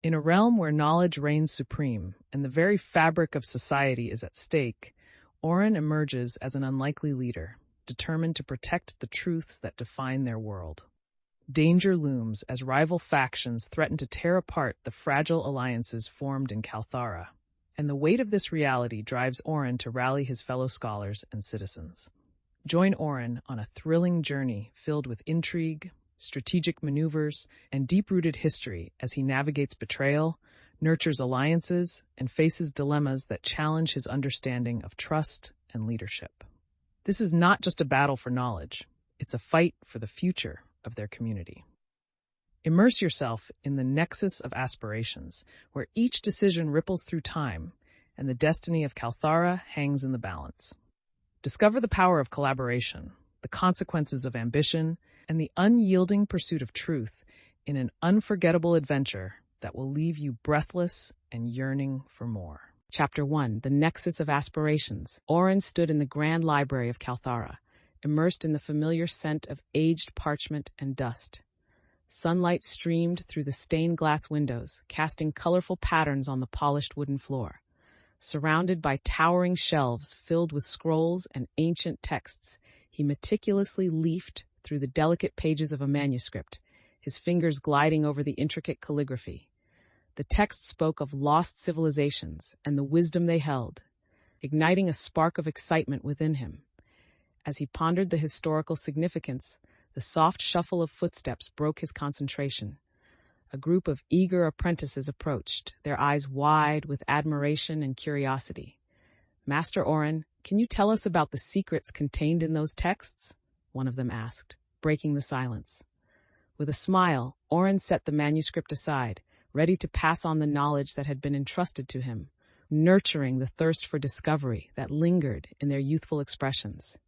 In a realm where knowledge reigns supreme and the very fabric of society is at stake, Auren emerges as an unlikely leader, determined to protect the truths that define their world. Danger looms as rival factions threaten to tear apart the fragile alliances formed in Calthara, and the weight of this reality drives Auren to rally his fellow scholars and citizens. Join Auren on a thrilling journey filled with intrigue, strategic maneuvers, and deep-rooted history as he navigates betrayal, nurtures alliances, and faces dilemmas that challenge his understanding of trust and leadership. This is not just a battle for knowledge, it's a fight for the future of their community. Immerse yourself in the Nexus of Aspirations, where each decision ripples through time and the destiny of Calthara hangs in the balance. Discover the power of collaboration, the consequences of ambition, and the unyielding pursuit of truth in an unforgettable adventure that will leave you breathless and yearning for more. Chapter 1. The Nexus of Aspirations. Auren stood in the grand library of Calthara, immersed in the familiar scent of aged parchment and dust. Sunlight streamed through the stained glass windows, casting colorful patterns on the polished wooden floor. Surrounded by towering shelves filled with scrolls and ancient texts, he meticulously leafed through the delicate pages of a manuscript, his fingers gliding over the intricate calligraphy. The text spoke of lost civilizations and the wisdom they held, igniting a spark of excitement within him. As he pondered the historical significance, the soft shuffle of footsteps broke his concentration. A group of eager apprentices approached, their eyes wide with admiration and curiosity. "Master Auren, can you tell us about the secrets contained in those texts?" one of them asked, breaking the silence. With a smile, Auren set the manuscript aside, ready to pass on the knowledge that had been entrusted to him, nurturing the thirst for discovery that lingered in their youthful expressions.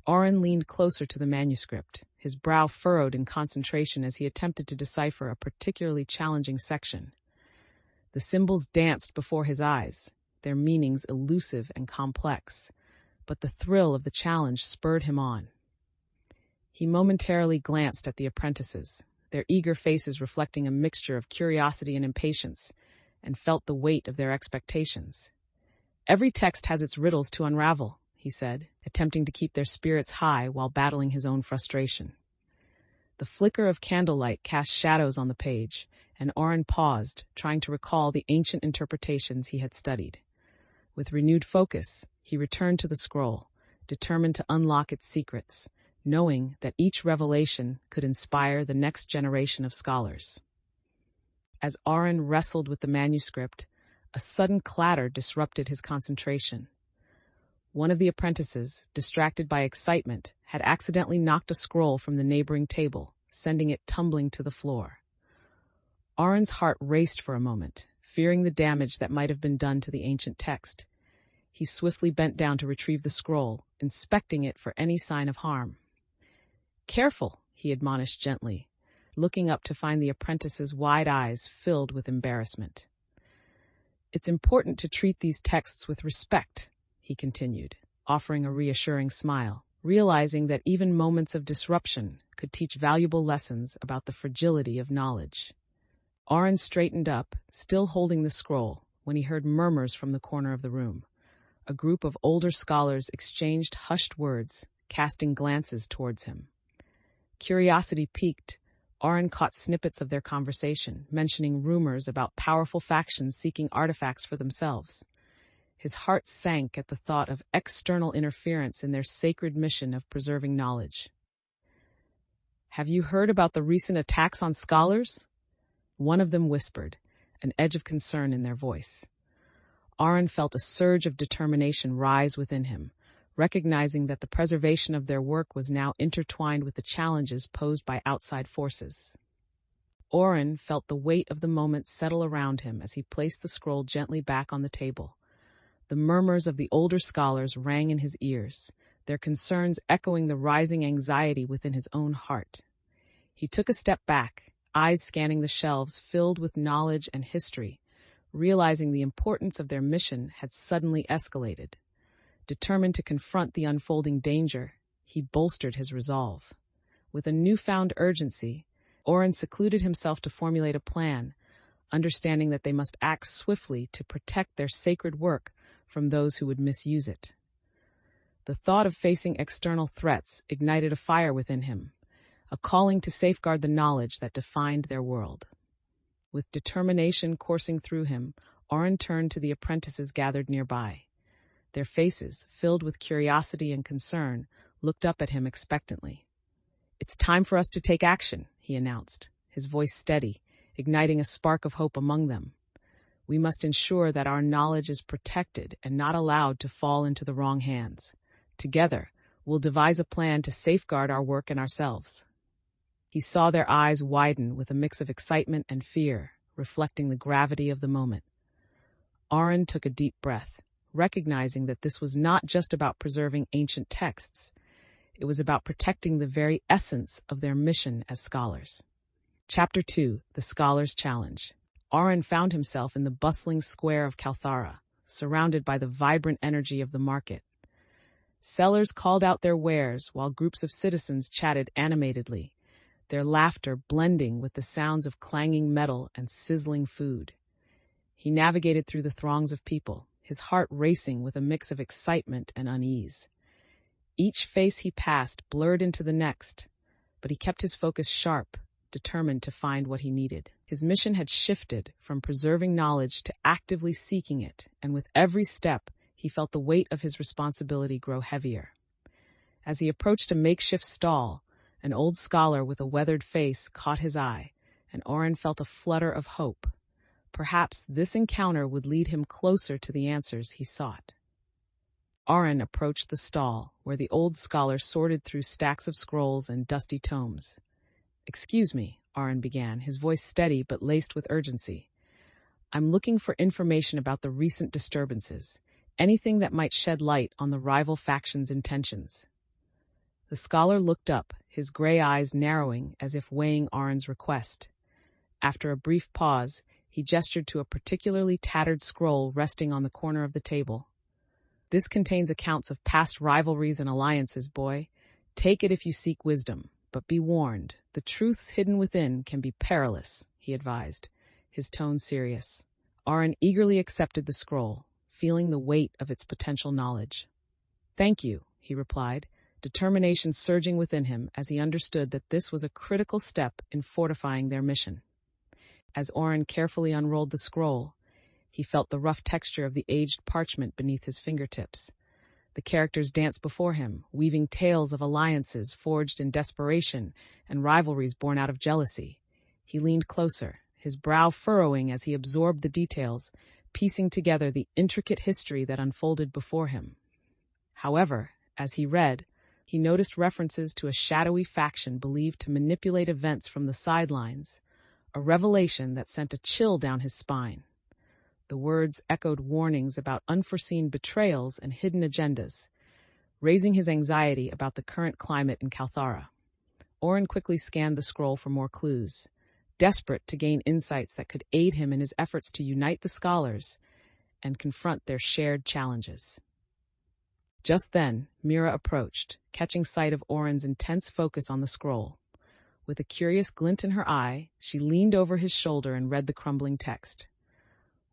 Auren leaned closer to the manuscript, his brow furrowed in concentration as he attempted to decipher a particularly challenging section. The symbols danced before his eyes, their meanings elusive and complex, but the thrill of the challenge spurred him on. He momentarily glanced at the apprentices, their eager faces reflecting a mixture of curiosity and impatience, and felt the weight of their expectations. "Every text has its riddles to unravel," he said, attempting to keep their spirits high while battling his own frustration. The flicker of candlelight cast shadows on the page, and Auren paused, trying to recall the ancient interpretations he had studied. With renewed focus, he returned to the scroll, determined to unlock its secrets, knowing that each revelation could inspire the next generation of scholars. As Auren wrestled with the manuscript, a sudden clatter disrupted his concentration. One of the apprentices, distracted by excitement, had accidentally knocked a scroll from the neighboring table, sending it tumbling to the floor. Auren's heart raced for a moment, fearing the damage that might have been done to the ancient text. He swiftly bent down to retrieve the scroll, inspecting it for any sign of harm. "Careful," he admonished gently, looking up to find the apprentice's wide eyes filled with embarrassment. "It's important to treat these texts with respect," he continued, offering a reassuring smile, realizing that even moments of disruption could teach valuable lessons about the fragility of knowledge. Auren straightened up, still holding the scroll, when he heard murmurs from the corner of the room. A group of older scholars exchanged hushed words, casting glances towards him. Curiosity piqued, Auren caught snippets of their conversation, mentioning rumors about powerful factions seeking artifacts for themselves. His heart sank at the thought of external interference in their sacred mission of preserving knowledge. "Have you heard about the recent attacks on scholars?" one of them whispered, an edge of concern in their voice. Auren felt a surge of determination rise within him, recognizing that the preservation of their work was now intertwined with the challenges posed by outside forces. Auren felt the weight of the moment settle around him as he placed the scroll gently back on the table. The murmurs of the older scholars rang in his ears, their concerns echoing the rising anxiety within his own heart. He took a step back, eyes scanning the shelves filled with knowledge and history, realizing the importance of their mission had suddenly escalated. Determined to confront the unfolding danger, he bolstered his resolve. With a newfound urgency, Auren secluded himself to formulate a plan, understanding that they must act swiftly to protect their sacred work from those who would misuse it. The thought of facing external threats ignited a fire within him, a calling to safeguard the knowledge that defined their world. With determination coursing through him, Auren turned to the apprentices gathered nearby. Their faces, filled with curiosity and concern, looked up at him expectantly. "It's time for us to take action," he announced, his voice steady, igniting a spark of hope among them. "We must ensure that our knowledge is protected and not allowed to fall into the wrong hands. Together, we'll devise a plan to safeguard our work and ourselves." He saw their eyes widen with a mix of excitement and fear, reflecting the gravity of the moment. Auren took a deep breath, recognizing that this was not just about preserving ancient texts. It was about protecting the very essence of their mission as scholars. Chapter 2: The Scholar's Challenge. Auren found himself in the bustling square of Calthara, surrounded by the vibrant energy of the market. Sellers called out their wares while groups of citizens chatted animatedly, their laughter blending with the sounds of clanging metal and sizzling food. He navigated through the throngs of people, his heart racing with a mix of excitement and unease. Each face he passed blurred into the next, but he kept his focus sharp, determined to find what he needed. His mission had shifted from preserving knowledge to actively seeking it, and with every step, he felt the weight of his responsibility grow heavier. As he approached a makeshift stall, an old scholar with a weathered face caught his eye, and Auren felt a flutter of hope. Perhaps this encounter would lead him closer to the answers he sought. Auren approached the stall, where the old scholar sorted through stacks of scrolls and dusty tomes. "Excuse me," Auren began, his voice steady but laced with urgency. "I'm looking for information about the recent disturbances, anything that might shed light on the rival faction's intentions." The scholar looked up, his gray eyes narrowing as if weighing Auren's request. After a brief pause, he gestured to a particularly tattered scroll resting on the corner of the table. "This contains accounts of past rivalries and alliances, boy. Take it if you seek wisdom, but be warned, the truths hidden within can be perilous," he advised, his tone serious. Auren eagerly accepted the scroll, feeling the weight of its potential knowledge. "Thank you," he replied, determination surging within him as he understood that this was a critical step in fortifying their mission. As Auren carefully unrolled the scroll, he felt the rough texture of the aged parchment beneath his fingertips. The characters danced before him, weaving tales of alliances forged in desperation and rivalries born out of jealousy. He leaned closer, his brow furrowing as he absorbed the details, piecing together the intricate history that unfolded before him. However, as he read, he noticed references to a shadowy faction believed to manipulate events from the sidelines, a revelation that sent a chill down his spine. The words echoed warnings about unforeseen betrayals and hidden agendas, raising his anxiety about the current climate in Calthara. Auren quickly scanned the scroll for more clues, desperate to gain insights that could aid him in his efforts to unite the scholars and confront their shared challenges. Just then, Mira approached, catching sight of Auren's intense focus on the scroll. With a curious glint in her eye, she leaned over his shoulder and read the crumbling text.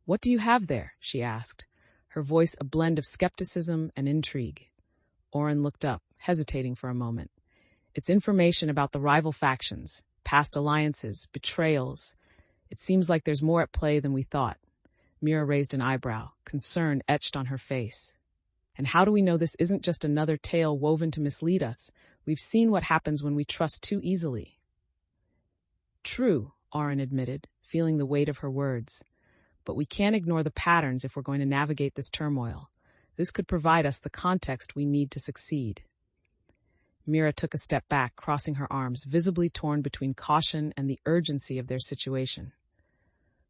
"What do you have there?" she asked, her voice a blend of skepticism and intrigue. Auren looked up, hesitating for a moment. "It's information about the rival factions, past alliances, betrayals. It seems like there's more at play than we thought." Mira raised an eyebrow, concern etched on her face. "And how do we know this isn't just another tale woven to mislead us? We've seen what happens when we trust too easily." "True," Auren admitted, feeling the weight of her words. "But we can't ignore the patterns if we're going to navigate this turmoil. This could provide us the context we need to succeed." Mira took a step back, crossing her arms, visibly torn between caution and the urgency of their situation.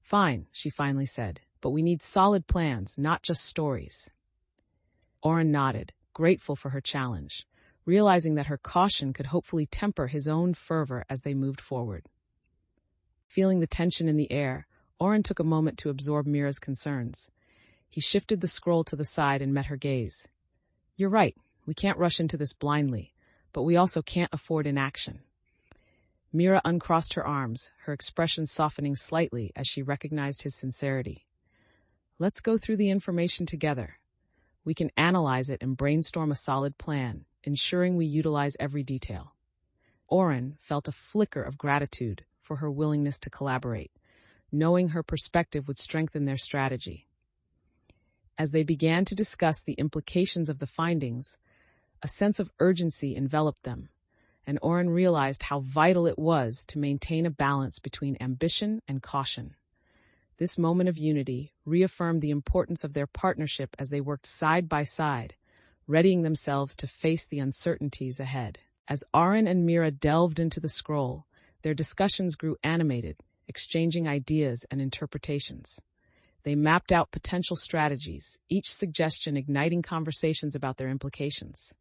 "Fine," she finally said, "but we need solid plans, not just stories." Auren nodded, grateful for her challenge, realizing that her caution could hopefully temper his own fervor as they moved forward. Feeling the tension in the air, Auren took a moment to absorb Mira's concerns. He shifted the scroll to the side and met her gaze. "You're right, we can't rush into this blindly, but we also can't afford inaction." Mira uncrossed her arms, her expression softening slightly as she recognized his sincerity. Let's go through the information together. We can analyze it and brainstorm a solid plan, ensuring we utilize every detail. Auren felt a flicker of gratitude for her willingness to collaborate, knowing her perspective would strengthen their strategy. As they began to discuss the implications of the findings, a sense of urgency enveloped them, and Auren realized how vital it was to maintain a balance between ambition and caution. This moment of unity reaffirmed the importance of their partnership as they worked side by side, readying themselves to face the uncertainties ahead. As Auren and Mira delved into the scroll, their discussions grew animated, exchanging ideas and interpretations. They mapped out potential strategies, each suggestion igniting conversations about their implications.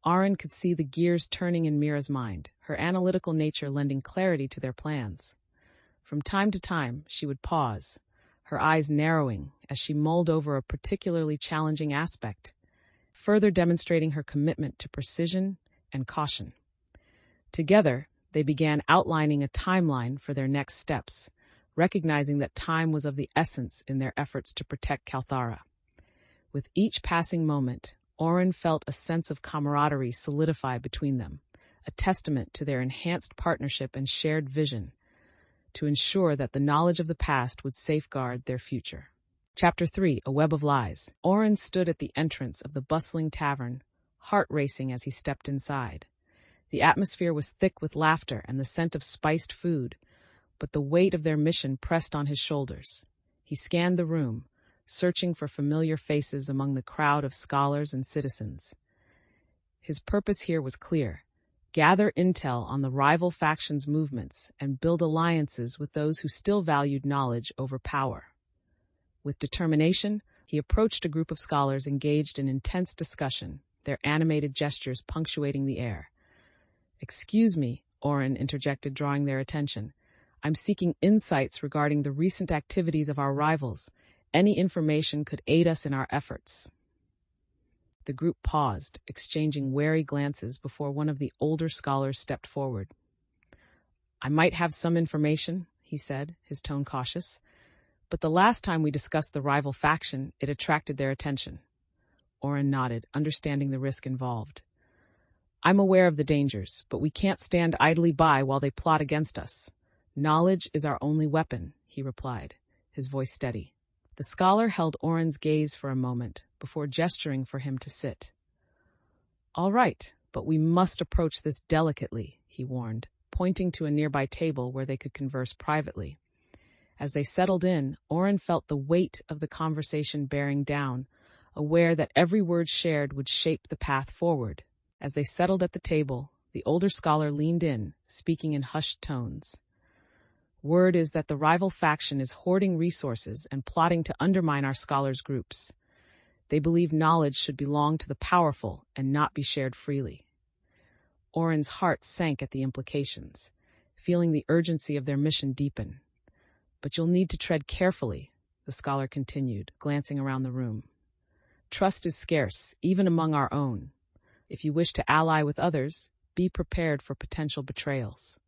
Auren could see the gears turning in Mira's mind, her analytical nature lending clarity to their plans. From time to time, she would pause, her eyes narrowing as she mulled over a particularly challenging aspect, further demonstrating her commitment to precision and caution. Together, they began outlining a timeline for their next steps, recognizing that time was of the essence in their efforts to protect Calthara. With each passing moment, Auren felt a sense of camaraderie solidify between them, a testament to their enhanced partnership and shared vision to ensure that the knowledge of the past would safeguard their future. Chapter 3, A Web of Lies. Auren stood at the entrance of the bustling tavern, heart racing as he stepped inside. The atmosphere was thick with laughter and the scent of spiced food, but the weight of their mission pressed on his shoulders. He scanned the room, searching for familiar faces among the crowd of scholars and citizens. His purpose here was clear: gather intel on the rival factions' movements and build alliances with those who still valued knowledge over power. With determination, he approached a group of scholars engaged in intense discussion, their animated gestures punctuating the air. "Excuse me," Auren interjected, drawing their attention. "I'm seeking insights regarding the recent activities of our rivals. Any information could aid us in our efforts." The group paused, exchanging wary glances before one of the older scholars stepped forward. "I might have some information," he said, his tone cautious, "but the last time we discussed the rival faction, it attracted their attention." Auren nodded, understanding the risk involved. "I'm aware of the dangers, but we can't stand idly by while they plot against us. Knowledge is our only weapon," he replied, his voice steady. The scholar held Auren's gaze for a moment before gesturing for him to sit. "All right, but we must approach this delicately," he warned, pointing to a nearby table where they could converse privately. As they settled in, Auren felt the weight of the conversation bearing down, aware that every word shared would shape the path forward. As they settled at the table, the older scholar leaned in, speaking in hushed tones. "Word is that the rival faction is hoarding resources and plotting to undermine our scholars' groups. They believe knowledge should belong to the powerful and not be shared freely." Auren's heart sank at the implications, feeling the urgency of their mission deepen. "But you'll need to tread carefully," the scholar continued, glancing around the room. "Trust is scarce, even among our own. If you wish to ally with others, be prepared for potential betrayals."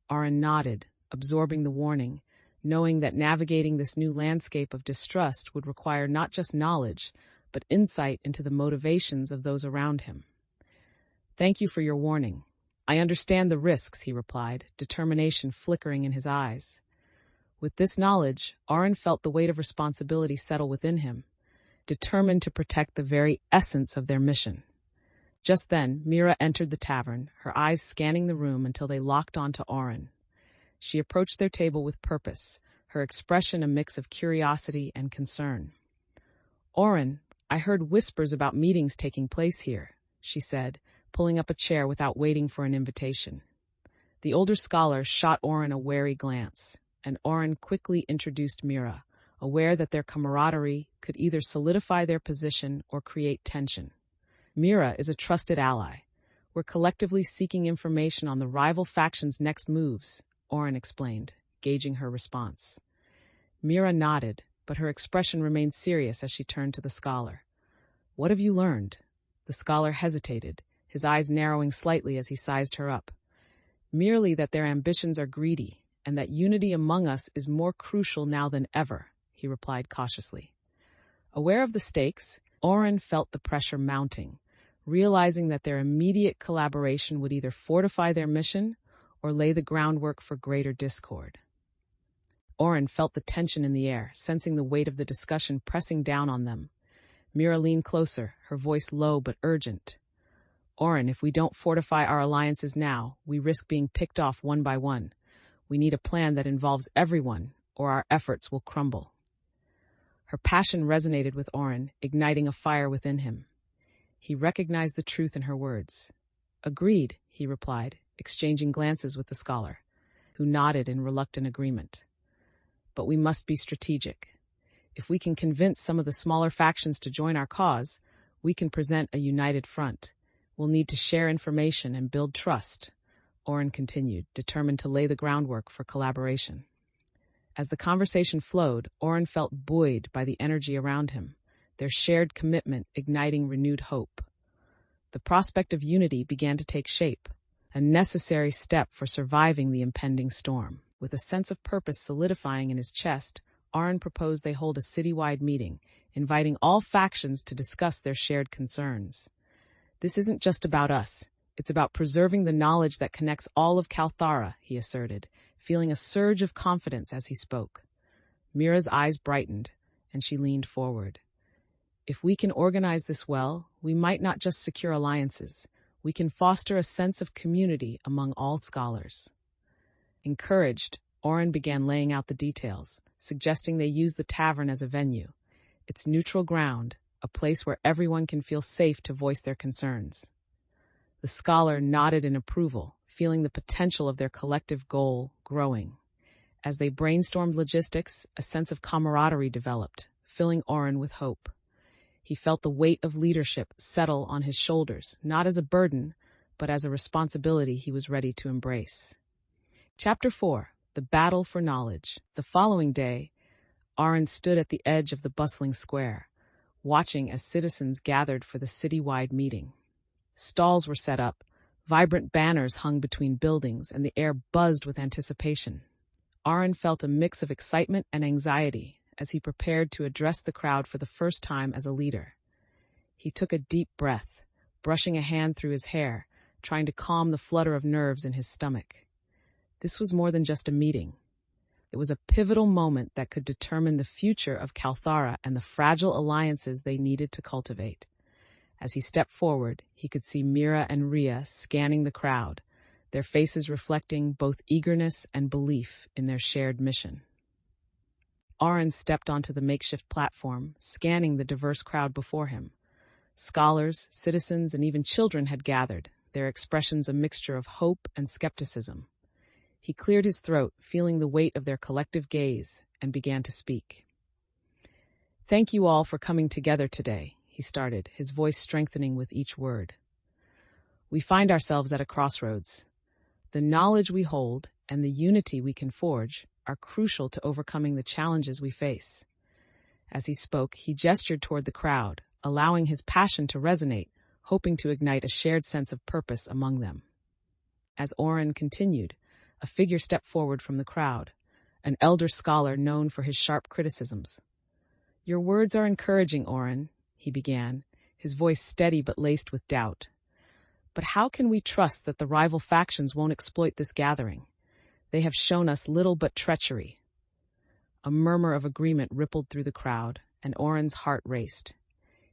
Auren nodded, absorbing the warning, knowing that navigating this new landscape of distrust would require not just knowledge, but insight into the motivations of those around him. "Thank you for your warning. I understand the risks," he replied, determination flickering in his eyes. With this knowledge, Auren felt the weight of responsibility settle within him, determined to protect the very essence of their mission. Just then, Mira entered the tavern, her eyes scanning the room until they locked onto Auren. She approached their table with purpose, her expression a mix of curiosity and concern. "Auren, I heard whispers about meetings taking place here," she said, pulling up a chair without waiting for an invitation. The older scholar shot Auren a wary glance, and Auren quickly introduced Mira, aware that their camaraderie could either solidify their position or create tension. "Mira is a trusted ally. We're collectively seeking information on the rival faction's next moves," Auren explained, gauging her response. Mira nodded, but her expression remained serious as she turned to the scholar. "What have you learned?" The scholar hesitated, his eyes narrowing slightly as he sized her up. merely that their ambitions are greedy, and that unity among us is more crucial now than ever, he replied cautiously. Aware of the stakes, Auren felt the pressure mounting, realizing that their immediate collaboration would either fortify their mission or lay the groundwork for greater discord. Auren felt the tension in the air, sensing the weight of the discussion pressing down on them. Mira leaned closer, her voice low but urgent. Auren, if we don't fortify our alliances now, we risk being picked off one by one. We need a plan that involves everyone, or our efforts will crumble. Her passion resonated with Auren, igniting a fire within him. He recognized the truth in her words. Agreed, he replied, exchanging glances with the scholar, who nodded in reluctant agreement. But we must be strategic. If we can convince some of the smaller factions to join our cause, we can present a united front. We'll need to share information and build trust, Auren continued, determined to lay the groundwork for collaboration. As the conversation flowed, Auren felt buoyed by the energy around him, their shared commitment igniting renewed hope. The prospect of unity began to take shape, a necessary step for surviving the impending storm. With a sense of purpose solidifying in his chest, Auren proposed they hold a citywide meeting, inviting all factions to discuss their shared concerns. This isn't just about us. It's about preserving the knowledge that connects all of Calthara, he asserted, feeling a surge of confidence as he spoke. Mira's eyes brightened, and she leaned forward. If we can organize this well, we might not just secure alliances. We can foster a sense of community among all scholars. Encouraged, Auren began laying out the details, suggesting they use the tavern as a venue. It's neutral ground, a place where everyone can feel safe to voice their concerns. The scholar nodded in approval, feeling the potential of their collective goal growing. As they brainstormed logistics, a sense of camaraderie developed, filling Auren with hope. He felt the weight of leadership settle on his shoulders, not as a burden, but as a responsibility he was ready to embrace. Chapter 4. The Battle for Knowledge. The following day, Auren stood at the edge of the bustling square, watching as citizens gathered for the citywide meeting. Stalls were set up, vibrant banners hung between buildings, and the air buzzed with anticipation. Auren felt a mix of excitement and anxiety as he prepared to address the crowd for the first time as a leader. He took a deep breath, brushing a hand through his hair, trying to calm the flutter of nerves in his stomach. This was more than just a meeting. It was a pivotal moment that could determine the future of Calthara and the fragile alliances they needed to cultivate. As he stepped forward, he could see Mira and Ria scanning the crowd, their faces reflecting both eagerness and belief in their shared mission. Auren stepped onto the makeshift platform, scanning the diverse crowd before him. Scholars, citizens, and even children had gathered, their expressions a mixture of hope and skepticism. He cleared his throat, feeling the weight of their collective gaze, and began to speak. Thank you all for coming together today, he started, his voice strengthening with each word. We find ourselves at a crossroads. The knowledge we hold and the unity we can forge are crucial to overcoming the challenges we face. As he spoke, he gestured toward the crowd, allowing his passion to resonate, hoping to ignite a shared sense of purpose among them. As Auren continued, a figure stepped forward from the crowd, an elder scholar known for his sharp criticisms. Your words are encouraging, Auren, he began, his voice steady but laced with doubt. But how can we trust that the rival factions won't exploit this gathering? They have shown us little but treachery. A murmur of agreement rippled through the crowd, and Auren's heart raced.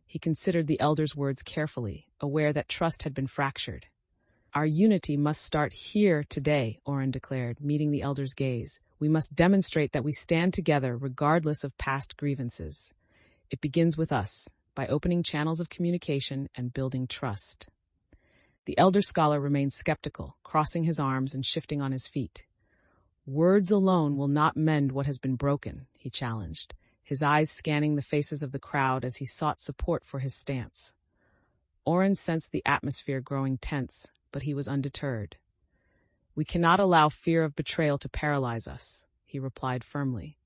He considered the elder's words carefully, aware that trust had been fractured. Our unity must start here today, Auren declared, meeting the elder's gaze. We must demonstrate that we stand together regardless of past grievances. It begins with us, by opening channels of communication and building trust. The elder scholar remained skeptical, crossing his arms and shifting on his feet. Words alone will not mend what has been broken, he challenged, his eyes scanning the faces of the crowd as he sought support for his stance. Auren sensed the atmosphere growing tense, but he was undeterred. We cannot allow fear of betrayal to paralyze us, he replied firmly.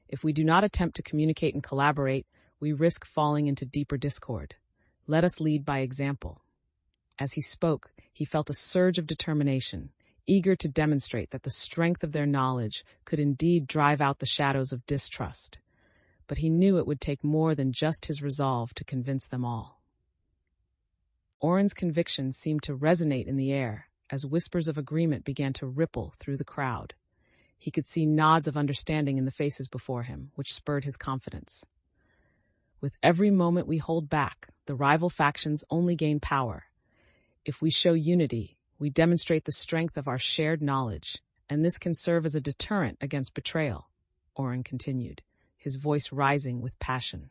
If we do not attempt to communicate and collaborate, we risk falling into deeper discord. Let us lead by example. As he spoke, he felt a surge of determination, eager to demonstrate that the strength of their knowledge could indeed drive out the shadows of distrust. But he knew it would take more than just his resolve to convince them all. Auren's conviction seemed to resonate in the air as whispers of agreement began to ripple through the crowd. He could see nods of understanding in the faces before him, which spurred his confidence. With every moment we hold back, the rival factions only gain power. If we show unity, we demonstrate the strength of our shared knowledge, and this can serve as a deterrent against betrayal, Auren continued, his voice rising with passion.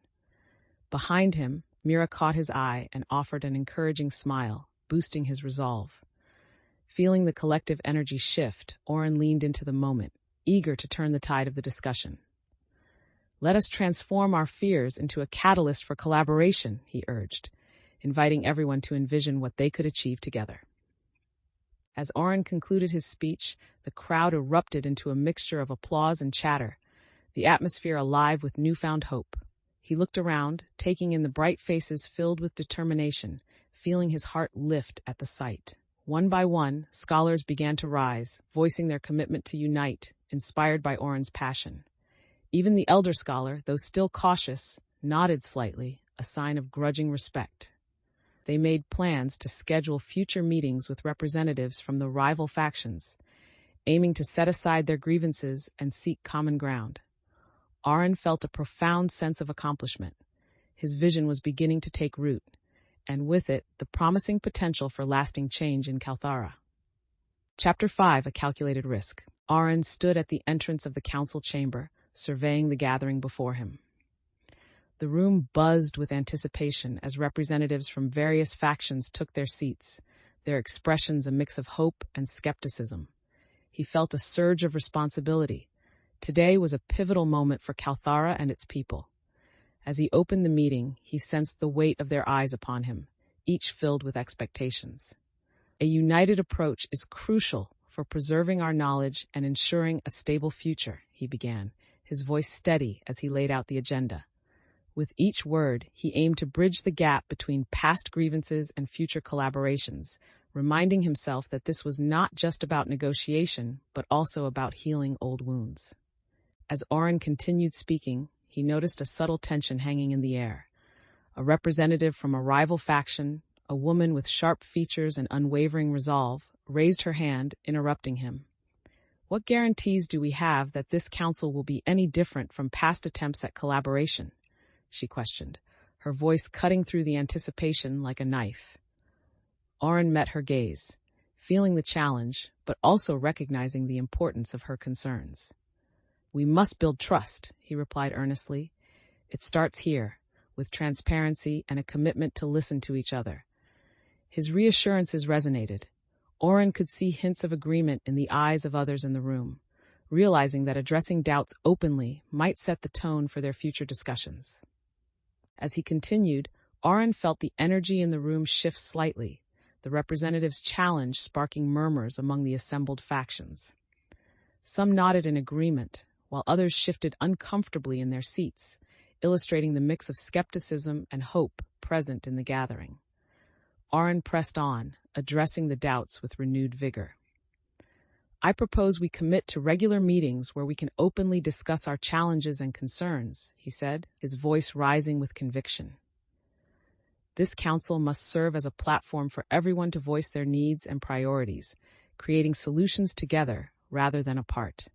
Behind him, Mira caught his eye and offered an encouraging smile, boosting his resolve. Feeling the collective energy shift, Auren leaned into the moment, eager to turn the tide of the discussion. "Let us transform our fears into a catalyst for collaboration," he urged, inviting everyone to envision what they could achieve together. As Auren concluded his speech, the crowd erupted into a mixture of applause and chatter, the atmosphere alive with newfound hope. He looked around, taking in the bright faces filled with determination, feeling his heart lift at the sight. One by one, scholars began to rise, voicing their commitment to unite, inspired by Auren's passion. Even the elder scholar, though still cautious, nodded slightly, a sign of grudging respect. They made plans to schedule future meetings with representatives from the rival factions, aiming to set aside their grievances and seek common ground. Auren felt a profound sense of accomplishment. His vision was beginning to take root, and with it, the promising potential for lasting change in Calthara. Chapter 5: A Calculated Risk. Auren stood at the entrance of the council chamber, surveying the gathering before him. The room buzzed with anticipation as representatives from various factions took their seats, their expressions a mix of hope and skepticism. He felt a surge of responsibility. Today was a pivotal moment for Calthara and its people. As he opened the meeting, he sensed the weight of their eyes upon him, each filled with expectations. A united approach is crucial for preserving our knowledge and ensuring a stable future, he began, his voice steady as he laid out the agenda. With each word, he aimed to bridge the gap between past grievances and future collaborations, reminding himself that this was not just about negotiation, but also about healing old wounds. As Auren continued speaking, he noticed a subtle tension hanging in the air. A representative from a rival faction, a woman with sharp features and unwavering resolve, raised her hand, interrupting him. "What guarantees do we have that this council will be any different from past attempts at collaboration?" she questioned, her voice cutting through the anticipation like a knife. Auren met her gaze, feeling the challenge, but also recognizing the importance of her concerns. "We must build trust," he replied earnestly. "It starts here, with transparency and a commitment to listen to each other." His reassurances resonated. Auren could see hints of agreement in the eyes of others in the room, realizing that addressing doubts openly might set the tone for their future discussions. As he continued, Auren felt the energy in the room shift slightly, the representative's challenge sparking murmurs among the assembled factions. Some nodded in agreement, while others shifted uncomfortably in their seats, illustrating the mix of skepticism and hope present in the gathering. Auren pressed on, addressing the doubts with renewed vigor. "I propose we commit to regular meetings where we can openly discuss our challenges and concerns," he said, his voice rising with conviction. "This council must serve as a platform for everyone to voice their needs and priorities, creating solutions together rather than apart."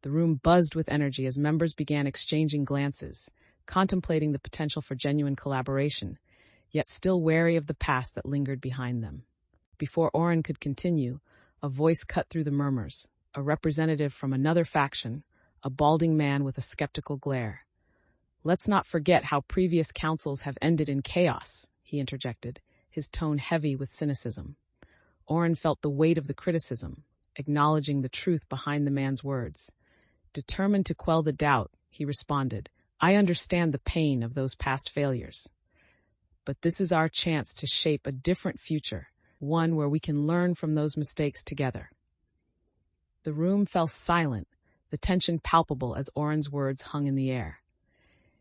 The room buzzed with energy as members began exchanging glances, contemplating the potential for genuine collaboration, yet still wary of the past that lingered behind them. Before Auren could continue, a voice cut through the murmurs, a representative from another faction, a balding man with a skeptical glare. "Let's not forget how previous councils have ended in chaos," he interjected, his tone heavy with cynicism. Auren felt the weight of the criticism, acknowledging the truth behind the man's words. Determined to quell the doubt, he responded, "I understand the pain of those past failures. But this is our chance to shape a different future, one where we can learn from those mistakes together." The room fell silent, the tension palpable as Auren's words hung in the air.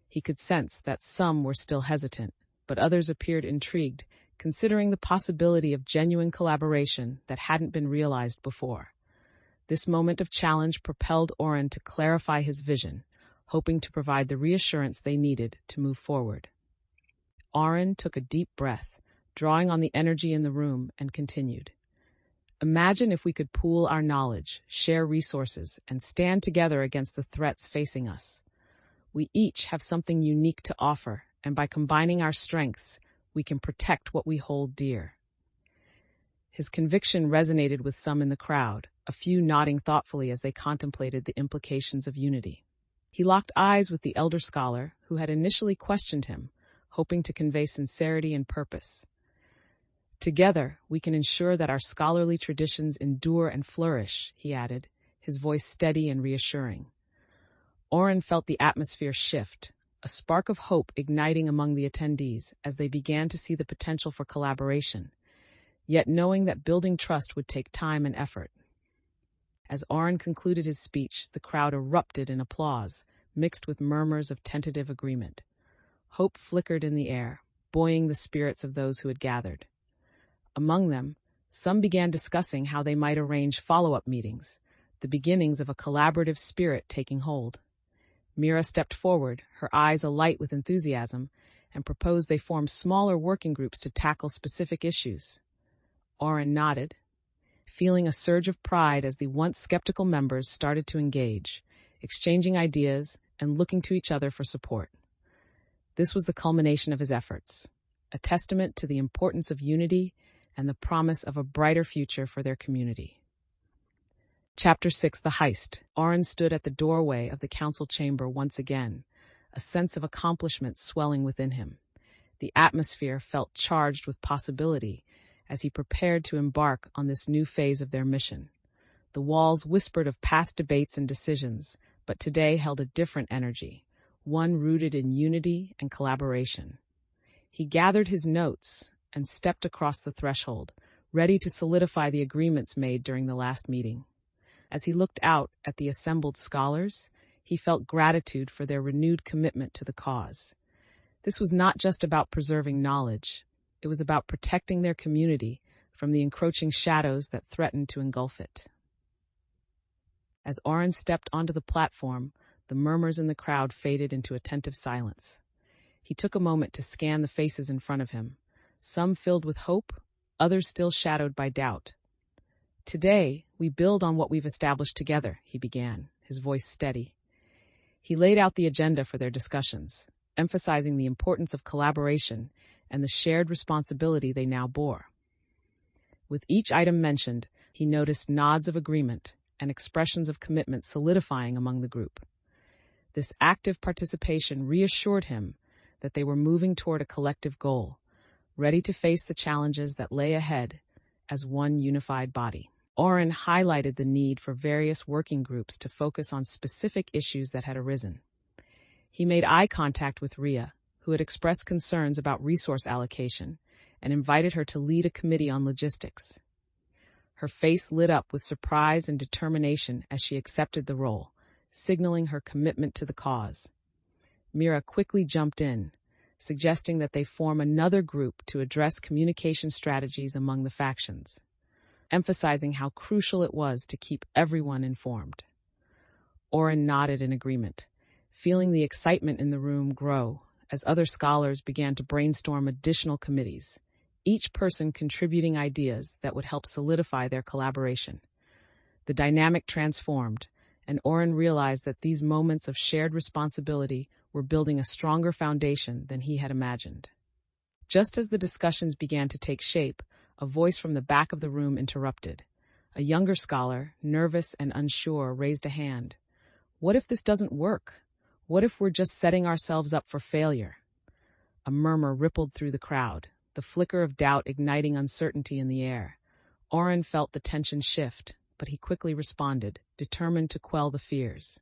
He could sense that some were still hesitant, but others appeared intrigued, considering the possibility of genuine collaboration that hadn't been realized before. This moment of challenge propelled Auren to clarify his vision, hoping to provide the reassurance they needed to move forward. Auren took a deep breath, drawing on the energy in the room, and continued. Imagine if we could pool our knowledge, share resources, and stand together against the threats facing us. We each have something unique to offer, and by combining our strengths, we can protect what we hold dear. His conviction resonated with some in the crowd, a few nodding thoughtfully as they contemplated the implications of unity. He locked eyes with the elder scholar, who had initially questioned him, hoping to convey sincerity and purpose. Together, we can ensure that our scholarly traditions endure and flourish, he added, his voice steady and reassuring. Auren felt the atmosphere shift, a spark of hope igniting among the attendees as they began to see the potential for collaboration, yet knowing that building trust would take time and effort. As Auren concluded his speech, the crowd erupted in applause, mixed with murmurs of tentative agreement. Hope flickered in the air, buoying the spirits of those who had gathered. Among them, some began discussing how they might arrange follow-up meetings, the beginnings of a collaborative spirit taking hold. Mira stepped forward, her eyes alight with enthusiasm, and proposed they form smaller working groups to tackle specific issues. Auren nodded, feeling a surge of pride as the once skeptical members started to engage, exchanging ideas and looking to each other for support. This was the culmination of his efforts, a testament to the importance of unity and the promise of a brighter future for their community. Chapter 6: The Heist. Auren stood at the doorway of the council chamber once again, a sense of accomplishment swelling within him. The atmosphere felt charged with possibility as he prepared to embark on this new phase of their mission. The walls whispered of past debates and decisions, but today held a different energy, one rooted in unity and collaboration. He gathered his notes and stepped across the threshold, ready to solidify the agreements made during the last meeting. As he looked out at the assembled scholars, he felt gratitude for their renewed commitment to the cause. This was not just about preserving knowledge, it was about protecting their community from the encroaching shadows that threatened to engulf it. As Auren stepped onto the platform, the murmurs in the crowd faded into attentive silence. He took a moment to scan the faces in front of him, some filled with hope, others still shadowed by doubt. Today, we build on what we've established together, he began, his voice steady. He laid out the agenda for their discussions, emphasizing the importance of collaboration and the shared responsibility they now bore. With each item mentioned, he noticed nods of agreement and expressions of commitment solidifying among the group. This active participation reassured him that they were moving toward a collective goal, ready to face the challenges that lay ahead as one unified body. Auren highlighted the need for various working groups to focus on specific issues that had arisen. He made eye contact with Rhea, who had expressed concerns about resource allocation, and invited her to lead a committee on logistics. Her face lit up with surprise and determination as she accepted the role, signaling her commitment to the cause. Mira quickly jumped in, suggesting that they form another group to address communication strategies among the factions, emphasizing how crucial it was to keep everyone informed. Auren nodded in agreement, feeling the excitement in the room grow as other scholars began to brainstorm additional committees, each person contributing ideas that would help solidify their collaboration. The dynamic transformed, and Auren realized that these moments of shared responsibility were building a stronger foundation than he had imagined. Just as the discussions began to take shape, a voice from the back of the room interrupted. A younger scholar, nervous and unsure, raised a hand. "What if this doesn't work? What if we're just setting ourselves up for failure?" A murmur rippled through the crowd, the flicker of doubt igniting uncertainty in the air. Auren felt the tension shift, but he quickly responded, determined to quell the fears.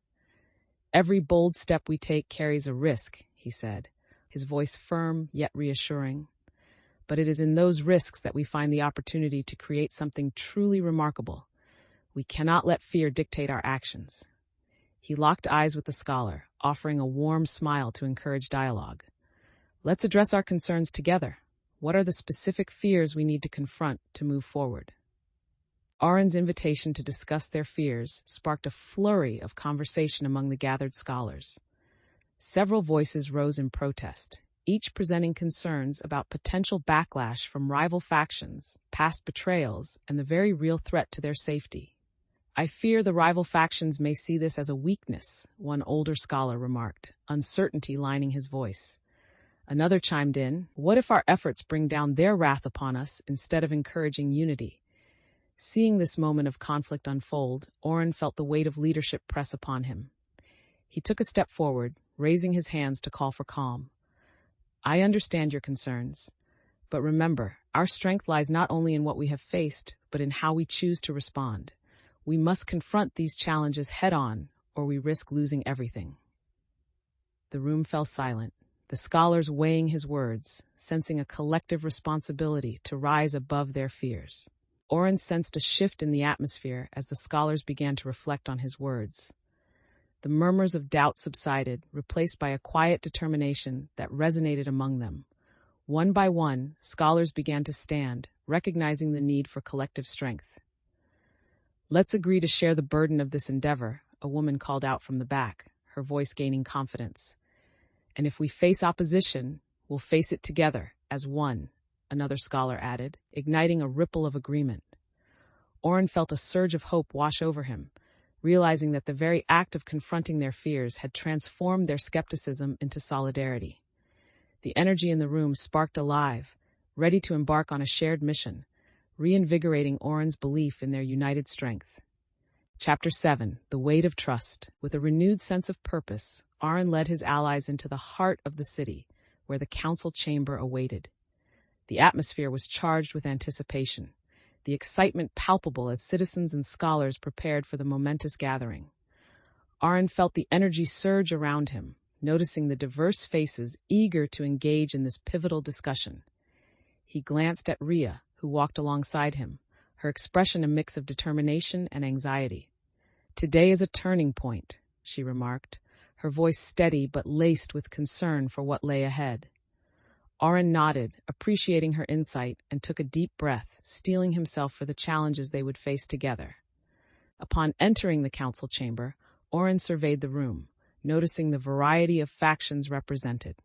"Every bold step we take carries a risk," he said, his voice firm yet reassuring. "But it is in those risks that we find the opportunity to create something truly remarkable. We cannot let fear dictate our actions." He locked eyes with the scholar, offering a warm smile to encourage dialogue. "Let's address our concerns together. What are the specific fears we need to confront to move forward? Auren's invitation to discuss their fears sparked a flurry of conversation among the gathered scholars. Several voices rose in protest, each presenting concerns about potential backlash from rival factions, past betrayals, and the very real threat to their safety. "I fear the rival factions may see this as a weakness," one older scholar remarked, uncertainty lining his voice. Another chimed in, "What if our efforts bring down their wrath upon us instead of encouraging unity?" Seeing this moment of conflict unfold, Auren felt the weight of leadership press upon him. He took a step forward, raising his hands to call for calm. "I understand your concerns, but remember, our strength lies not only in what we have faced, but in how we choose to respond. We must confront these challenges head-on, or we risk losing everything." The room fell silent, the scholars weighing his words, sensing a collective responsibility to rise above their fears. Auren sensed a shift in the atmosphere as the scholars began to reflect on his words. The murmurs of doubt subsided, replaced by a quiet determination that resonated among them. One by one, scholars began to stand, recognizing the need for collective strength. "Let's agree to share the burden of this endeavor," a woman called out from the back, her voice gaining confidence. "And if we face opposition, we'll face it together, as one," another scholar added, igniting a ripple of agreement. Auren felt a surge of hope wash over him, realizing that the very act of confronting their fears had transformed their skepticism into solidarity. The energy in the room sparked alive, ready to embark on a shared mission, reinvigorating Auren's belief in their united strength. Chapter 7, The Weight of Trust. With a renewed sense of purpose, Auren led his allies into the heart of the city, where the council chamber awaited. The atmosphere was charged with anticipation, the excitement palpable as citizens and scholars prepared for the momentous gathering. Auren felt the energy surge around him, noticing the diverse faces eager to engage in this pivotal discussion. He glanced at Rhea, who walked alongside him, her expression a mix of determination and anxiety. "Today is a turning point," she remarked, her voice steady but laced with concern for what lay ahead. Auren nodded, appreciating her insight, and took a deep breath, steeling himself for the challenges they would face together. Upon entering the council chamber, Auren surveyed the room, noticing the variety of factions represented.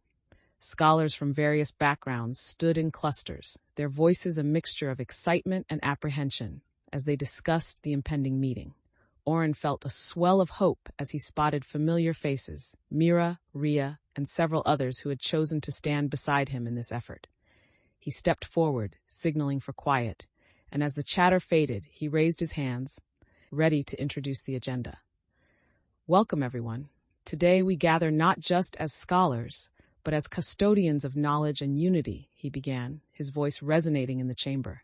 Scholars from various backgrounds stood in clusters, their voices a mixture of excitement and apprehension as they discussed the impending meeting. Auren felt a swell of hope as he spotted familiar faces, Mira, Rhea, and several others who had chosen to stand beside him in this effort. He stepped forward, signaling for quiet, and as the chatter faded, he raised his hands, ready to introduce the agenda. "Welcome, everyone. Today we gather not just as scholars, but as custodians of knowledge and unity," he began, his voice resonating in the chamber.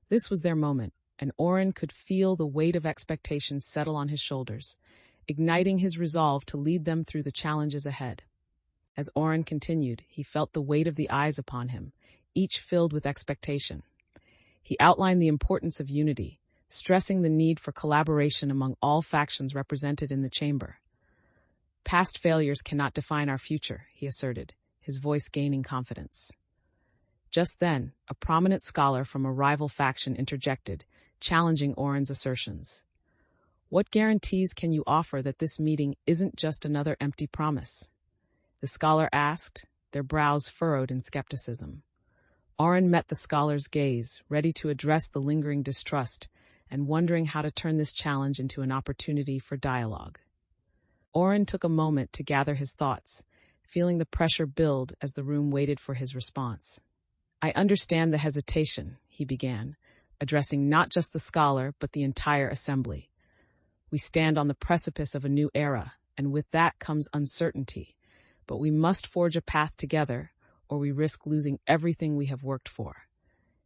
This was their moment, and Auren could feel the weight of expectations settle on his shoulders, igniting his resolve to lead them through the challenges ahead. As Auren continued, he felt the weight of the eyes upon him, each filled with expectation. He outlined the importance of unity, stressing the need for collaboration among all factions represented in the chamber. "Past failures cannot define our future," he asserted, his voice gaining confidence. Just then, a prominent scholar from a rival faction interjected, challenging Auren's assertions. "What guarantees can you offer that this meeting isn't just another empty promise?" the scholar asked, their brows furrowed in skepticism. Auren met the scholar's gaze, ready to address the lingering distrust and wondering how to turn this challenge into an opportunity for dialogue. Auren took a moment to gather his thoughts, feeling the pressure build as the room waited for his response. "I understand the hesitation," he began, addressing not just the scholar but the entire assembly. "We stand on the precipice of a new era, and with that comes uncertainty. But we must forge a path together, or we risk losing everything we have worked for."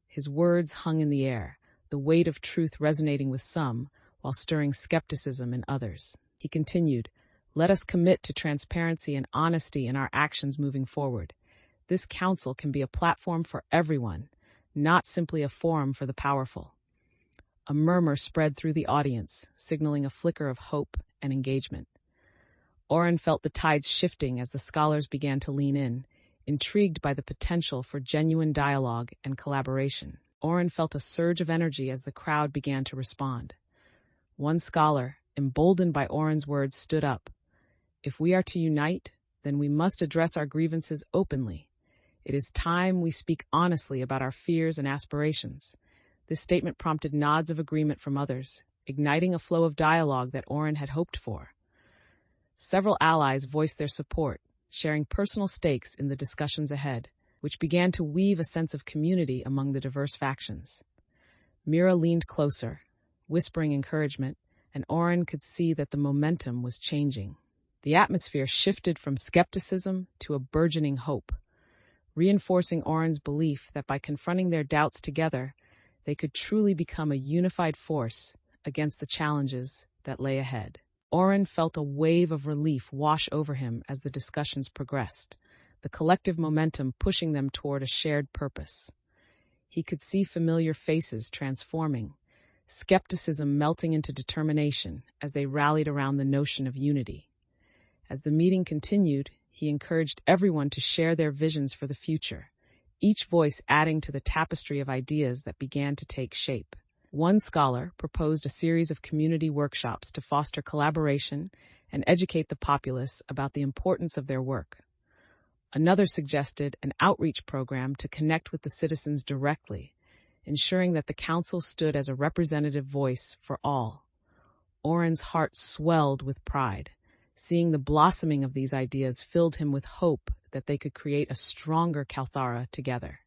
His words hung in the air, the weight of truth resonating with some, while stirring skepticism in others. He continued, "Let us commit to transparency and honesty in our actions moving forward. This council can be a platform for everyone, not simply a forum for the powerful." A murmur spread through the audience, signaling a flicker of hope and engagement. Auren felt the tides shifting as the scholars began to lean in, intrigued by the potential for genuine dialogue and collaboration. Auren felt a surge of energy as the crowd began to respond. One scholar, emboldened by Auren's words, stood up. "If we are to unite, then we must address our grievances openly. It is time we speak honestly about our fears and aspirations." This statement prompted nods of agreement from others, igniting a flow of dialogue that Auren had hoped for. Several allies voiced their support, sharing personal stakes in the discussions ahead, which began to weave a sense of community among the diverse factions. Mira leaned closer, whispering encouragement, and Auren could see that the momentum was changing. The atmosphere shifted from skepticism to a burgeoning hope, reinforcing Auren's belief that by confronting their doubts together, they could truly become a unified force against the challenges that lay ahead. Auren felt a wave of relief wash over him as the discussions progressed, the collective momentum pushing them toward a shared purpose. He could see familiar faces transforming, skepticism melting into determination as they rallied around the notion of unity. As the meeting continued, he encouraged everyone to share their visions for the future, each voice adding to the tapestry of ideas that began to take shape. One scholar proposed a series of community workshops to foster collaboration and educate the populace about the importance of their work. Another suggested an outreach program to connect with the citizens directly, ensuring that the council stood as a representative voice for all. Auren's heart swelled with pride. Seeing the blossoming of these ideas filled him with hope that they could create a stronger Calthara together.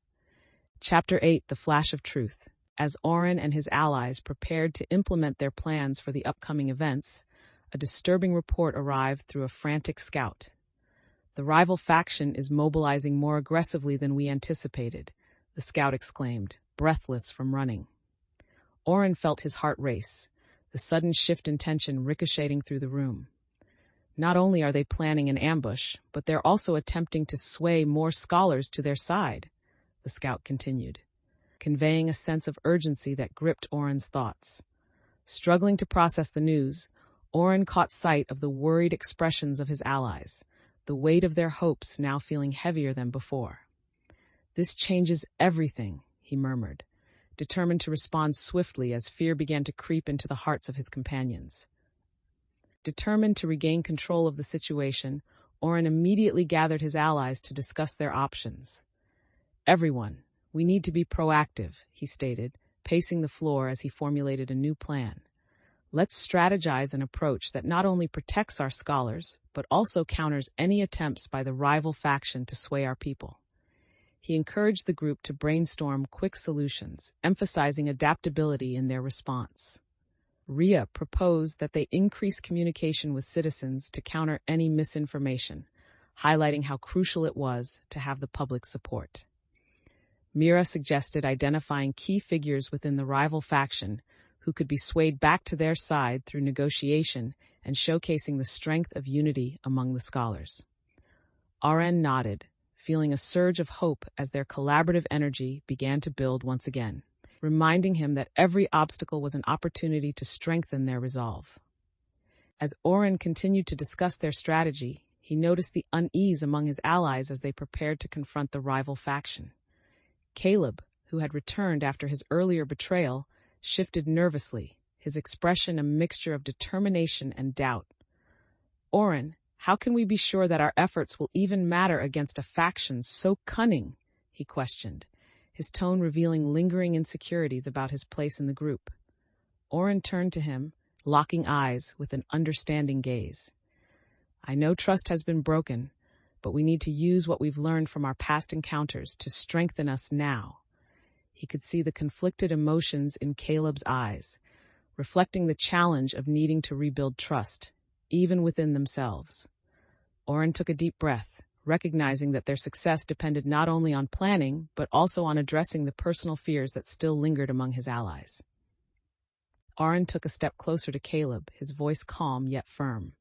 Chapter 8: The Flash of Truth. As Auren and his allies prepared to implement their plans for the upcoming events, a disturbing report arrived through a frantic scout. "The rival faction is mobilizing more aggressively than we anticipated," the scout exclaimed, breathless from running. Auren felt his heart race, the sudden shift in tension ricocheting through the room. "Not only are they planning an ambush, but they're also attempting to sway more scholars to their side," the scout continued, conveying a sense of urgency that gripped Auren's thoughts. Struggling to process the news, Auren caught sight of the worried expressions of his allies, the weight of their hopes now feeling heavier than before. "This changes everything," he murmured, determined to respond swiftly as fear began to creep into the hearts of his companions. Determined to regain control of the situation, Auren immediately gathered his allies to discuss their options. "Everyone, we need to be proactive," he stated, pacing the floor as he formulated a new plan. "Let's strategize an approach that not only protects our scholars, but also counters any attempts by the rival faction to sway our people." He encouraged the group to brainstorm quick solutions, emphasizing adaptability in their response. Ria proposed that they increase communication with citizens to counter any misinformation, highlighting how crucial it was to have the public support. Mira suggested identifying key figures within the rival faction who could be swayed back to their side through negotiation and showcasing the strength of unity among the scholars. Auren nodded, feeling a surge of hope as their collaborative energy began to build once again, reminding him that every obstacle was an opportunity to strengthen their resolve. As Auren continued to discuss their strategy, he noticed the unease among his allies as they prepared to confront the rival faction. Caleb, who had returned after his earlier betrayal, shifted nervously, his expression a mixture of determination and doubt. "Auren, how can we be sure that our efforts will even matter against a faction so cunning?" he questioned, his tone revealing lingering insecurities about his place in the group. Auren turned to him, locking eyes with an understanding gaze. "I know trust has been broken, but we need to use what we've learned from our past encounters to strengthen us now." He could see the conflicted emotions in Caleb's eyes, reflecting the challenge of needing to rebuild trust, even within themselves. Auren took a deep breath, recognizing that their success depended not only on planning, but also on addressing the personal fears that still lingered among his allies. Auren took a step closer to Caleb, his voice calm yet firm.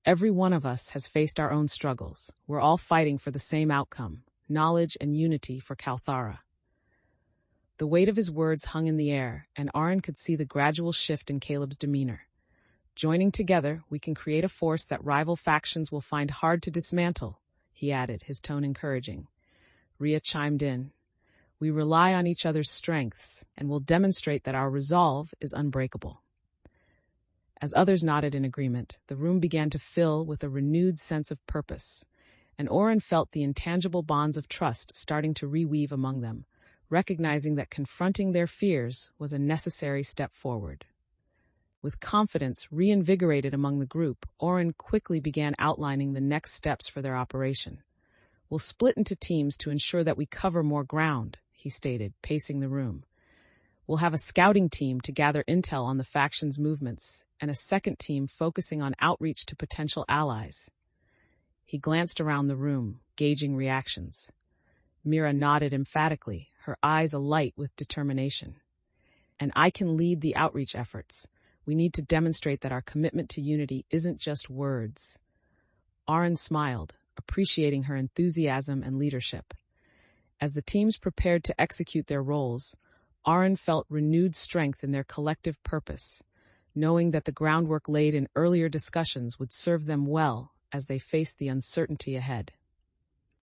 "Every one of us has faced our own struggles. We're all fighting for the same outcome, knowledge and unity for Calthara." The weight of his words hung in the air, and Auren could see the gradual shift in Caleb's demeanor. "Joining together, we can create a force that rival factions will find hard to dismantle," he added, his tone encouraging. Rhea chimed in. We rely on each other's strengths and will demonstrate that our resolve is unbreakable. As others nodded in agreement, the room began to fill with a renewed sense of purpose, and Auren felt the intangible bonds of trust starting to reweave among them, recognizing that confronting their fears was a necessary step forward. With confidence reinvigorated among the group, Auren quickly began outlining the next steps for their operation. We'll split into teams to ensure that we cover more ground, he stated, pacing the room. We'll have a scouting team to gather intel on the faction's movements, and a second team focusing on outreach to potential allies. He glanced around the room, gauging reactions. Mira nodded emphatically, her eyes alight with determination. And I can lead the outreach efforts. We need to demonstrate that our commitment to unity isn't just words. Auren smiled, appreciating her enthusiasm and leadership. As the teams prepared to execute their roles, Auren felt renewed strength in their collective purpose, knowing that the groundwork laid in earlier discussions would serve them well as they faced the uncertainty ahead.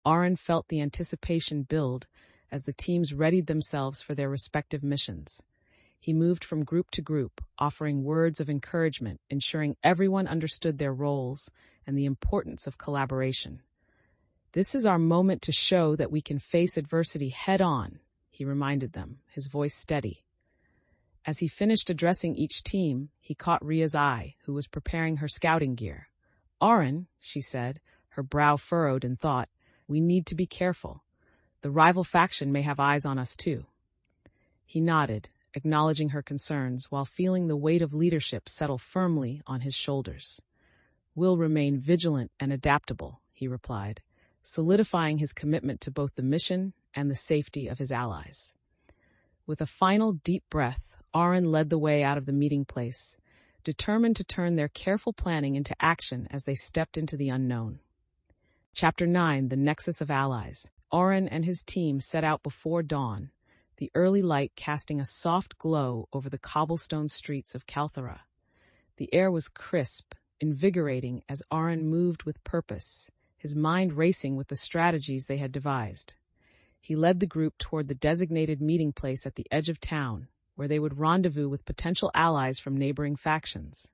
Auren felt the anticipation build as the teams readied themselves for their respective missions. He moved from group to group, offering words of encouragement, ensuring everyone understood their roles and the importance of collaboration. This is our moment to show that we can face adversity head-on, he reminded them, his voice steady. As he finished addressing each team, he caught Rhea's eye, who was preparing her scouting gear. Auren, she said, her brow furrowed in thought, we need to be careful. The rival faction may have eyes on us too. He nodded, acknowledging her concerns while feeling the weight of leadership settle firmly on his shoulders. We'll remain vigilant and adaptable, he replied, solidifying his commitment to both the mission and the safety of his allies. With a final deep breath, Auren led the way out of the meeting place, determined to turn their careful planning into action as they stepped into the unknown. Chapter 9, The Nexus of Allies. Auren and his team set out before dawn, the early light casting a soft glow over the cobblestone streets of Calthara. The air was crisp, invigorating as Auren moved with purpose, his mind racing with the strategies they had devised. He led the group toward the designated meeting place at the edge of town, where they would rendezvous with potential allies from neighboring factions.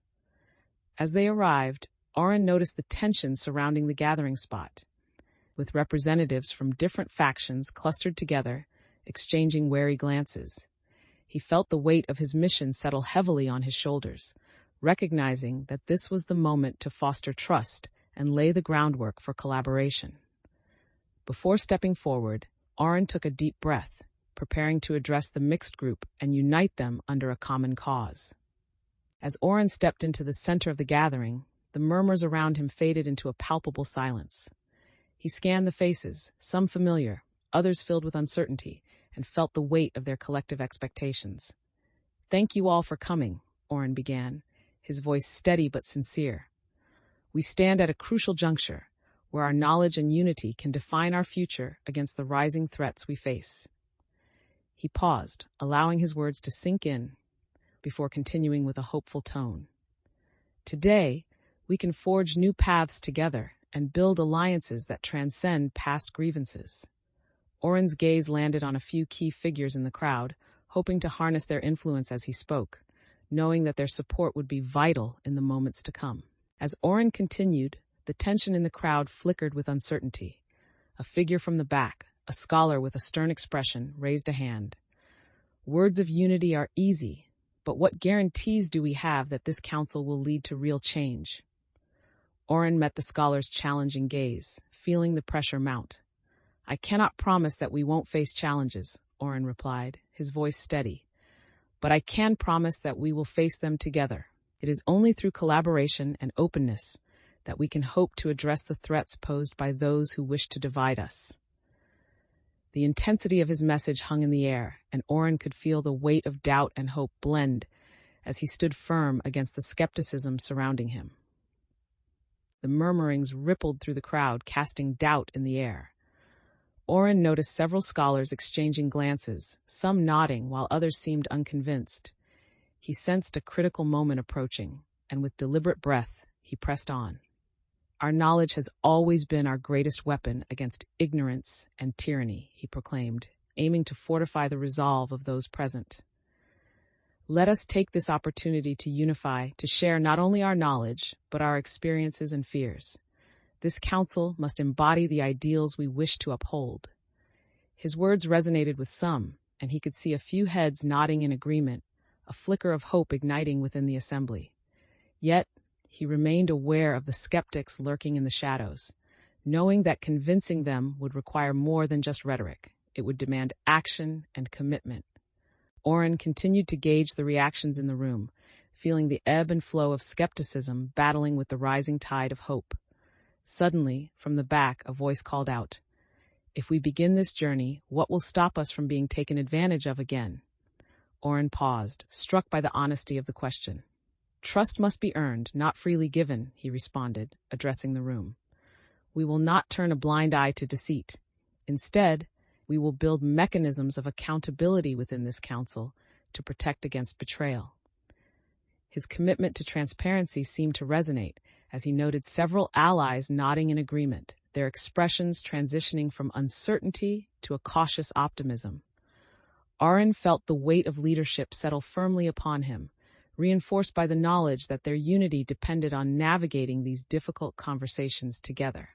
As they arrived, Auren noticed the tension surrounding the gathering spot, with representatives from different factions clustered together, exchanging wary glances. He felt the weight of his mission settle heavily on his shoulders, recognizing that this was the moment to foster trust and lay the groundwork for collaboration. Before stepping forward, Auren took a deep breath, preparing to address the mixed group and unite them under a common cause. As Auren stepped into the center of the gathering, the murmurs around him faded into a palpable silence. He scanned the faces, some familiar, others filled with uncertainty, and felt the weight of their collective expectations. "Thank you all for coming," Auren began, his voice steady but sincere. "We stand at a crucial juncture, where our knowledge and unity can define our future against the rising threats we face." He paused, allowing his words to sink in, before continuing with a hopeful tone. "Today, we can forge new paths together and build alliances that transcend past grievances." Auren's gaze landed on a few key figures in the crowd, hoping to harness their influence as he spoke, knowing that their support would be vital in the moments to come. As Auren continued, the tension in the crowd flickered with uncertainty. A figure from the back, a scholar with a stern expression, raised a hand. "Words of unity are easy, but what guarantees do we have that this council will lead to real change?" Auren met the scholar's challenging gaze, feeling the pressure mount. "I cannot promise that we won't face challenges," Auren replied, his voice steady. "But I can promise that we will face them together. It is only through collaboration and openness that we can hope to address the threats posed by those who wish to divide us." The intensity of his message hung in the air, and Auren could feel the weight of doubt and hope blend as he stood firm against the skepticism surrounding him. The murmurings rippled through the crowd, casting doubt in the air. Auren noticed several scholars exchanging glances, some nodding while others seemed unconvinced. He sensed a critical moment approaching, and with deliberate breath, he pressed on. Our knowledge has always been our greatest weapon against ignorance and tyranny, he proclaimed, aiming to fortify the resolve of those present. Let us take this opportunity to unify, to share not only our knowledge, but our experiences and fears. This council must embody the ideals we wish to uphold. His words resonated with some, and he could see a few heads nodding in agreement, a flicker of hope igniting within the assembly. Yet, he remained aware of the skeptics lurking in the shadows, knowing that convincing them would require more than just rhetoric. It would demand action and commitment. Auren continued to gauge the reactions in the room, feeling the ebb and flow of skepticism battling with the rising tide of hope. Suddenly, from the back, a voice called out, "If we begin this journey, what will stop us from being taken advantage of again?" Auren paused, struck by the honesty of the question. "Trust must be earned, not freely given," he responded, addressing the room. "We will not turn a blind eye to deceit. Instead, we will build mechanisms of accountability within this council to protect against betrayal." His commitment to transparency seemed to resonate, as he noted several allies nodding in agreement, their expressions transitioning from uncertainty to a cautious optimism. Auren felt the weight of leadership settle firmly upon him, reinforced by the knowledge that their unity depended on navigating these difficult conversations together.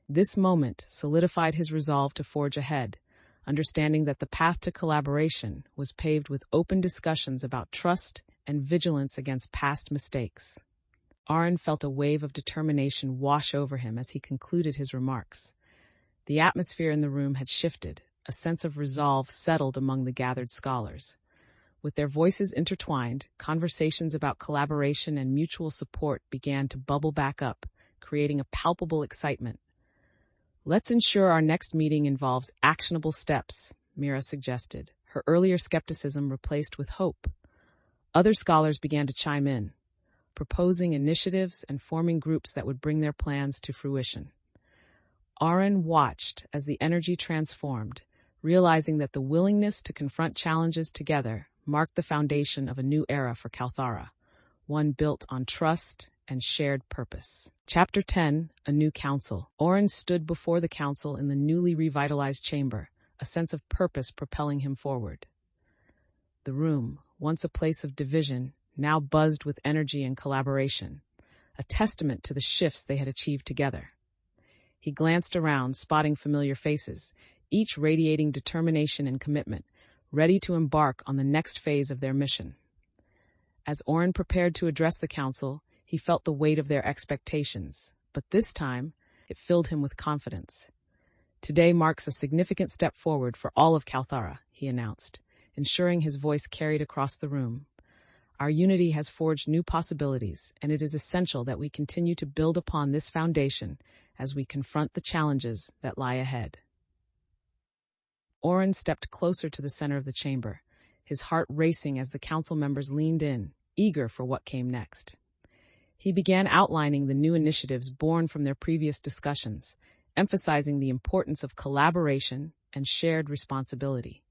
This moment solidified his resolve to forge ahead, understanding that the path to collaboration was paved with open discussions about trust and vigilance against past mistakes. Auren felt a wave of determination wash over him as he concluded his remarks. The atmosphere in the room had shifted, a sense of resolve settled among the gathered scholars. With their voices intertwined, conversations about collaboration and mutual support began to bubble back up, creating a palpable excitement. "Let's ensure our next meeting involves actionable steps," Mira suggested, her earlier skepticism replaced with hope. Other scholars began to chime in, proposing initiatives and forming groups that would bring their plans to fruition. Auren watched as the energy transformed, realizing that the willingness to confront challenges together marked the foundation of a new era for Calthara, one built on trust and shared purpose. Chapter 10, A New Council. Auren stood before the council in the newly revitalized chamber, a sense of purpose propelling him forward. The room, once a place of division, now buzzed with energy and collaboration, a testament to the shifts they had achieved together. He glanced around, spotting familiar faces, each radiating determination and commitment, ready to embark on the next phase of their mission. As Auren prepared to address the council, he felt the weight of their expectations, but this time, it filled him with confidence. "Today marks a significant step forward for all of Calthara," he announced, ensuring his voice carried across the room. "Our unity has forged new possibilities, and it is essential that we continue to build upon this foundation as we confront the challenges that lie ahead." Auren stepped closer to the center of the chamber, his heart racing as the council members leaned in, eager for what came next. He began outlining the new initiatives born from their previous discussions, emphasizing the importance of collaboration and shared responsibility.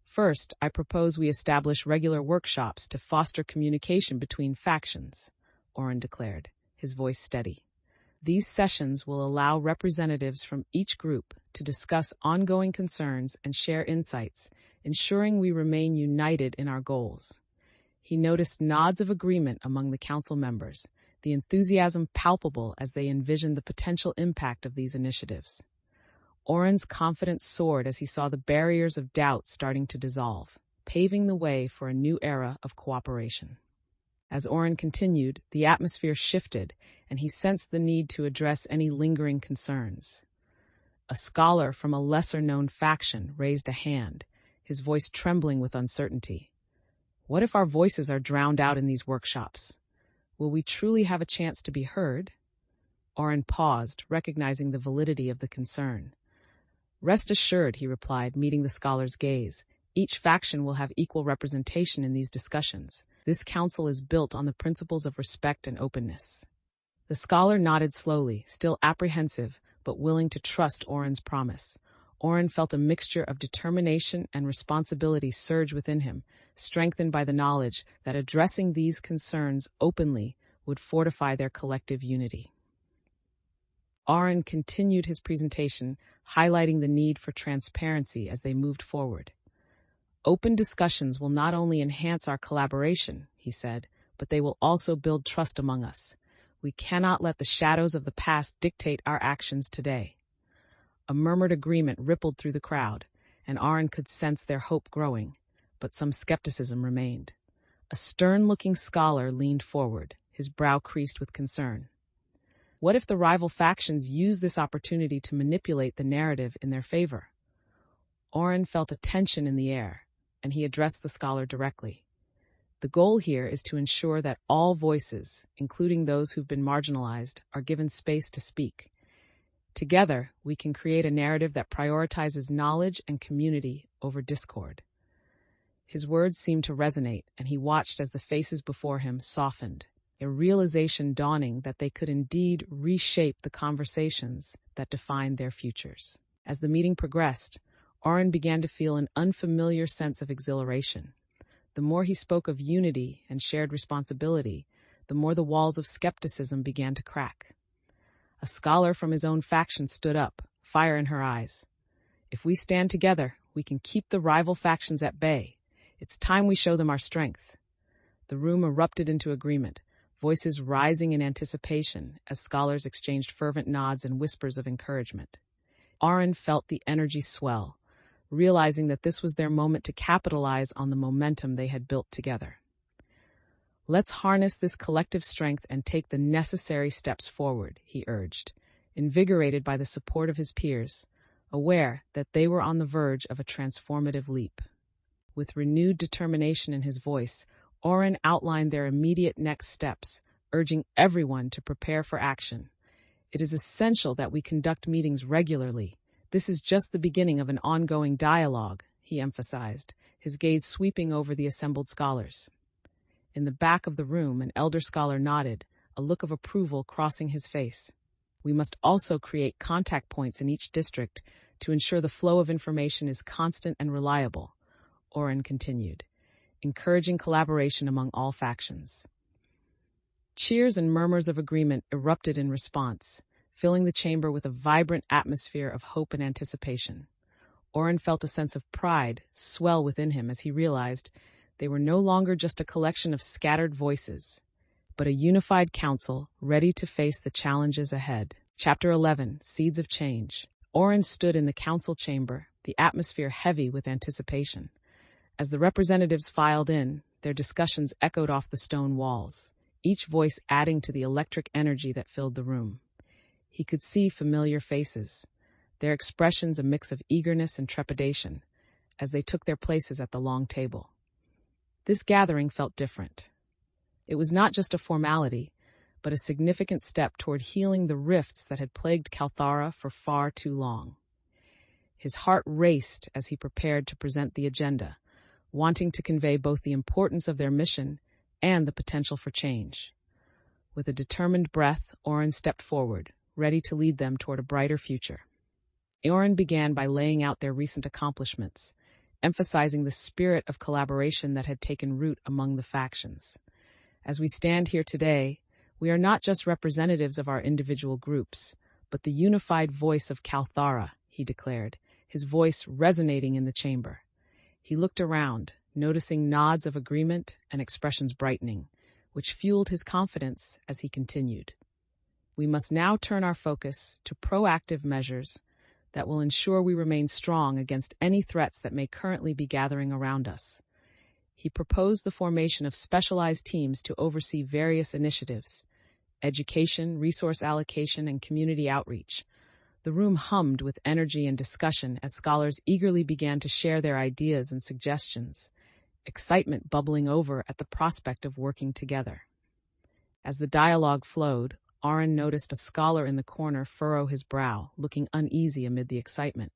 "First, I propose we establish regular workshops to foster communication between factions," Auren declared, his voice steady. "These sessions will allow representatives from each group to discuss ongoing concerns and share insights, ensuring we remain united in our goals." He noticed nods of agreement among the council members, the enthusiasm palpable as they envisioned the potential impact of these initiatives. Auren's confidence soared as he saw the barriers of doubt starting to dissolve, paving the way for a new era of cooperation. As Auren continued, the atmosphere shifted, and he sensed the need to address any lingering concerns. A scholar from a lesser-known faction raised a hand, his voice trembling with uncertainty. "What if our voices are drowned out in these workshops? Will we truly have a chance to be heard?" Auren paused, recognizing the validity of the concern. "Rest assured," he replied, meeting the scholar's gaze. "Each faction will have equal representation in these discussions. This council is built on the principles of respect and openness." The scholar nodded slowly, still apprehensive, but willing to trust Auren's promise. Auren felt a mixture of determination and responsibility surge within him, strengthened by the knowledge that addressing these concerns openly would fortify their collective unity. Auren continued his presentation, highlighting the need for transparency as they moved forward. Open discussions will not only enhance our collaboration, he said, but they will also build trust among us. We cannot let the shadows of the past dictate our actions today. A murmured agreement rippled through the crowd, and Auren could sense their hope growing, but some skepticism remained. A stern-looking scholar leaned forward, his brow creased with concern. What if the rival factions use this opportunity to manipulate the narrative in their favor? Auren felt a tension in the air, and he addressed the scholar directly. The goal here is to ensure that all voices, including those who've been marginalized, are given space to speak. Together, we can create a narrative that prioritizes knowledge and community over discord. His words seemed to resonate, and he watched as the faces before him softened, a realization dawning that they could indeed reshape the conversations that defined their futures. As the meeting progressed, Auren began to feel an unfamiliar sense of exhilaration. The more he spoke of unity and shared responsibility, the more the walls of skepticism began to crack. A scholar from his own faction stood up, fire in her eyes. If we stand together, we can keep the rival factions at bay. It's time we show them our strength. The room erupted into agreement, voices rising in anticipation as scholars exchanged fervent nods and whispers of encouragement. Auren felt the energy swell, realizing that this was their moment to capitalize on the momentum they had built together. Let's harness this collective strength and take the necessary steps forward, he urged, invigorated by the support of his peers, aware that they were on the verge of a transformative leap. With renewed determination in his voice, Auren outlined their immediate next steps, urging everyone to prepare for action. It is essential that we conduct meetings regularly. This is just the beginning of an ongoing dialogue, he emphasized, his gaze sweeping over the assembled scholars. In the back of the room, an elder scholar nodded, a look of approval crossing his face. We must also create contact points in each district to ensure the flow of information is constant and reliable, Auren continued, encouraging collaboration among all factions. Cheers and murmurs of agreement erupted in response, filling the chamber with a vibrant atmosphere of hope and anticipation. Auren felt a sense of pride swell within him as he realized they were no longer just a collection of scattered voices, but a unified council ready to face the challenges ahead. Chapter 11, Seeds of Change. Auren stood in the council chamber, the atmosphere heavy with anticipation. As the representatives filed in, their discussions echoed off the stone walls, each voice adding to the electric energy that filled the room. He could see familiar faces, their expressions a mix of eagerness and trepidation, as they took their places at the long table. This gathering felt different. It was not just a formality, but a significant step toward healing the rifts that had plagued Calthara for far too long. His heart raced as he prepared to present the agenda, wanting to convey both the importance of their mission and the potential for change. With a determined breath, Auren stepped forward, ready to lead them toward a brighter future. Auren began by laying out their recent accomplishments, emphasizing the spirit of collaboration that had taken root among the factions. As we stand here today, we are not just representatives of our individual groups, but the unified voice of Calthara, he declared, his voice resonating in the chamber. He looked around, noticing nods of agreement and expressions brightening, which fueled his confidence as he continued. We must now turn our focus to proactive measures that will ensure we remain strong against any threats that may currently be gathering around us. He proposed the formation of specialized teams to oversee various initiatives: education, resource allocation, and community outreach. The room hummed with energy and discussion as scholars eagerly began to share their ideas and suggestions, excitement bubbling over at the prospect of working together. As the dialogue flowed, Auren noticed a scholar in the corner furrow his brow, looking uneasy amid the excitement.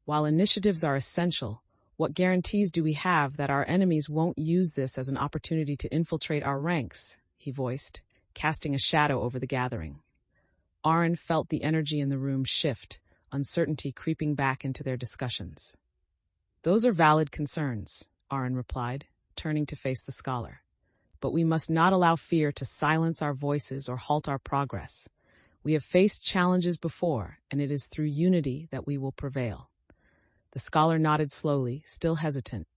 While initiatives are essential, what guarantees do we have that our enemies won't use this as an opportunity to infiltrate our ranks? He voiced, casting a shadow over the gathering. Auren felt the energy in the room shift, uncertainty creeping back into their discussions. Those are valid concerns, Auren replied, turning to face the scholar. But we must not allow fear to silence our voices or halt our progress. We have faced challenges before, and it is through unity that we will prevail. The scholar nodded slowly, still hesitant,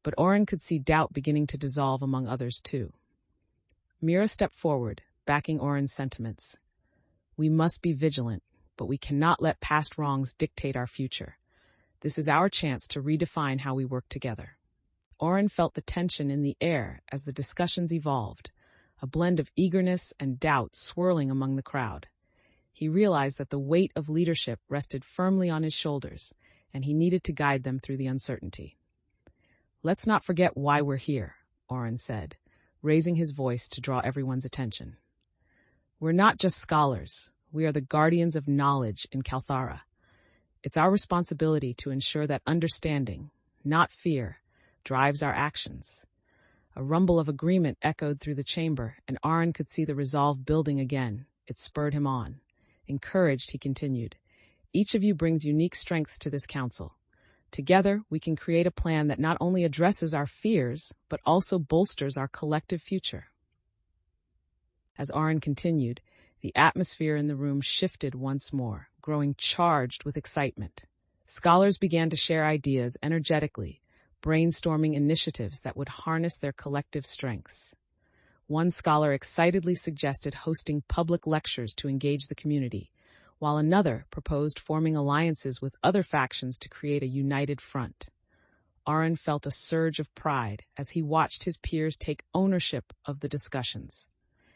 but Auren could see doubt beginning to dissolve among others too. Mira stepped forward, backing Auren's sentiments. We must be vigilant, but we cannot let past wrongs dictate our future. This is our chance to redefine how we work together. Auren felt the tension in the air as the discussions evolved, a blend of eagerness and doubt swirling among the crowd. He realized that the weight of leadership rested firmly on his shoulders, and he needed to guide them through the uncertainty. Let's not forget why we're here, Auren said, raising his voice to draw everyone's attention. We're not just scholars. We are the guardians of knowledge in Calthara. It's our responsibility to ensure that understanding, not fear, drives our actions. A rumble of agreement echoed through the chamber, and Auren could see the resolve building again. It spurred him on. Encouraged, he continued, each of you brings unique strengths to this council. Together, we can create a plan that not only addresses our fears, but also bolsters our collective future. As Auren continued, the atmosphere in the room shifted once more, growing charged with excitement. Scholars began to share ideas energetically, brainstorming initiatives that would harness their collective strengths. One scholar excitedly suggested hosting public lectures to engage the community, while another proposed forming alliances with other factions to create a united front. Auren felt a surge of pride as he watched his peers take ownership of the discussions,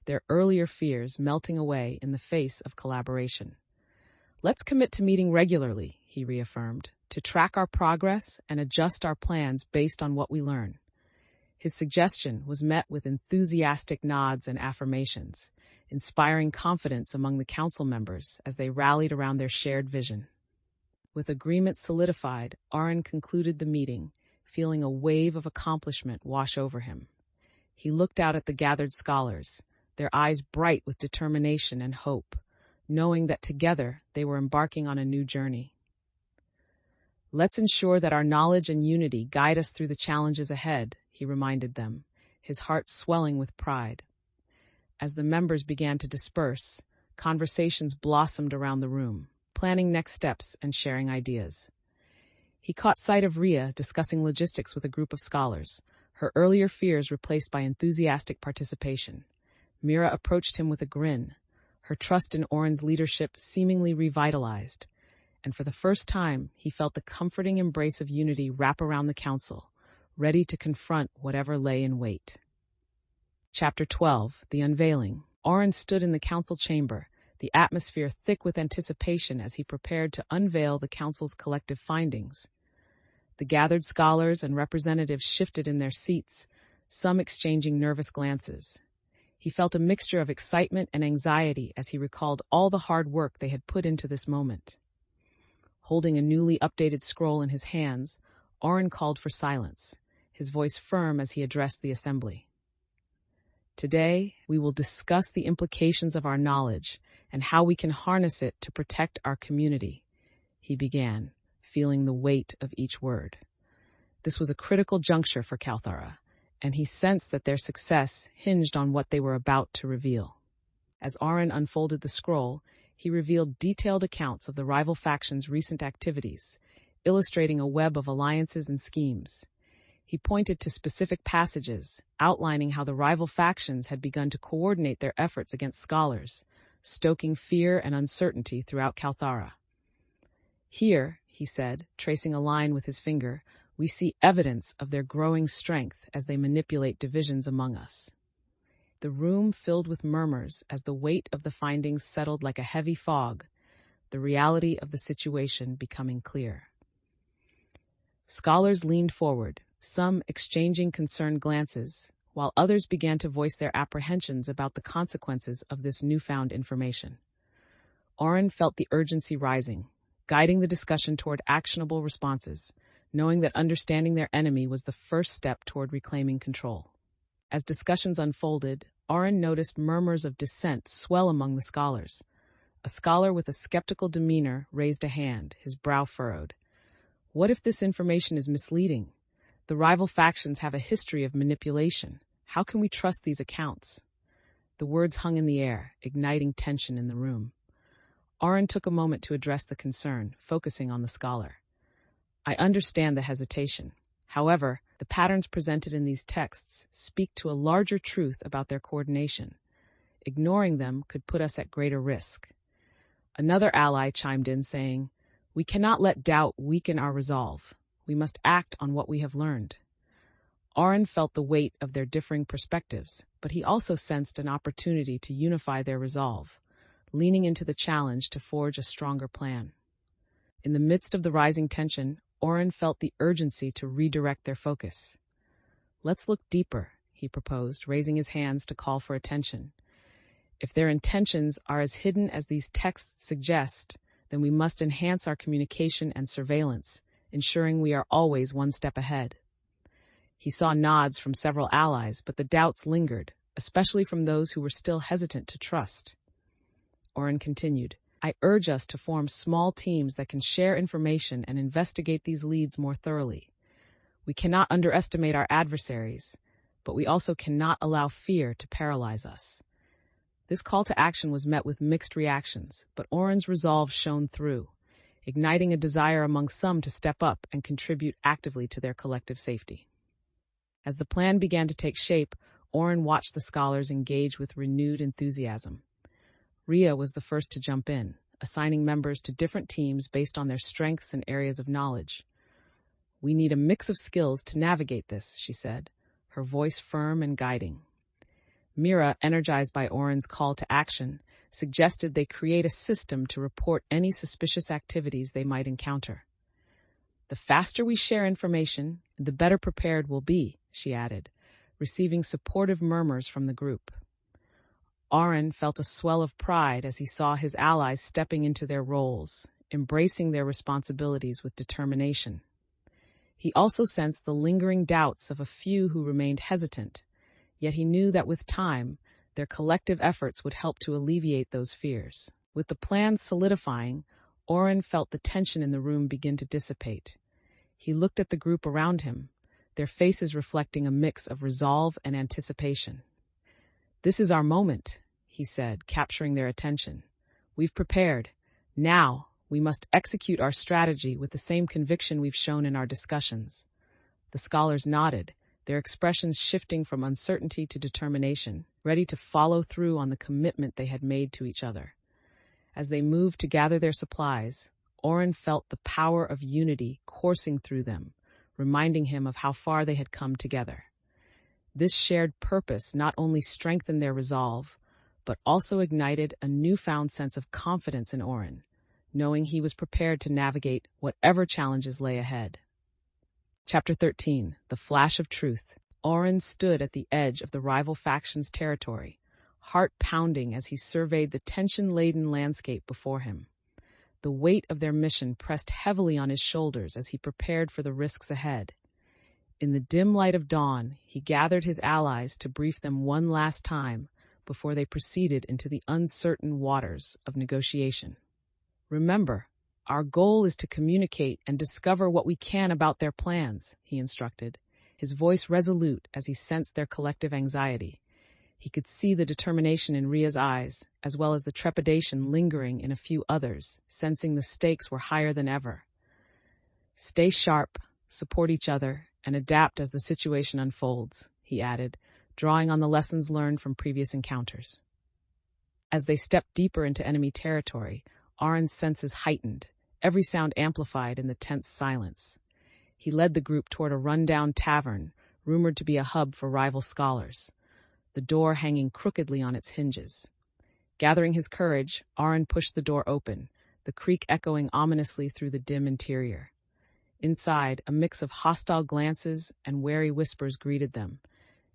their earlier fears melting away in the face of collaboration. Let's commit to meeting regularly, he reaffirmed, to track our progress and adjust our plans based on what we learn. His suggestion was met with enthusiastic nods and affirmations, inspiring confidence among the council members as they rallied around their shared vision. With agreement solidified, Auren concluded the meeting, feeling a wave of accomplishment wash over him. He looked out at the gathered scholars, their eyes bright with determination and hope, knowing that together they were embarking on a new journey. Let's ensure that our knowledge and unity guide us through the challenges ahead, he reminded them, his heart swelling with pride. As the members began to disperse, conversations blossomed around the room, planning next steps and sharing ideas. He caught sight of Ria discussing logistics with a group of scholars, her earlier fears replaced by enthusiastic participation. Mira approached him with a grin, her trust in Auren's leadership seemingly revitalized, and for the first time he felt the comforting embrace of unity wrap around the council, ready to confront whatever lay in wait. Chapter 12, The Unveiling. Auren stood in the council chamber, the atmosphere thick with anticipation as he prepared to unveil the council's collective findings. The gathered scholars and representatives shifted in their seats, some exchanging nervous glances. He felt a mixture of excitement and anxiety as he recalled all the hard work they had put into this moment. Holding a newly updated scroll in his hands, Auren called for silence, his voice firm as he addressed the assembly. Today, we will discuss the implications of our knowledge and how we can harness it to protect our community, he began, feeling the weight of each word. This was a critical juncture for Calthara, and he sensed that their success hinged on what they were about to reveal. As Auren unfolded the scroll, he revealed detailed accounts of the rival factions' recent activities, illustrating a web of alliances and schemes. He pointed to specific passages, outlining how the rival factions had begun to coordinate their efforts against scholars, stoking fear and uncertainty throughout Calthara. Here, he said, tracing a line with his finger, we see evidence of their growing strength as they manipulate divisions among us. The room filled with murmurs as the weight of the findings settled like a heavy fog, the reality of the situation becoming clear. Scholars leaned forward, some exchanging concerned glances, while others began to voice their apprehensions about the consequences of this newfound information. Auren felt the urgency rising, guiding the discussion toward actionable responses, knowing that understanding their enemy was the first step toward reclaiming control. As discussions unfolded, Auren noticed murmurs of dissent swell among the scholars. A scholar with a skeptical demeanor raised a hand, his brow furrowed. What if this information is misleading? The rival factions have a history of manipulation. How can we trust these accounts? The words hung in the air, igniting tension in the room. Auren took a moment to address the concern, focusing on the scholar. I understand the hesitation. However, the patterns presented in these texts speak to a larger truth about their coordination. Ignoring them could put us at greater risk. Another ally chimed in, saying, "We cannot let doubt weaken our resolve. We must act on what we have learned." Auren felt the weight of their differing perspectives, but he also sensed an opportunity to unify their resolve, leaning into the challenge to forge a stronger plan. In the midst of the rising tension, Auren felt the urgency to redirect their focus. "Let's look deeper," he proposed, raising his hands to call for attention. "If their intentions are as hidden as these texts suggest, then we must enhance our communication and surveillance, ensuring we are always one step ahead." He saw nods from several allies, but the doubts lingered, especially from those who were still hesitant to trust. Auren continued, "I urge us to form small teams that can share information and investigate these leads more thoroughly. We cannot underestimate our adversaries, but we also cannot allow fear to paralyze us." This call to action was met with mixed reactions, but Auren's resolve shone through, igniting a desire among some to step up and contribute actively to their collective safety. As the plan began to take shape, Auren watched the scholars engage with renewed enthusiasm. Rhea was the first to jump in, assigning members to different teams based on their strengths and areas of knowledge. "We need a mix of skills to navigate this," she said, her voice firm and guiding. Mira, energized by Auren's call to action, suggested they create a system to report any suspicious activities they might encounter. "The faster we share information, the better prepared we'll be," she added, receiving supportive murmurs from the group. Auren felt a swell of pride as he saw his allies stepping into their roles, embracing their responsibilities with determination. He also sensed the lingering doubts of a few who remained hesitant, yet he knew that with time, their collective efforts would help to alleviate those fears. With the plan solidifying, Auren felt the tension in the room begin to dissipate. He looked at the group around him, their faces reflecting a mix of resolve and anticipation. "This is our moment," he said, capturing their attention. "We've prepared. Now, we must execute our strategy with the same conviction we've shown in our discussions." The scholars nodded, their expressions shifting from uncertainty to determination, ready to follow through on the commitment they had made to each other. As they moved to gather their supplies, Auren felt the power of unity coursing through them, reminding him of how far they had come together. This shared purpose not only strengthened their resolve, but also ignited a newfound sense of confidence in Auren, knowing he was prepared to navigate whatever challenges lay ahead. Chapter 13, The Flash of Truth. Auren stood at the edge of the rival faction's territory, heart pounding as he surveyed the tension-laden landscape before him. The weight of their mission pressed heavily on his shoulders as he prepared for the risks ahead. In the dim light of dawn, he gathered his allies to brief them one last time before they proceeded into the uncertain waters of negotiation. "Remember, our goal is to communicate and discover what we can about their plans," he instructed, his voice resolute as he sensed their collective anxiety. He could see the determination in Rhea's eyes, as well as the trepidation lingering in a few others, sensing the stakes were higher than ever. "Stay sharp, support each other, and adapt as the situation unfolds," he added, drawing on the lessons learned from previous encounters. As they stepped deeper into enemy territory, Auren's senses heightened, every sound amplified in the tense silence. He led the group toward a rundown tavern, rumored to be a hub for rival scholars, the door hanging crookedly on its hinges. Gathering his courage, Auren pushed the door open, the creak echoing ominously through the dim interior. Inside, a mix of hostile glances and wary whispers greeted them,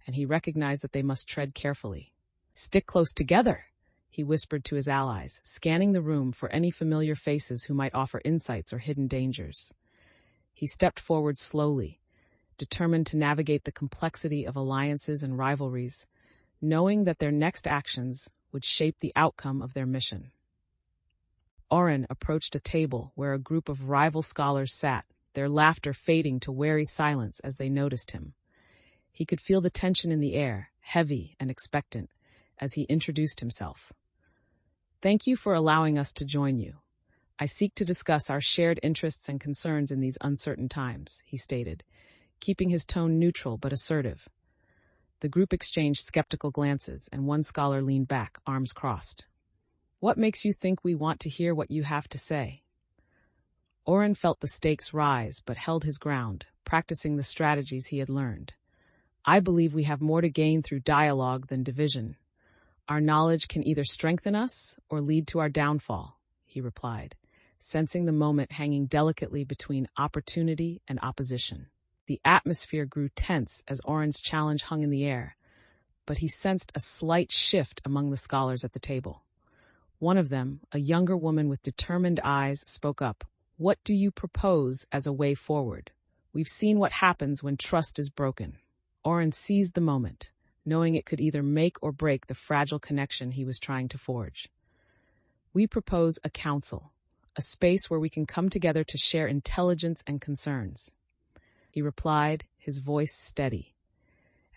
and he recognized that they must tread carefully. "Stick close together," he whispered to his allies, scanning the room for any familiar faces who might offer insights or hidden dangers. He stepped forward slowly, determined to navigate the complexity of alliances and rivalries, knowing that their next actions would shape the outcome of their mission. Auren approached a table where a group of rival scholars sat, their laughter fading to wary silence as they noticed him. He could feel the tension in the air, heavy and expectant, as he introduced himself. Thank you for allowing us to join you. I seek to discuss our shared interests and concerns in these uncertain times, he stated, keeping his tone neutral but assertive. The group exchanged skeptical glances, and one scholar leaned back, arms crossed. What makes you think we want to hear what you have to say? Auren felt the stakes rise, but held his ground, practicing the strategies he had learned. I believe we have more to gain through dialogue than division. Our knowledge can either strengthen us or lead to our downfall, he replied, sensing the moment hanging delicately between opportunity and opposition. The atmosphere grew tense as Auren's challenge hung in the air, but he sensed a slight shift among the scholars at the table. One of them, a younger woman with determined eyes, spoke up. What do you propose as a way forward? We've seen what happens when trust is broken. Auren seized the moment, knowing it could either make or break the fragile connection he was trying to forge. We propose a council, a space where we can come together to share intelligence and concerns. He replied, his voice steady.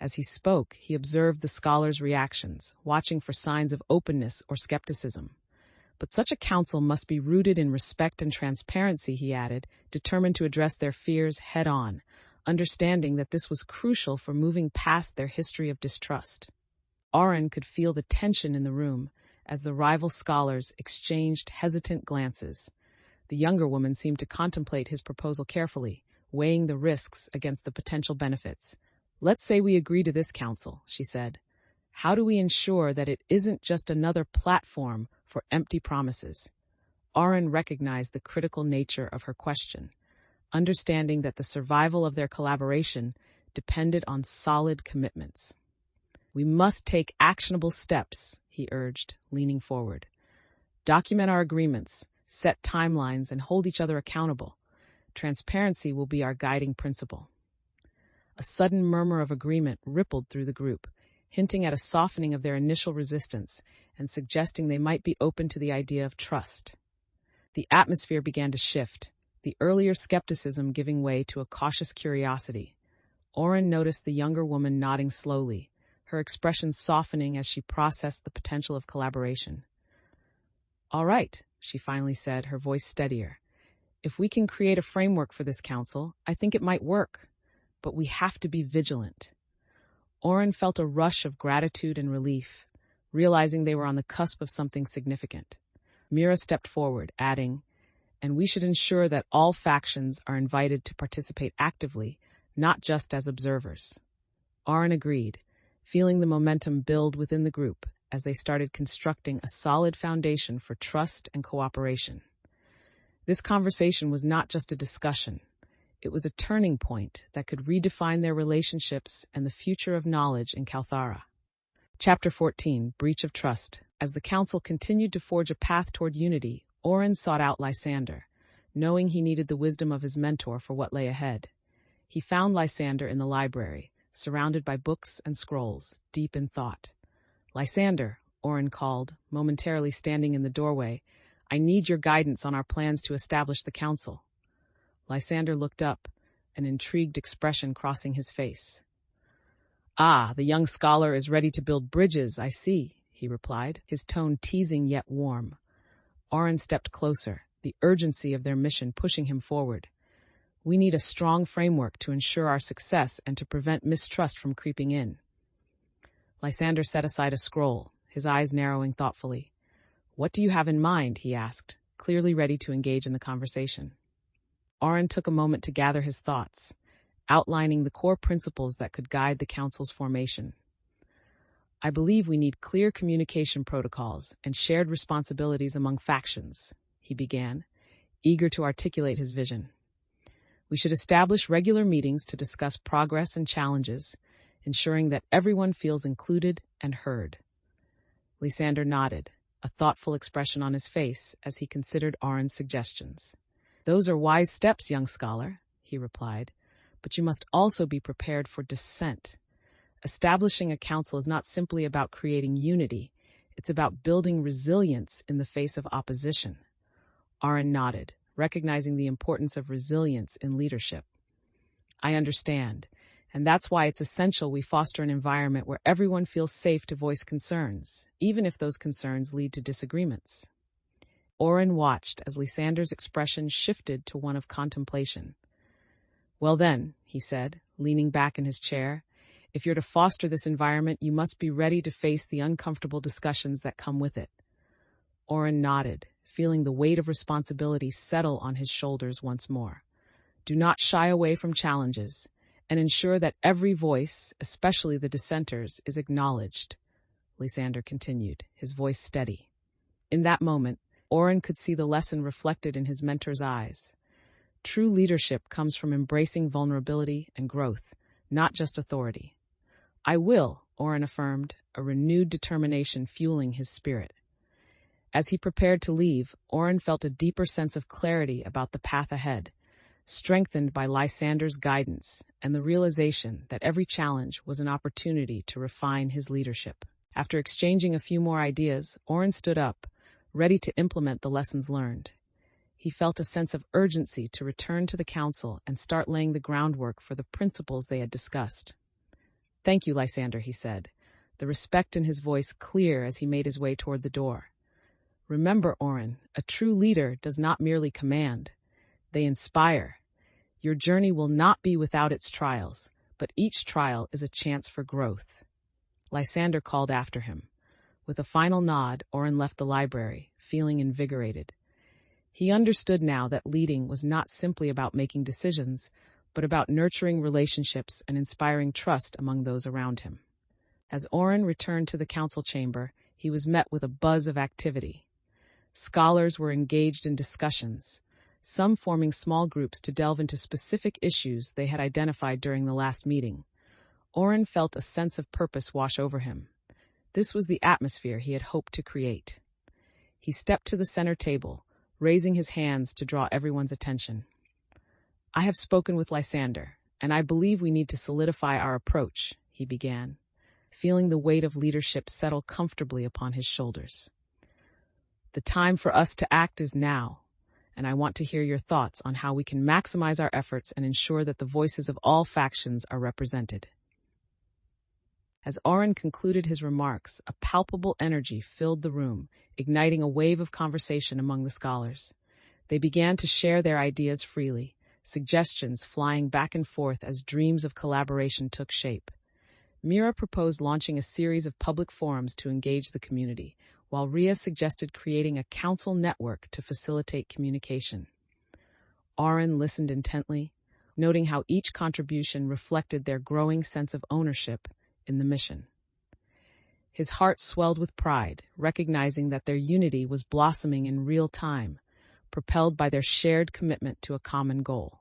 As he spoke, he observed the scholars' reactions, watching for signs of openness or skepticism. But such a council must be rooted in respect and transparency, he added, determined to address their fears head-on, understanding that this was crucial for moving past their history of distrust. Auren could feel the tension in the room as the rival scholars exchanged hesitant glances. The younger woman seemed to contemplate his proposal carefully, weighing the risks against the potential benefits. Let's say we agree to this council, she said. How do we ensure that it isn't just another platform for empty promises? Auren recognized the critical nature of her question, understanding that the survival of their collaboration depended on solid commitments. We must take actionable steps, he urged, leaning forward. Document our agreements, set timelines, and hold each other accountable. Transparency will be our guiding principle. A sudden murmur of agreement rippled through the group, hinting at a softening of their initial resistance and suggesting they might be open to the idea of trust. The atmosphere began to shift, the earlier skepticism giving way to a cautious curiosity. Auren noticed the younger woman nodding slowly, her expression softening as she processed the potential of collaboration. All right, she finally said, her voice steadier. If we can create a framework for this council, I think it might work. But we have to be vigilant. Auren felt a rush of gratitude and relief, realizing they were on the cusp of something significant. Mira stepped forward, adding, and we should ensure that all factions are invited to participate actively, not just as observers. Auren agreed, feeling the momentum build within the group as they started constructing a solid foundation for trust and cooperation. This conversation was not just a discussion. It was a turning point that could redefine their relationships and the future of knowledge in Calthara. Chapter 14, Breach of Trust. As the council continued to forge a path toward unity, Auren sought out Lysander, knowing he needed the wisdom of his mentor for what lay ahead. He found Lysander in the library, surrounded by books and scrolls, deep in thought. Lysander, Auren called, momentarily standing in the doorway, I need your guidance on our plans to establish the council. Lysander looked up, an intrigued expression crossing his face. Ah, the young scholar is ready to build bridges, I see, he replied, his tone teasing yet warm. Auren stepped closer, the urgency of their mission pushing him forward. We need a strong framework to ensure our success and to prevent mistrust from creeping in. Lysander set aside a scroll, his eyes narrowing thoughtfully. What do you have in mind? He asked, clearly ready to engage in the conversation. Auren took a moment to gather his thoughts, outlining the core principles that could guide the council's formation. I believe we need clear communication protocols and shared responsibilities among factions, he began, eager to articulate his vision. We should establish regular meetings to discuss progress and challenges, ensuring that everyone feels included and heard. Lysander nodded, a thoughtful expression on his face as he considered Auren's suggestions. Those are wise steps, young scholar, he replied, but you must also be prepared for dissent. Establishing a council is not simply about creating unity, it's about building resilience in the face of opposition. Auren nodded, recognizing the importance of resilience in leadership. I understand. And that's why it's essential we foster an environment where everyone feels safe to voice concerns, even if those concerns lead to disagreements. Auren watched as Lysander's expression shifted to one of contemplation. "Well then," he said, leaning back in his chair, "if you're to foster this environment, you must be ready to face the uncomfortable discussions that come with it." Auren nodded, feeling the weight of responsibility settle on his shoulders once more. "Do not shy away from challenges, and ensure that every voice, especially the dissenters, is acknowledged," Lysander continued, his voice steady. In that moment, Auren could see the lesson reflected in his mentor's eyes. True leadership comes from embracing vulnerability and growth, not just authority. "I will," Auren affirmed, a renewed determination fueling his spirit. As he prepared to leave, Auren felt a deeper sense of clarity about the path ahead, strengthened by Lysander's guidance and the realization that every challenge was an opportunity to refine his leadership. After exchanging a few more ideas, Auren stood up, ready to implement the lessons learned. He felt a sense of urgency to return to the council and start laying the groundwork for the principles they had discussed. "Thank you, Lysander," he said, the respect in his voice clear as he made his way toward the door. "Remember, Auren, a true leader does not merely command. They inspire. Your journey will not be without its trials, but each trial is a chance for growth." Lysander called after him. With a final nod, Auren left the library, feeling invigorated. He understood now that leading was not simply about making decisions, but about nurturing relationships and inspiring trust among those around him. As Auren returned to the council chamber, he was met with a buzz of activity. Scholars were engaged in discussions, some forming small groups to delve into specific issues they had identified during the last meeting. Auren felt a sense of purpose wash over him. This was the atmosphere he had hoped to create. He stepped to the center table, raising his hands to draw everyone's attention. "I have spoken with Lysander, and I believe we need to solidify our approach," he began, feeling the weight of leadership settle comfortably upon his shoulders. "The time for us to act is now, and I want to hear your thoughts on how we can maximize our efforts and ensure that the voices of all factions are represented." As Auren concluded his remarks, a palpable energy filled the room, igniting a wave of conversation among the scholars. They began to share their ideas freely, suggestions flying back and forth as dreams of collaboration took shape. Mira proposed launching a series of public forums to engage the community, while Ria suggested creating a council network to facilitate communication. Auren listened intently, noting how each contribution reflected their growing sense of ownership in the mission. His heart swelled with pride, recognizing that their unity was blossoming in real time, propelled by their shared commitment to a common goal.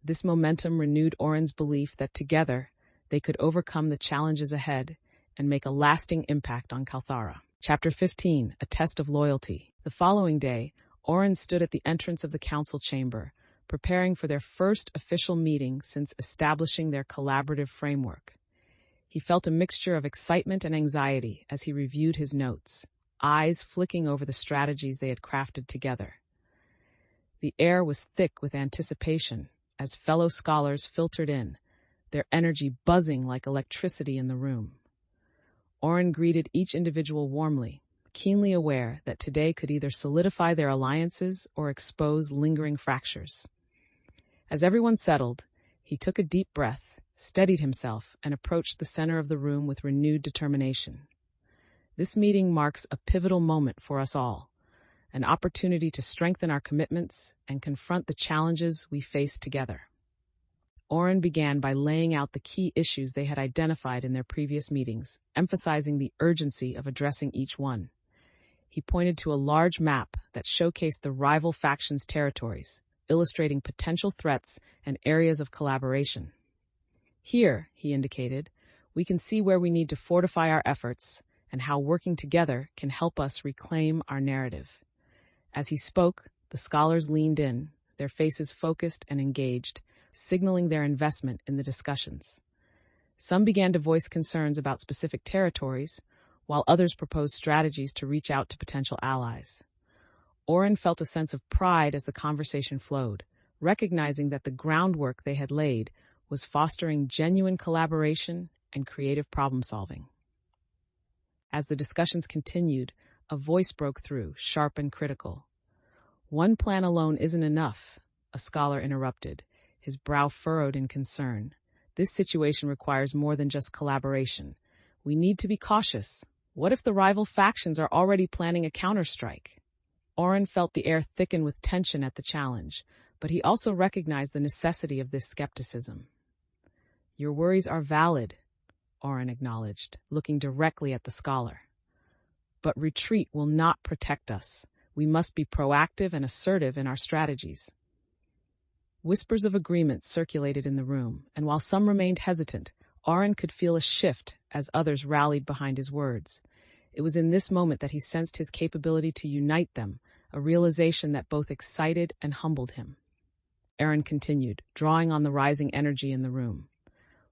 This momentum renewed Auren's belief that together they could overcome the challenges ahead and make a lasting impact on Calthara. Chapter 15, A Test of Loyalty. The following day, Auren stood at the entrance of the council chamber, preparing for their first official meeting since establishing their collaborative framework. He felt a mixture of excitement and anxiety as he reviewed his notes, eyes flicking over the strategies they had crafted together. The air was thick with anticipation as fellow scholars filtered in, their energy buzzing like electricity in the room. Auren greeted each individual warmly, keenly aware that today could either solidify their alliances or expose lingering fractures. As everyone settled, he took a deep breath, steadied himself, and approached the center of the room with renewed determination. This meeting marks a pivotal moment for us all, an opportunity to strengthen our commitments and confront the challenges we face together. Auren began by laying out the key issues they had identified in their previous meetings, emphasizing the urgency of addressing each one. He pointed to a large map that showcased the rival factions' territories, illustrating potential threats and areas of collaboration. "Here," he indicated, "we can see where we need to fortify our efforts and how working together can help us reclaim our narrative." As he spoke, the scholars leaned in, their faces focused and engaged, signaling their investment in the discussions. Some began to voice concerns about specific territories, while others proposed strategies to reach out to potential allies. Auren felt a sense of pride as the conversation flowed, recognizing that the groundwork they had laid was fostering genuine collaboration and creative problem-solving. As the discussions continued, a voice broke through, sharp and critical. "One plan alone isn't enough," a scholar interrupted, his brow furrowed in concern. "This situation requires more than just collaboration. We need to be cautious. What if the rival factions are already planning a counterstrike?" Auren felt the air thicken with tension at the challenge, but he also recognized the necessity of this skepticism. "Your worries are valid," Auren acknowledged, looking directly at the scholar. "But retreat will not protect us. We must be proactive and assertive in our strategies." Whispers of agreement circulated in the room, and while some remained hesitant, Auren could feel a shift as others rallied behind his words. It was in this moment that he sensed his capability to unite them, a realization that both excited and humbled him. Auren continued, drawing on the rising energy in the room.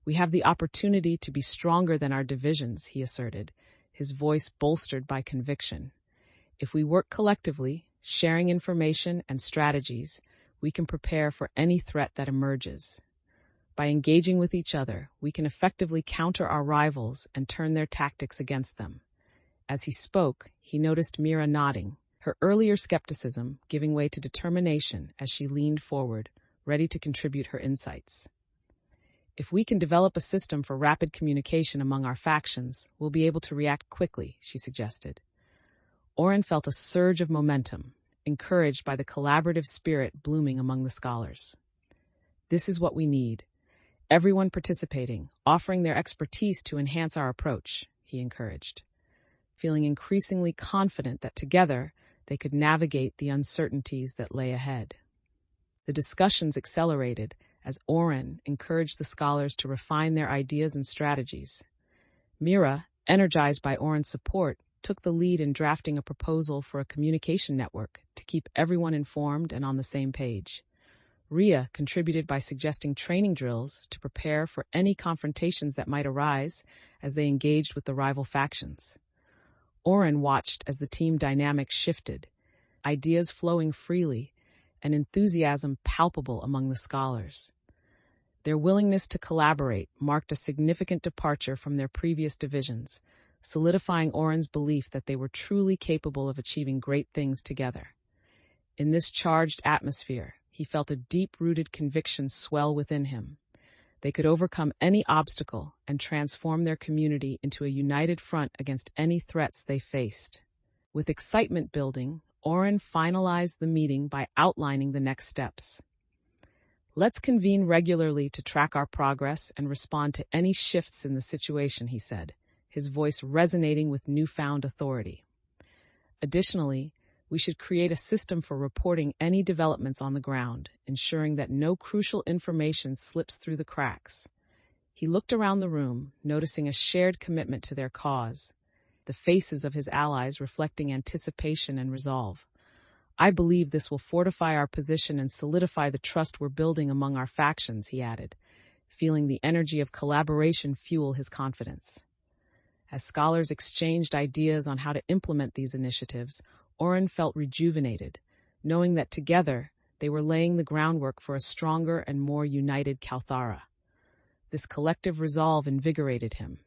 "We have the opportunity to be stronger than our divisions," he asserted, his voice bolstered by conviction. "If we work collectively, sharing information and strategies, we can prepare for any threat that emerges. By engaging with each other, we can effectively counter our rivals and turn their tactics against them." As he spoke, he noticed Mira nodding, her earlier skepticism giving way to determination as she leaned forward, ready to contribute her insights. "If we can develop a system for rapid communication among our factions, we'll be able to react quickly," she suggested. Auren felt a surge of momentum, encouraged by the collaborative spirit blooming among the scholars. "This is what we need. Everyone participating, offering their expertise to enhance our approach," he encouraged, feeling increasingly confident that together they could navigate the uncertainties that lay ahead. The discussions accelerated as Auren encouraged the scholars to refine their ideas and strategies. Mira, energized by Auren's support, took the lead in drafting a proposal for a communication network to keep everyone informed and on the same page. Ria contributed by suggesting training drills to prepare for any confrontations that might arise as they engaged with the rival factions. Auren watched as the team dynamic shifted, ideas flowing freely, and enthusiasm palpable among the scholars. Their willingness to collaborate marked a significant departure from their previous divisions, solidifying Auren's belief that they were truly capable of achieving great things together. In this charged atmosphere, he felt a deep-rooted conviction swell within him. They could overcome any obstacle and transform their community into a united front against any threats they faced. With excitement building, Auren finalized the meeting by outlining the next steps. "Let's convene regularly to track our progress and respond to any shifts in the situation," he said, his voice resonating with newfound authority. "Additionally, we should create a system for reporting any developments on the ground, ensuring that no crucial information slips through the cracks." He looked around the room, noticing a shared commitment to their cause, the faces of his allies reflecting anticipation and resolve. "I believe this will fortify our position and solidify the trust we're building among our factions," he added, feeling the energy of collaboration fuel his confidence. As scholars exchanged ideas on how to implement these initiatives, Auren felt rejuvenated, knowing that together they were laying the groundwork for a stronger and more united Calthara. This collective resolve invigorated him,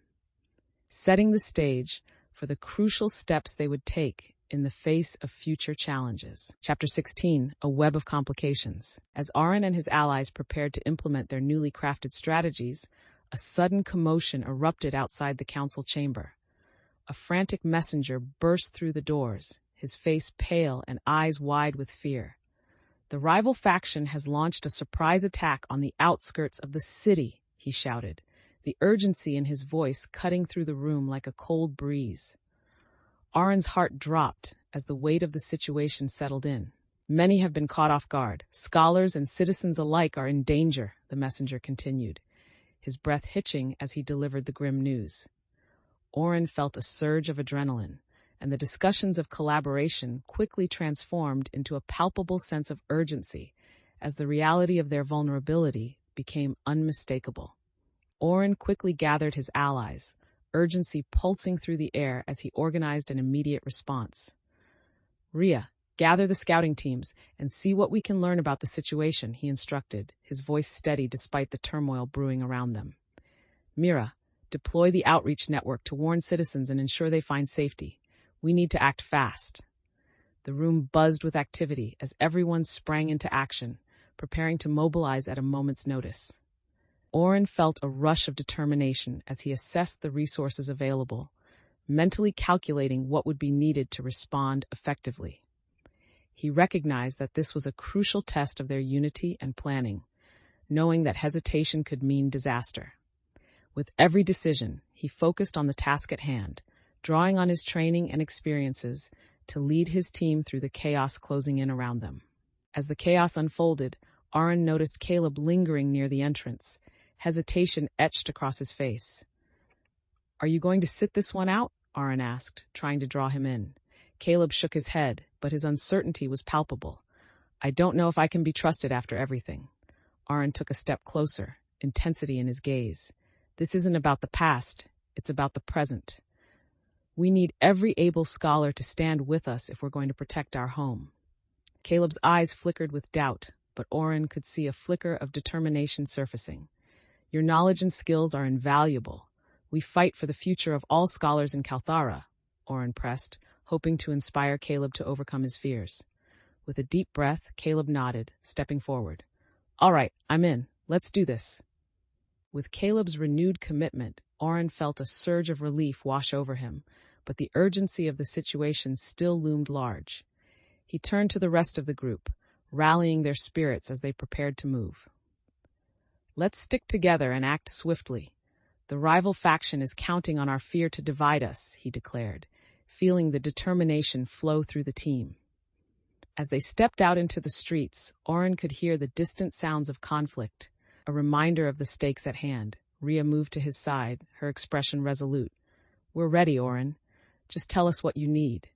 setting the stage for the crucial steps they would take in the face of future challenges. Chapter 16, A Web of Complications. As Auren and his allies prepared to implement their newly crafted strategies, a sudden commotion erupted outside the council chamber. A frantic messenger burst through the doors, his face pale and eyes wide with fear. "The rival faction has launched a surprise attack on the outskirts of the city," he shouted, the urgency in his voice cutting through the room like a cold breeze. Auren's heart dropped as the weight of the situation settled in. "Many have been caught off guard. Scholars and citizens alike are in danger," the messenger continued, his breath hitching as he delivered the grim news. Auren felt a surge of adrenaline, and the discussions of collaboration quickly transformed into a palpable sense of urgency as the reality of their vulnerability became unmistakable. Auren quickly gathered his allies, urgency pulsing through the air as he organized an immediate response. "Ria, Gather the scouting teams and see what we can learn about the situation, he instructed, his voice steady despite the turmoil brewing around them. Mira, deploy the outreach network to warn citizens and ensure they find safety. We need to act fast. The room buzzed with activity as everyone sprang into action, preparing to mobilize at a moment's notice. Auren felt a rush of determination as he assessed the resources available, mentally calculating what would be needed to respond effectively. He recognized that this was a crucial test of their unity and planning, knowing that hesitation could mean disaster. With every decision, he focused on the task at hand, drawing on his training and experiences to lead his team through the chaos closing in around them. As the chaos unfolded, Auren noticed Caleb lingering near the entrance, hesitation etched across his face. "Are you going to sit this one out?" Auren asked, trying to draw him in. Caleb shook his head, but his uncertainty was palpable. "I don't know if I can be trusted after everything." Auren took a step closer, intensity in his gaze. "This isn't about the past, it's about the present. We need every able scholar to stand with us if we're going to protect our home." Caleb's eyes flickered with doubt, but Auren could see a flicker of determination surfacing. "Your knowledge and skills are invaluable. We fight for the future of all scholars in Calthara," Auren pressed, hoping to inspire Caleb to overcome his fears. With a deep breath, Caleb nodded, stepping forward. "All right, I'm in. Let's do this." With Caleb's renewed commitment, Auren felt a surge of relief wash over him, but the urgency of the situation still loomed large. He turned to the rest of the group, rallying their spirits as they prepared to move. "Let's stick together and act swiftly. The rival faction is counting on our fear to divide us," he declared, feeling the determination flow through the team. As they stepped out into the streets, Auren could hear the distant sounds of conflict, a reminder of the stakes at hand. Rhea moved to his side, her expression resolute. "We're ready, Auren. Just tell us what you need."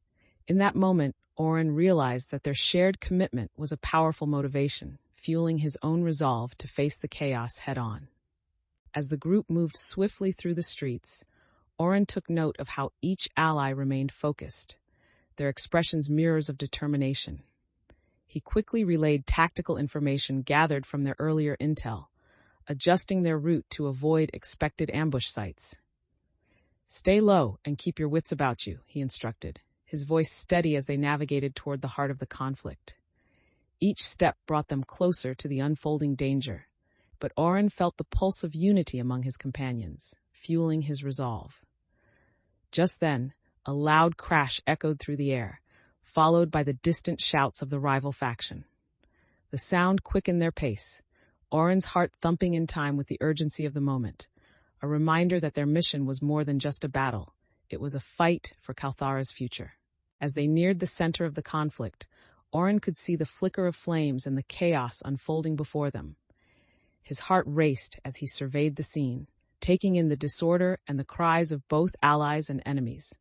In that moment, Auren realized that their shared commitment was a powerful motivation, fueling his own resolve to face the chaos head-on. As the group moved swiftly through the streets, Auren took note of how each ally remained focused, their expressions mirrors of determination. He quickly relayed tactical information gathered from their earlier intel, adjusting their route to avoid expected ambush sites. "Stay low and keep your wits about you," he instructed, his voice steady as they navigated toward the heart of the conflict. Each step brought them closer to the unfolding danger, but Auren felt the pulse of unity among his companions, fueling his resolve. Just then, a loud crash echoed through the air, followed by the distant shouts of the rival faction. The sound quickened their pace, Auren's heart thumping in time with the urgency of the moment, a reminder that their mission was more than just a battle. It was a fight for Calthara's future. As they neared the center of the conflict, Auren could see the flicker of flames and the chaos unfolding before them. His heart raced as he surveyed the scene, taking in the disorder and the cries of both allies and enemies.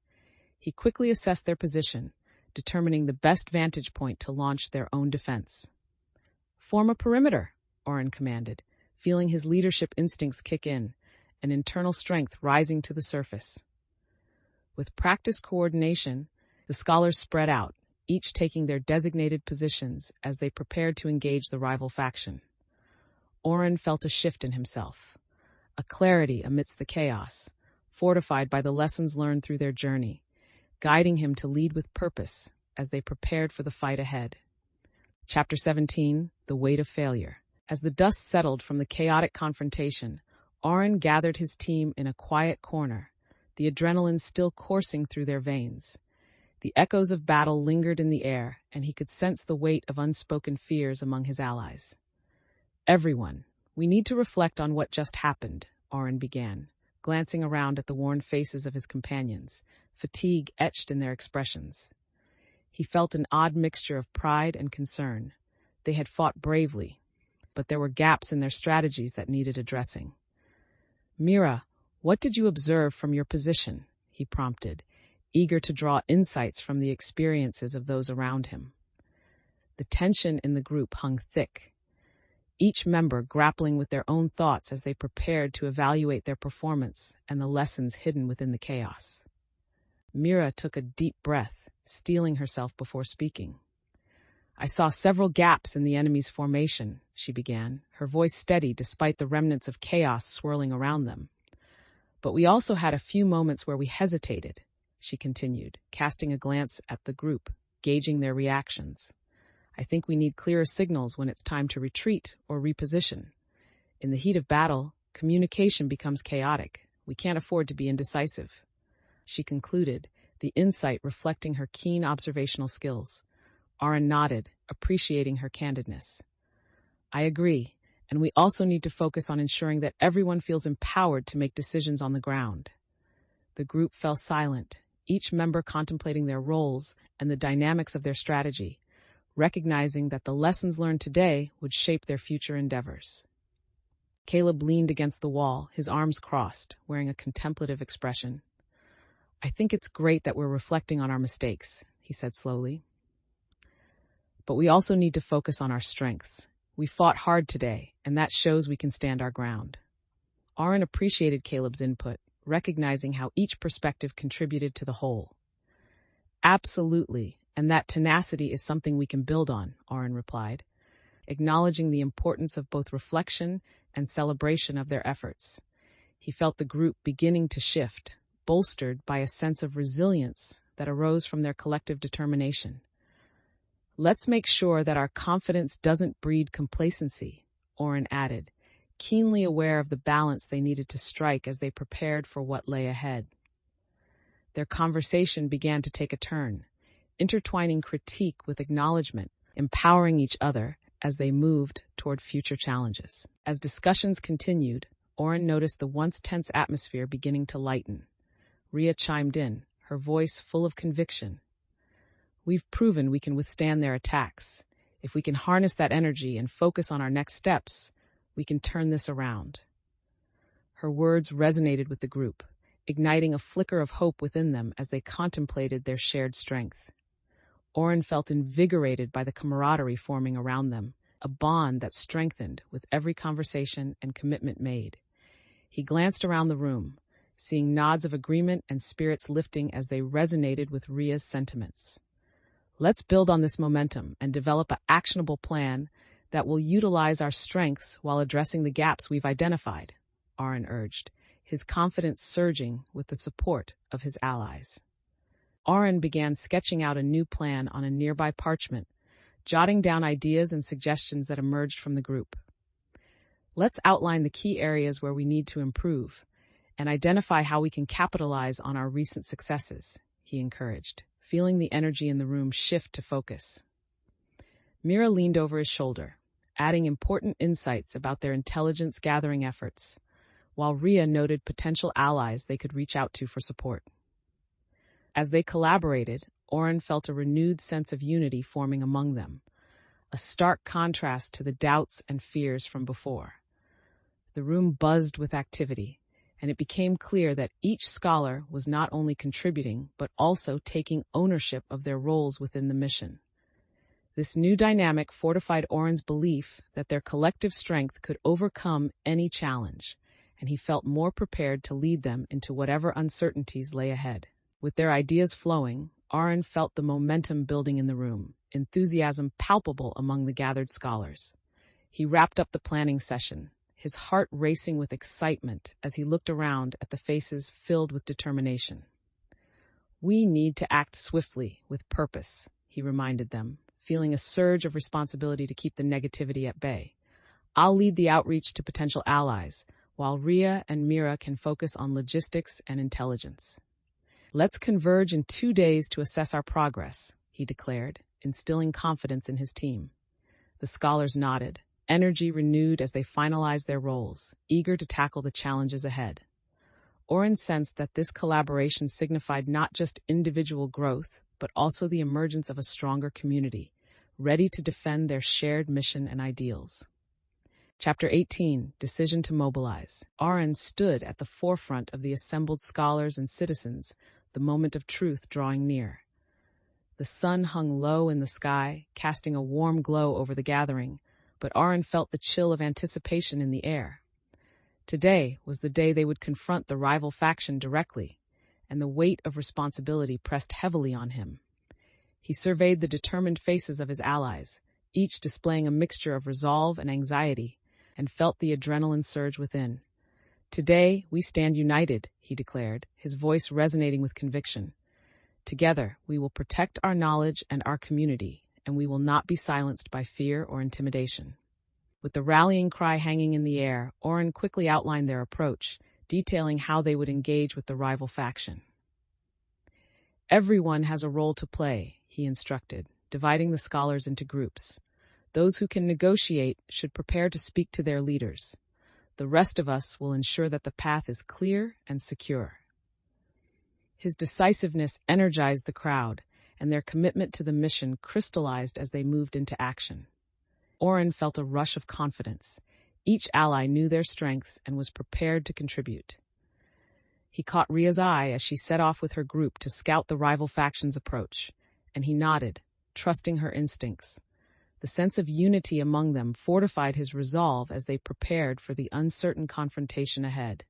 He quickly assessed their position, determining the best vantage point to launch their own defense. "Form a perimeter," Auren commanded, feeling his leadership instincts kick in, an internal strength rising to the surface. With practiced coordination, the scholars spread out, each taking their designated positions as they prepared to engage the rival faction. Auren felt a shift in himself, a clarity amidst the chaos, fortified by the lessons learned through their journey, guiding him to lead with purpose as they prepared for the fight ahead. Chapter 17, The Weight of Failure. As the dust settled from the chaotic confrontation, Auren gathered his team in a quiet corner, the adrenaline still coursing through their veins. The echoes of battle lingered in the air, and he could sense the weight of unspoken fears among his allies. "Everyone, we need to reflect on what just happened," Auren began, glancing around at the worn faces of his companions, fatigue etched in their expressions. He felt an odd mixture of pride and concern. They had fought bravely, but there were gaps in their strategies that needed addressing. "Mira, what did you observe from your position?" he prompted, eager to draw insights from the experiences of those around him. The tension in the group hung thick, each member grappling with their own thoughts as they prepared to evaluate their performance and the lessons hidden within the chaos. Mira took a deep breath, steeling herself before speaking. "I saw several gaps in the enemy's formation," she began, her voice steady despite the remnants of chaos swirling around them. "But we also had a few moments where we hesitated," she continued, casting a glance at the group, gauging their reactions. "I think we need clearer signals when it's time to retreat or reposition. In the heat of battle, communication becomes chaotic. We can't afford to be indecisive," she concluded, the insight reflecting her keen observational skills. Auren nodded, appreciating her candidness. "I agree, and we also need to focus on ensuring that everyone feels empowered to make decisions on the ground." The group fell silent, each member contemplating their roles and the dynamics of their strategy, recognizing that the lessons learned today would shape their future endeavors. Caleb leaned against the wall, his arms crossed, wearing a contemplative expression. "I think it's great that we're reflecting on our mistakes," he said slowly. "But we also need to focus on our strengths. We fought hard today, and that shows we can stand our ground." Auren appreciated Caleb's input, recognizing how each perspective contributed to the whole. "Absolutely, and that tenacity is something we can build on," Auren replied, acknowledging the importance of both reflection and celebration of their efforts. He felt the group beginning to shift, bolstered by a sense of resilience that arose from their collective determination. "Let's make sure that our confidence doesn't breed complacency," Auren added, keenly aware of the balance they needed to strike as they prepared for what lay ahead. Their conversation began to take a turn, intertwining critique with acknowledgement, empowering each other as they moved toward future challenges. As discussions continued, Auren noticed the once tense atmosphere beginning to lighten. Rhea chimed in, her voice full of conviction. "We've proven we can withstand their attacks. If we can harness that energy and focus on our next steps, we can turn this around." Her words resonated with the group, igniting a flicker of hope within them as they contemplated their shared strength. Auren felt invigorated by the camaraderie forming around them, a bond that strengthened with every conversation and commitment made. He glanced around the room, seeing nods of agreement and spirits lifting as they resonated with Rhea's sentiments. "Let's build on this momentum and develop an actionable plan that will utilize our strengths while addressing the gaps we've identified," Auren urged, his confidence surging with the support of his allies. Auren began sketching out a new plan on a nearby parchment, jotting down ideas and suggestions that emerged from the group. "Let's outline the key areas where we need to improve and identify how we can capitalize on our recent successes," he encouraged, feeling the energy in the room shift to focus. Mira leaned over his shoulder, adding important insights about their intelligence-gathering efforts, while Rhea noted potential allies they could reach out to for support. As they collaborated, Auren felt a renewed sense of unity forming among them, a stark contrast to the doubts and fears from before. The room buzzed with activity, and it became clear that each scholar was not only contributing but also taking ownership of their roles within the mission. This new dynamic fortified Auren's belief that their collective strength could overcome any challenge, and he felt more prepared to lead them into whatever uncertainties lay ahead. With their ideas flowing, Auren felt the momentum building in the room, enthusiasm palpable among the gathered scholars. He wrapped up the planning session, his heart racing with excitement as he looked around at the faces filled with determination. "We need to act swiftly, with purpose," he reminded them, feeling a surge of responsibility to keep the negativity at bay. "I'll lead the outreach to potential allies, while Rhea and Mira can focus on logistics and intelligence. Let's converge in 2 days to assess our progress," he declared, instilling confidence in his team. The scholars nodded, energy renewed as they finalized their roles, eager to tackle the challenges ahead. Auren sensed that this collaboration signified not just individual growth, but also the emergence of a stronger community, ready to defend their shared mission and ideals. Chapter 18, Decision to Mobilize. Auren stood at the forefront of the assembled scholars and citizens, the moment of truth drawing near. The sun hung low in the sky, casting a warm glow over the gathering, but Auren felt the chill of anticipation in the air. Today was the day they would confront the rival faction directly, and the weight of responsibility pressed heavily on him. He surveyed the determined faces of his allies, each displaying a mixture of resolve and anxiety, and felt the adrenaline surge within. "Today, we stand united," he declared, his voice resonating with conviction. "Together, we will protect our knowledge and our community, and we will not be silenced by fear or intimidation." With the rallying cry hanging in the air, Auren quickly outlined their approach, detailing how they would engage with the rival faction. "Everyone has a role to play," he instructed, dividing the scholars into groups. "Those who can negotiate should prepare to speak to their leaders. The rest of us will ensure that the path is clear and secure." His decisiveness energized the crowd, and their commitment to the mission crystallized as they moved into action. Auren felt a rush of confidence. Each ally knew their strengths and was prepared to contribute. He caught Ria's eye as she set off with her group to scout the rival faction's approach, and he nodded, trusting her instincts. The sense of unity among them fortified his resolve as they prepared for the uncertain confrontation ahead.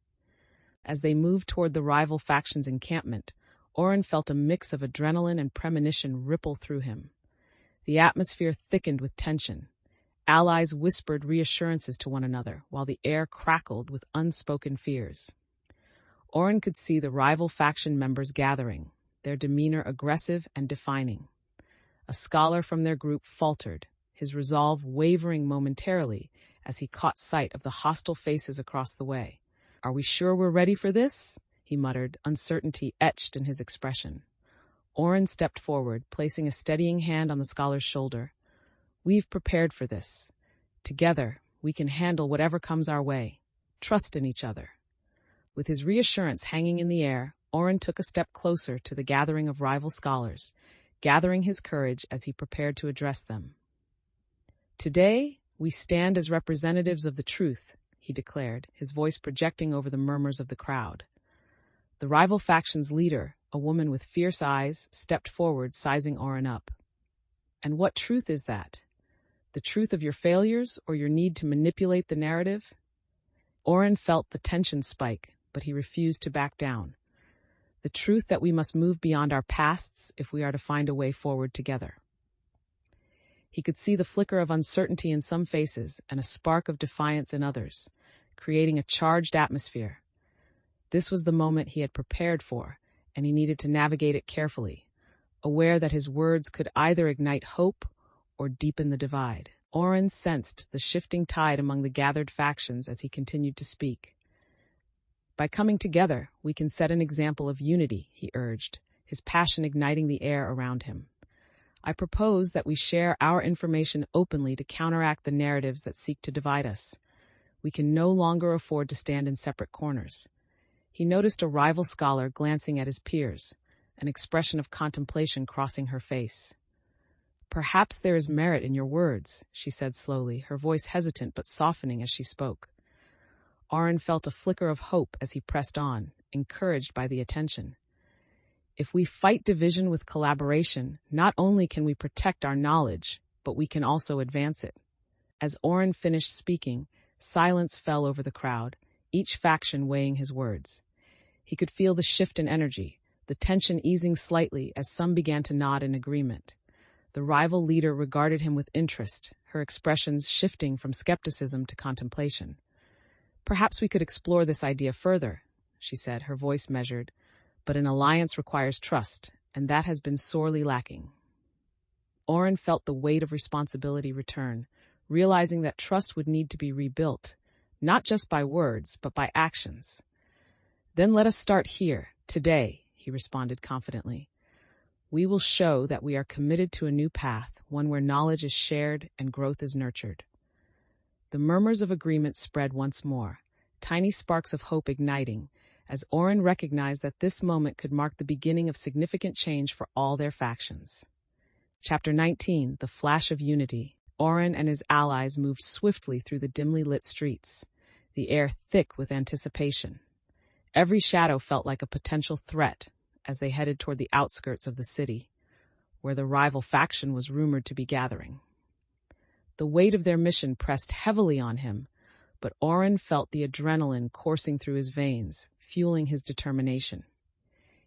As they moved toward the rival faction's encampment, Auren felt a mix of adrenaline and premonition ripple through him. The atmosphere thickened with tension. Allies whispered reassurances to one another, while the air crackled with unspoken fears. Auren could see the rival faction members gathering, their demeanor aggressive and defining. A scholar from their group faltered, his resolve wavering momentarily as he caught sight of the hostile faces across the way. "Are we sure we're ready for this?" he muttered, uncertainty etched in his expression. Auren stepped forward, placing a steadying hand on the scholar's shoulder. "We've prepared for this. Together, we can handle whatever comes our way. Trust in each other." With his reassurance hanging in the air, Auren took a step closer to the gathering of rival scholars, gathering his courage as he prepared to address them. "Today, we stand as representatives of the truth," he declared, his voice projecting over the murmurs of the crowd. The rival faction's leader, a woman with fierce eyes, stepped forward, sizing Auren up. "And what truth is that? The truth of your failures or your need to manipulate the narrative?" Auren felt the tension spike, but he refused to back down. "The truth that we must move beyond our pasts if we are to find a way forward together." He could see the flicker of uncertainty in some faces and a spark of defiance in others, creating a charged atmosphere. This was the moment he had prepared for, and he needed to navigate it carefully, aware that his words could either ignite hope or deepen the divide. Auren sensed the shifting tide among the gathered factions as he continued to speak. "By coming together, we can set an example of unity," he urged, his passion igniting the air around him. "I propose that we share our information openly to counteract the narratives that seek to divide us. We can no longer afford to stand in separate corners." He noticed a rival scholar glancing at his peers, an expression of contemplation crossing her face. "Perhaps there is merit in your words," she said slowly, her voice hesitant but softening as she spoke. Auren felt a flicker of hope as he pressed on, encouraged by the attention. "If we fight division with collaboration, not only can we protect our knowledge, but we can also advance it." As Auren finished speaking, silence fell over the crowd, each faction weighing his words. He could feel the shift in energy, the tension easing slightly as some began to nod in agreement. The rival leader regarded him with interest, her expressions shifting from skepticism to contemplation. "Perhaps we could explore this idea further," she said, her voice measured, "but an alliance requires trust, and that has been sorely lacking." Auren felt the weight of responsibility return, realizing that trust would need to be rebuilt, not just by words, but by actions. "Then let us start here, today," he responded confidently. "We will show that we are committed to a new path, one where knowledge is shared and growth is nurtured." The murmurs of agreement spread once more, tiny sparks of hope igniting, as Auren recognized that this moment could mark the beginning of significant change for all their factions. Chapter 19, The Flash of Unity. Auren and his allies moved swiftly through the dimly lit streets, the air thick with anticipation. Every shadow felt like a potential threat as they headed toward the outskirts of the city, where the rival faction was rumored to be gathering. The weight of their mission pressed heavily on him, but Auren felt the adrenaline coursing through his veins, fueling his determination.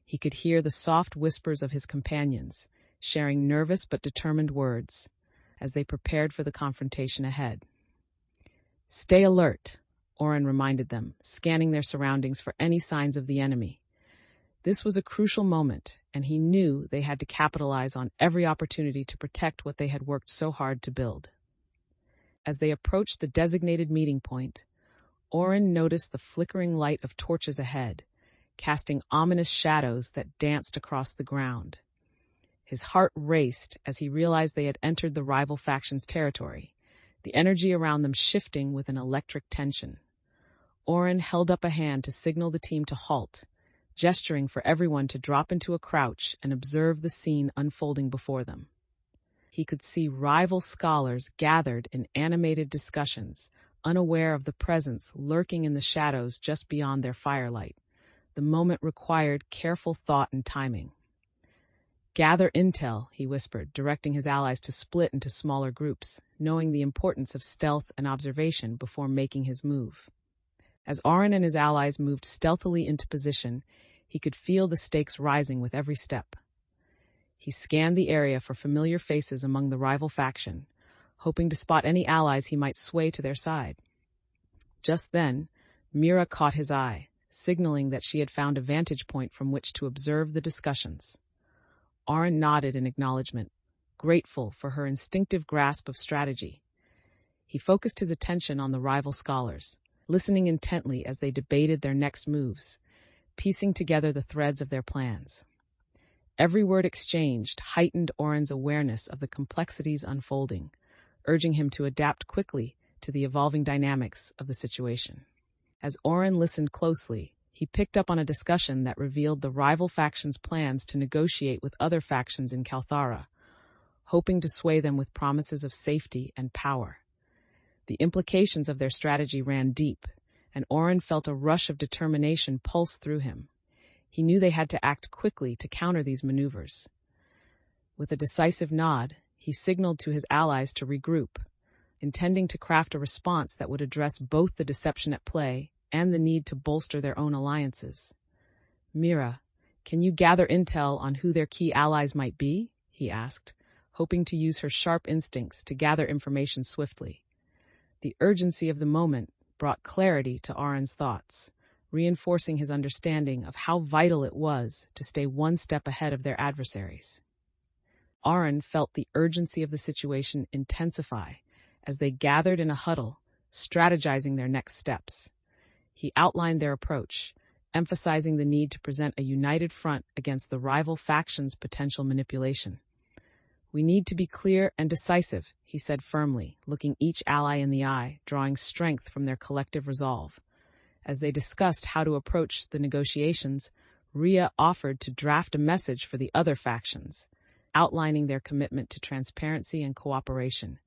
He could hear the soft whispers of his companions, sharing nervous but determined words as they prepared for the confrontation ahead. "Stay alert," Auren reminded them, scanning their surroundings for any signs of the enemy. This was a crucial moment, and he knew they had to capitalize on every opportunity to protect what they had worked so hard to build. As they approached the designated meeting point, Auren noticed the flickering light of torches ahead, casting ominous shadows that danced across the ground. His heart raced as he realized they had entered the rival faction's territory, the energy around them shifting with an electric tension. Auren held up a hand to signal the team to halt, gesturing for everyone to drop into a crouch and observe the scene unfolding before them. He could see rival scholars gathered in animated discussions, unaware of the presence lurking in the shadows just beyond their firelight. The moment required careful thought and timing. "Gather intel," he whispered, directing his allies to split into smaller groups, knowing the importance of stealth and observation before making his move. As Auren and his allies moved stealthily into position, he could feel the stakes rising with every step. He scanned the area for familiar faces among the rival faction, hoping to spot any allies he might sway to their side. Just then, Mira caught his eye, signaling that she had found a vantage point from which to observe the discussions. Auren nodded in acknowledgement, grateful for her instinctive grasp of strategy. He focused his attention on the rival scholars, listening intently as they debated their next moves, piecing together the threads of their plans. Every word exchanged heightened Auren's awareness of the complexities unfolding, urging him to adapt quickly to the evolving dynamics of the situation. As Auren listened closely, he picked up on a discussion that revealed the rival faction's plans to negotiate with other factions in Calthara, hoping to sway them with promises of safety and power. The implications of their strategy ran deep, and Auren felt a rush of determination pulse through him. He knew they had to act quickly to counter these maneuvers. With a decisive nod, he signaled to his allies to regroup, intending to craft a response that would address both the deception at play and the need to bolster their own alliances. "Mira, can you gather intel on who their key allies might be?" he asked, hoping to use her sharp instincts to gather information swiftly. The urgency of the moment brought clarity to Auren's thoughts, reinforcing his understanding of how vital it was to stay one step ahead of their adversaries. Auren felt the urgency of the situation intensify as they gathered in a huddle, strategizing their next steps. He outlined their approach, emphasizing the need to present a united front against the rival faction's potential manipulation. "We need to be clear and decisive," he said firmly, looking each ally in the eye, drawing strength from their collective resolve. As they discussed how to approach the negotiations, Rhea offered to draft a message for the other factions, outlining their commitment to transparency and cooperation.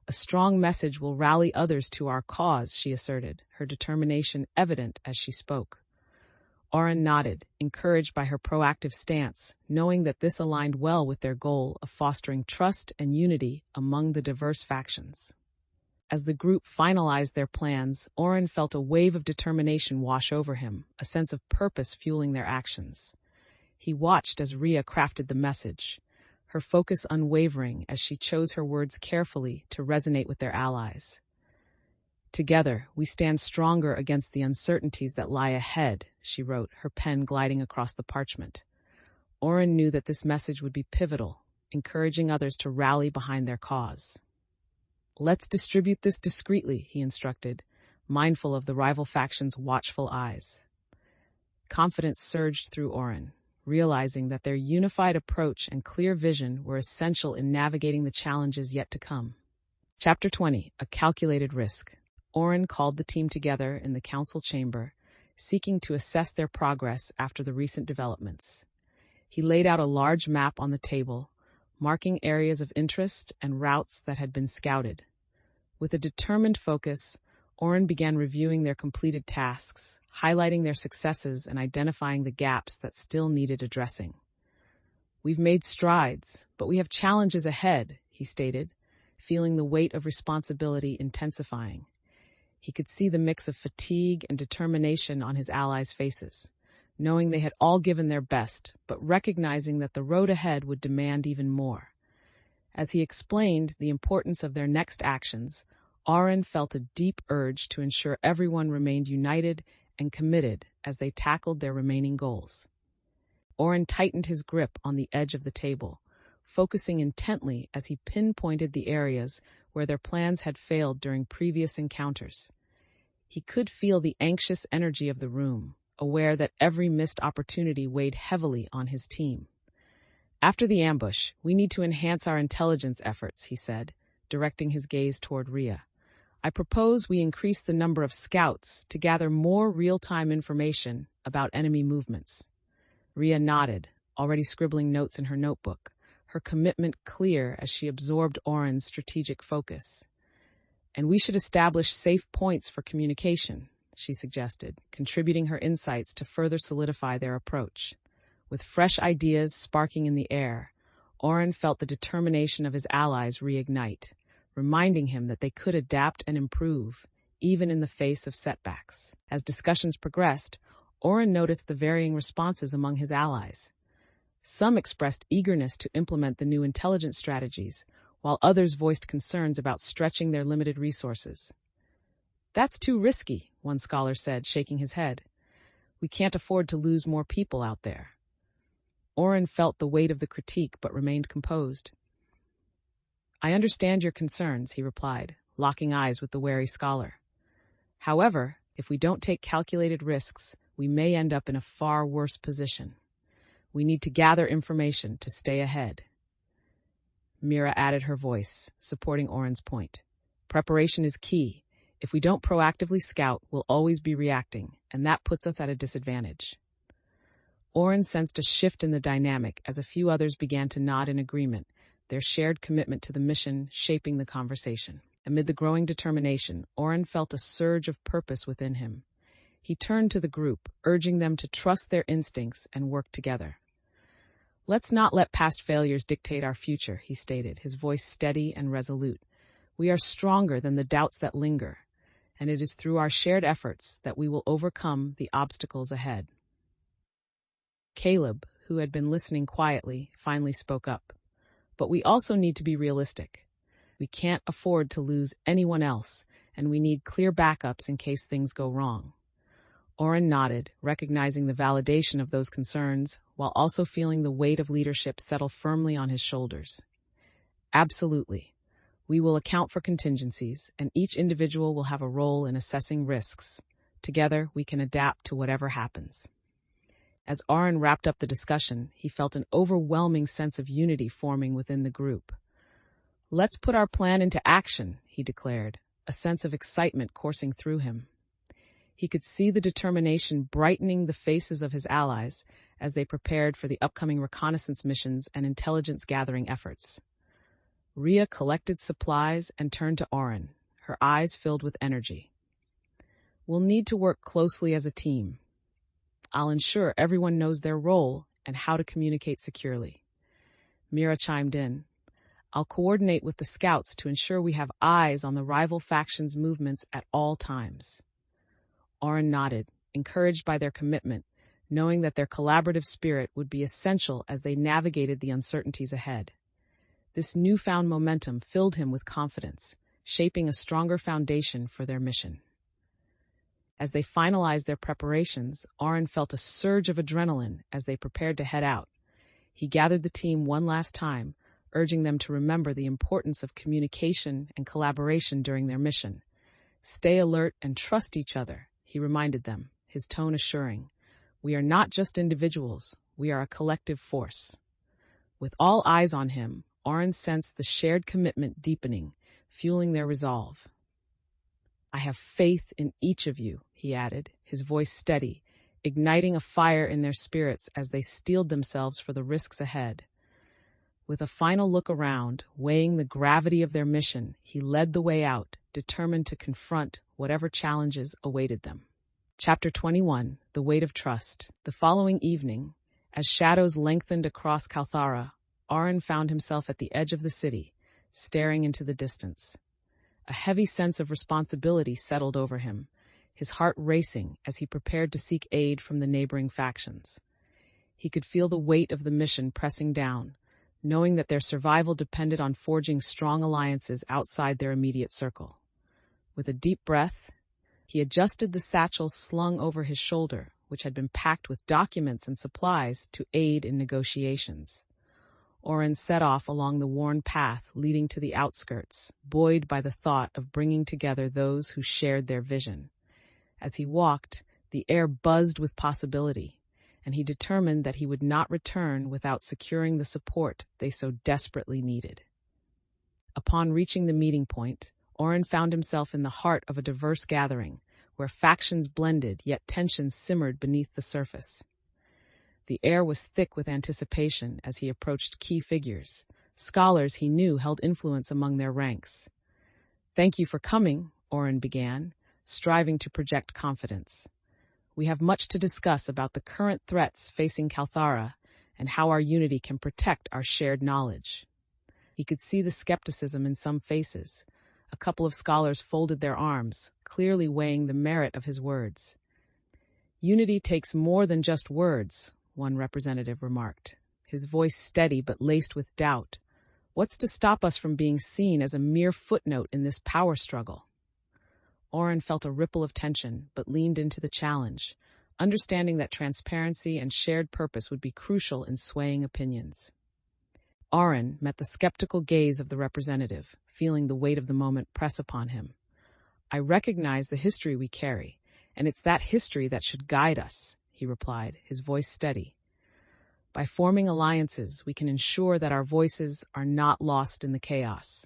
"A strong message will rally others to our cause," she asserted, her determination evident as she spoke. Auren nodded, encouraged by her proactive stance, knowing that this aligned well with their goal of fostering trust and unity among the diverse factions. As the group finalized their plans, Auren felt a wave of determination wash over him, a sense of purpose fueling their actions. He watched as Rhea crafted the message, her focus unwavering as she chose her words carefully to resonate with their allies. "Together, we stand stronger against the uncertainties that lie ahead," she wrote, her pen gliding across the parchment. Auren knew that this message would be pivotal, encouraging others to rally behind their cause. "Let's distribute this discreetly," he instructed, mindful of the rival faction's watchful eyes. Confidence surged through Auren, realizing that their unified approach and clear vision were essential in navigating the challenges yet to come. Chapter 20, A Calculated Risk. Auren called the team together in the council chamber, seeking to assess their progress after the recent developments. He laid out a large map on the table, marking areas of interest and routes that had been scouted. With a determined focus, Auren began reviewing their completed tasks, highlighting their successes and identifying the gaps that still needed addressing. "We've made strides, but we have challenges ahead," he stated, feeling the weight of responsibility intensifying. He could see the mix of fatigue and determination on his allies' faces, knowing they had all given their best, but recognizing that the road ahead would demand even more. As he explained the importance of their next actions, Auren felt a deep urge to ensure everyone remained united and committed as they tackled their remaining goals. Auren tightened his grip on the edge of the table, focusing intently as he pinpointed the areas where their plans had failed during previous encounters. He could feel the anxious energy of the room, aware that every missed opportunity weighed heavily on his team. "After the ambush, we need to enhance our intelligence efforts," he said, directing his gaze toward Rhea. "I propose we increase the number of scouts to gather more real-time information about enemy movements." Rhea nodded, already scribbling notes in her notebook, her commitment clear as she absorbed Auren's strategic focus. "And we should establish safe points for communication," she suggested, contributing her insights to further solidify their approach. With fresh ideas sparking in the air, Auren felt the determination of his allies reignite, reminding him that they could adapt and improve, even in the face of setbacks. As discussions progressed, Auren noticed the varying responses among his allies. Some expressed eagerness to implement the new intelligence strategies, while others voiced concerns about stretching their limited resources. "That's too risky," one scholar said, shaking his head. "We can't afford to lose more people out there." Auren felt the weight of the critique but remained composed. "I understand your concerns," he replied, locking eyes with the wary scholar. "However, if we don't take calculated risks, we may end up in a far worse position. We need to gather information to stay ahead." Mira added her voice, supporting Auren's point. "Preparation is key. If we don't proactively scout, we'll always be reacting, and that puts us at a disadvantage." Auren sensed a shift in the dynamic as a few others began to nod in agreement, their shared commitment to the mission shaping the conversation. Amid the growing determination, Auren felt a surge of purpose within him. He turned to the group, urging them to trust their instincts and work together. "Let's not let past failures dictate our future," he stated, his voice steady and resolute. "We are stronger than the doubts that linger, and it is through our shared efforts that we will overcome the obstacles ahead." Caleb, who had been listening quietly, finally spoke up. "But we also need to be realistic. We can't afford to lose anyone else, and we need clear backups in case things go wrong." Auren nodded, recognizing the validation of those concerns, while also feeling the weight of leadership settle firmly on his shoulders. "Absolutely. We will account for contingencies, and each individual will have a role in assessing risks. Together, we can adapt to whatever happens." As Auren wrapped up the discussion, he felt an overwhelming sense of unity forming within the group. "Let's put our plan into action," he declared, a sense of excitement coursing through him. He could see the determination brightening the faces of his allies as they prepared for the upcoming reconnaissance missions and intelligence-gathering efforts. Rhea collected supplies and turned to Auren, her eyes filled with energy. "We'll need to work closely as a team. I'll ensure everyone knows their role and how to communicate securely." Mira chimed in. "I'll coordinate with the scouts to ensure we have eyes on the rival factions' movements at all times." Auren nodded, encouraged by their commitment, knowing that their collaborative spirit would be essential as they navigated the uncertainties ahead. This newfound momentum filled him with confidence, shaping a stronger foundation for their mission. As they finalized their preparations, Auren felt a surge of adrenaline as they prepared to head out. He gathered the team one last time, urging them to remember the importance of communication and collaboration during their mission. "Stay alert and trust each other," he reminded them, his tone assuring. "We are not just individuals, we are a collective force." With all eyes on him, Auren sensed the shared commitment deepening, fueling their resolve. "I have faith in each of you," he added, his voice steady, igniting a fire in their spirits as they steeled themselves for the risks ahead. With a final look around, weighing the gravity of their mission, he led the way out, determined to confront whatever challenges awaited them. Chapter 21, The Weight of Trust. The following evening, as shadows lengthened across Calthara, Auren found himself at the edge of the city, staring into the distance. A heavy sense of responsibility settled over him, his heart racing as he prepared to seek aid from the neighboring factions. He could feel the weight of the mission pressing down, knowing that their survival depended on forging strong alliances outside their immediate circle. With a deep breath, he adjusted the satchel slung over his shoulder, which had been packed with documents and supplies to aid in negotiations. Auren set off along the worn path leading to the outskirts, buoyed by the thought of bringing together those who shared their vision. As he walked, the air buzzed with possibility, and he determined that he would not return without securing the support they so desperately needed. Upon reaching the meeting point, Auren found himself in the heart of a diverse gathering, where factions blended yet tensions simmered beneath the surface. The air was thick with anticipation as he approached key figures, scholars he knew held influence among their ranks. "Thank you for coming," Auren began, striving to project confidence. "We have much to discuss about the current threats facing Calthara and how our unity can protect our shared knowledge." He could see the skepticism in some faces. A couple of scholars folded their arms, clearly weighing the merit of his words. "Unity takes more than just words," one representative remarked, his voice steady but laced with doubt. "What's to stop us from being seen as a mere footnote in this power struggle?" Auren felt a ripple of tension, but leaned into the challenge, understanding that transparency and shared purpose would be crucial in swaying opinions. Auren met the skeptical gaze of the representative, feeling the weight of the moment press upon him. "I recognize the history we carry, and it's that history that should guide us," he replied, his voice steady. "By forming alliances, we can ensure that our voices are not lost in the chaos.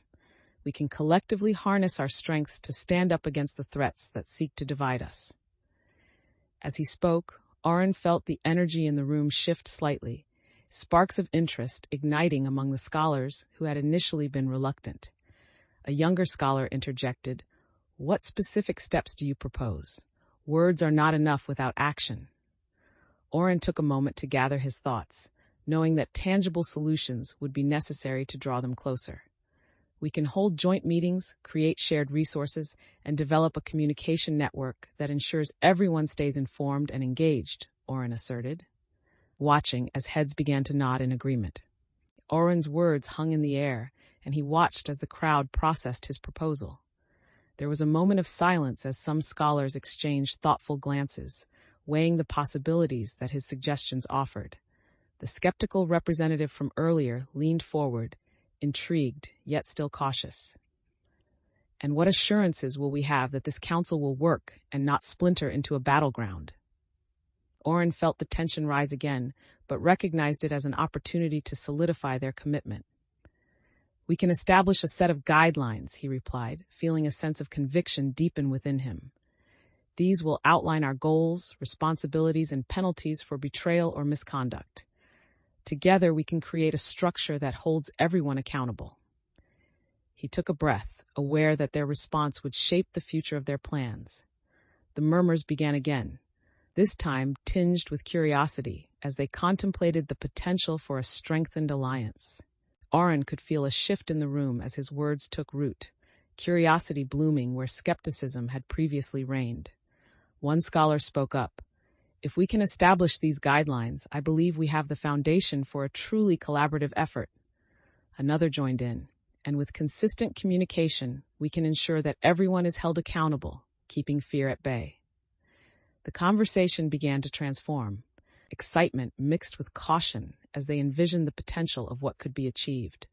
We can collectively harness our strengths to stand up against the threats that seek to divide us." As he spoke, Auren felt the energy in the room shift slightly, sparks of interest igniting among the scholars who had initially been reluctant. A younger scholar interjected, "What specific steps do you propose? Words are not enough without action." Auren took a moment to gather his thoughts, knowing that tangible solutions would be necessary to draw them closer. "We can hold joint meetings, create shared resources, and develop a communication network that ensures everyone stays informed and engaged," Auren asserted, watching as heads began to nod in agreement. Auren's words hung in the air, and he watched as the crowd processed his proposal. There was a moment of silence as some scholars exchanged thoughtful glances, weighing the possibilities that his suggestions offered. The skeptical representative from earlier leaned forward, intrigued yet still cautious. "And what assurances will we have that this council will work and not splinter into a battleground?" Auren felt the tension rise again, but recognized it as an opportunity to solidify their commitment. "We can establish a set of guidelines," he replied, feeling a sense of conviction deepen within him. "These will outline our goals, responsibilities, and penalties for betrayal or misconduct. Together, we can create a structure that holds everyone accountable." He took a breath, aware that their response would shape the future of their plans. The murmurs began again, this time tinged with curiosity, as they contemplated the potential for a strengthened alliance. Auren could feel a shift in the room as his words took root, curiosity blooming where skepticism had previously reigned. One scholar spoke up. "If we can establish these guidelines, I believe we have the foundation for a truly collaborative effort." Another joined in, "And with consistent communication, we can ensure that everyone is held accountable, keeping fear at bay." The conversation began to transform, excitement mixed with caution as they envisioned the potential of what could be achieved.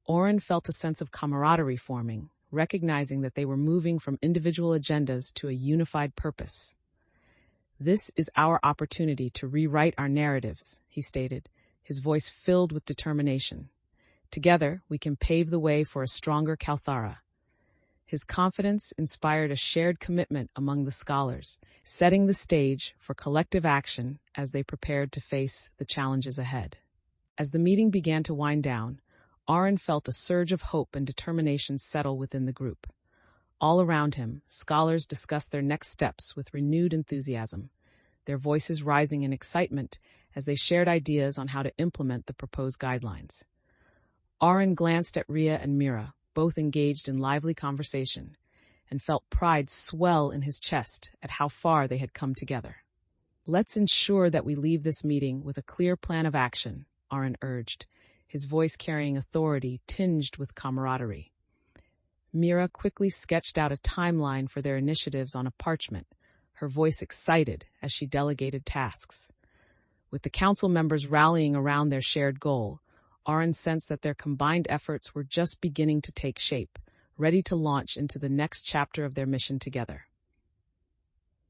Auren felt a sense of camaraderie forming, recognizing that they were moving from individual agendas to a unified purpose. "This is our opportunity to rewrite our narratives," he stated, his voice filled with determination. "Together, we can pave the way for a stronger Calthara." His confidence inspired a shared commitment among the scholars, setting the stage for collective action as they prepared to face the challenges ahead. As the meeting began to wind down, Auren felt a surge of hope and determination settle within the group. All around him, scholars discussed their next steps with renewed enthusiasm, their voices rising in excitement as they shared ideas on how to implement the proposed guidelines. Auren glanced at Rhea and Mira, both engaged in lively conversation, and felt pride swell in his chest at how far they had come together. "Let's ensure that we leave this meeting with a clear plan of action," Auren urged, his voice carrying authority tinged with camaraderie. Mira quickly sketched out a timeline for their initiatives on a parchment, her voice excited as she delegated tasks. With the council members rallying around their shared goal, Auren sensed that their combined efforts were just beginning to take shape, ready to launch into the next chapter of their mission together.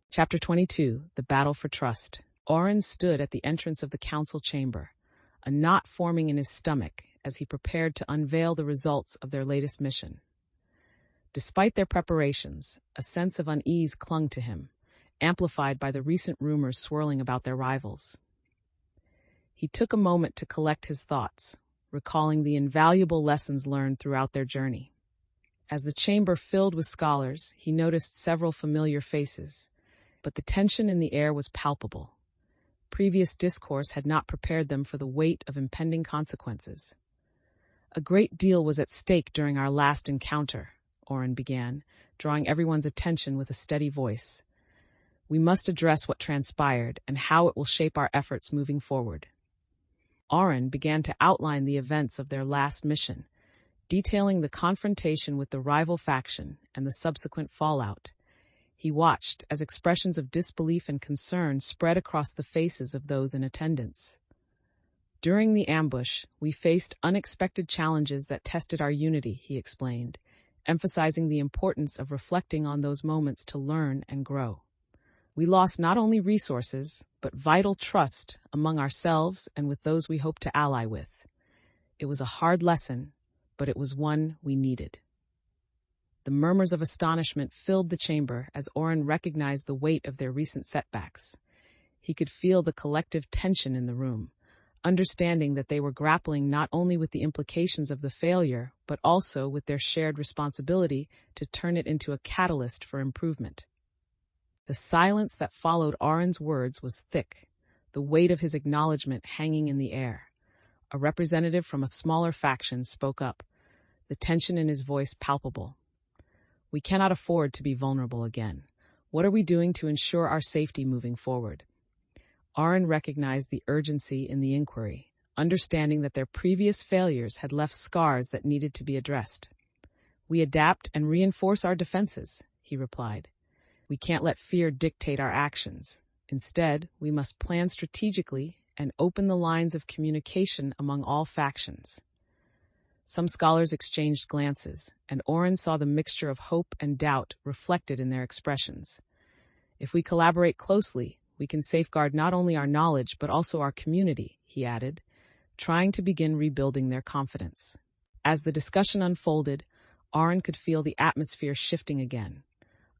Chapter 22, The Battle for Trust. Auren stood at the entrance of the council chamber, a knot forming in his stomach as he prepared to unveil the results of their latest mission. Despite their preparations, a sense of unease clung to him, amplified by the recent rumors swirling about their rivals. He took a moment to collect his thoughts, recalling the invaluable lessons learned throughout their journey. As the chamber filled with scholars, he noticed several familiar faces, but the tension in the air was palpable. Previous discourse had not prepared them for the weight of impending consequences. "A great deal was at stake during our last encounter," Auren began, drawing everyone's attention with a steady voice. "We must address what transpired and how it will shape our efforts moving forward." Auren began to outline the events of their last mission, detailing the confrontation with the rival faction and the subsequent fallout. He watched as expressions of disbelief and concern spread across the faces of those in attendance. "During the ambush, we faced unexpected challenges that tested our unity," he explained, emphasizing the importance of reflecting on those moments to learn and grow. "We lost not only resources, but vital trust among ourselves and with those we hope to ally with. It was a hard lesson, but it was one we needed." The murmurs of astonishment filled the chamber as Auren recognized the weight of their recent setbacks. He could feel the collective tension in the room, understanding that they were grappling not only with the implications of the failure, but also with their shared responsibility to turn it into a catalyst for improvement. The silence that followed Auren's words was thick, the weight of his acknowledgement hanging in the air. A representative from a smaller faction spoke up, the tension in his voice palpable. "We cannot afford to be vulnerable again. What are we doing to ensure our safety moving forward?" Auren recognized the urgency in the inquiry, understanding that their previous failures had left scars that needed to be addressed. "We adapt and reinforce our defenses," he replied. "We can't let fear dictate our actions. Instead, we must plan strategically and open the lines of communication among all factions." Some scholars exchanged glances, and Auren saw the mixture of hope and doubt reflected in their expressions. "If we collaborate closely, we can safeguard not only our knowledge but also our community," he added, trying to begin rebuilding their confidence. As the discussion unfolded, Auren could feel the atmosphere shifting again,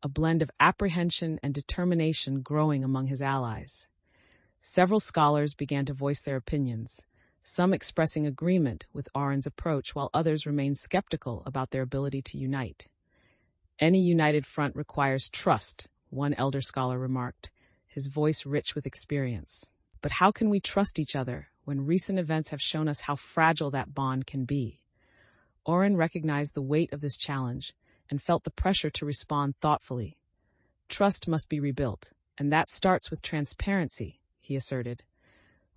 a blend of apprehension and determination growing among his allies. Several scholars began to voice their opinions, some expressing agreement with Auren's approach while others remained skeptical about their ability to unite. "Any united front requires trust," one elder scholar remarked, his voice rich with experience. "But how can we trust each other when recent events have shown us how fragile that bond can be?" Auren recognized the weight of this challenge and felt the pressure to respond thoughtfully. "Trust must be rebuilt, and that starts with transparency," he asserted.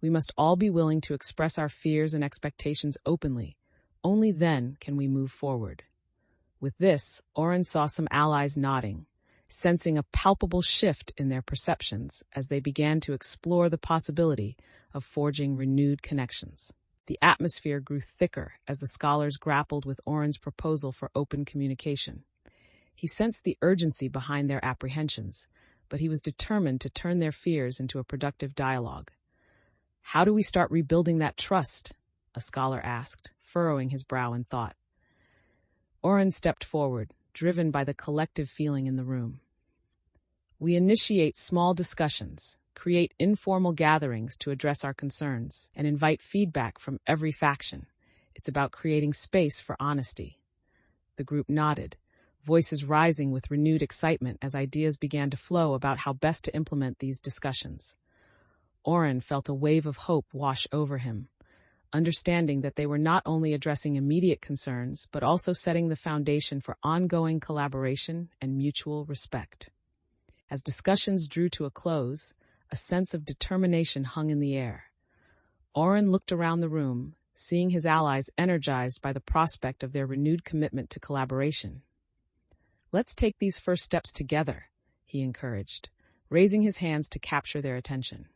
"We must all be willing to express our fears and expectations openly. Only then can we move forward." With this, Auren saw some allies nodding, sensing a palpable shift in their perceptions as they began to explore the possibility of forging renewed connections. The atmosphere grew thicker as the scholars grappled with Auren's proposal for open communication. He sensed the urgency behind their apprehensions, but he was determined to turn their fears into a productive dialogue. "How do we start rebuilding that trust?" a scholar asked, furrowing his brow in thought. Auren stepped forward, driven by the collective feeling in the room. "We initiate small discussions, create informal gatherings to address our concerns, and invite feedback from every faction. It's about creating space for honesty." The group nodded, voices rising with renewed excitement as ideas began to flow about how best to implement these discussions. Auren felt a wave of hope wash over him, understanding that they were not only addressing immediate concerns, but also setting the foundation for ongoing collaboration and mutual respect. As discussions drew to a close, a sense of determination hung in the air. Auren looked around the room, seeing his allies energized by the prospect of their renewed commitment to collaboration. "Let's take these first steps together," he encouraged, raising his hands to capture their attention.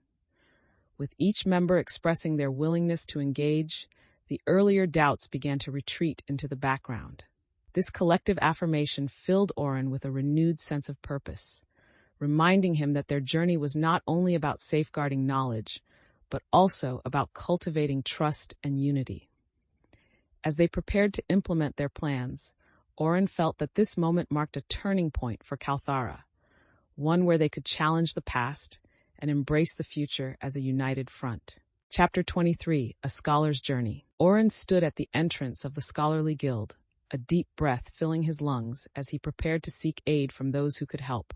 With each member expressing their willingness to engage, the earlier doubts began to retreat into the background. This collective affirmation filled Auren with a renewed sense of purpose, reminding him that their journey was not only about safeguarding knowledge, but also about cultivating trust and unity. As they prepared to implement their plans, Auren felt that this moment marked a turning point for Calthara, one where they could challenge the past and embrace the future as a united front. Chapter 23, A Scholar's Journey. Auren stood at the entrance of the scholarly guild, a deep breath filling his lungs as he prepared to seek aid from those who could help.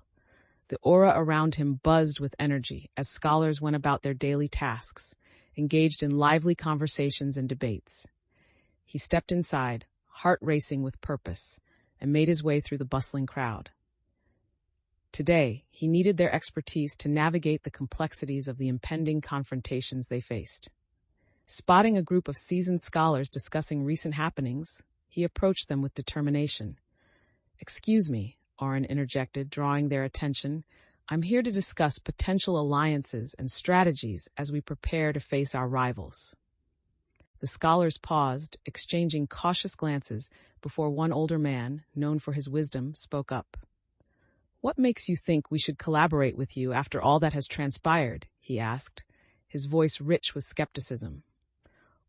The aura around him buzzed with energy as scholars went about their daily tasks, engaged in lively conversations and debates. He stepped inside, heart racing with purpose, and made his way through the bustling crowd. Today, he needed their expertise to navigate the complexities of the impending confrontations they faced. Spotting a group of seasoned scholars discussing recent happenings, he approached them with determination. "Excuse me," Auren interjected, drawing their attention. "I'm here to discuss potential alliances and strategies as we prepare to face our rivals." The scholars paused, exchanging cautious glances before one older man, known for his wisdom, spoke up. "What makes you think we should collaborate with you after all that has transpired?" he asked, his voice rich with skepticism.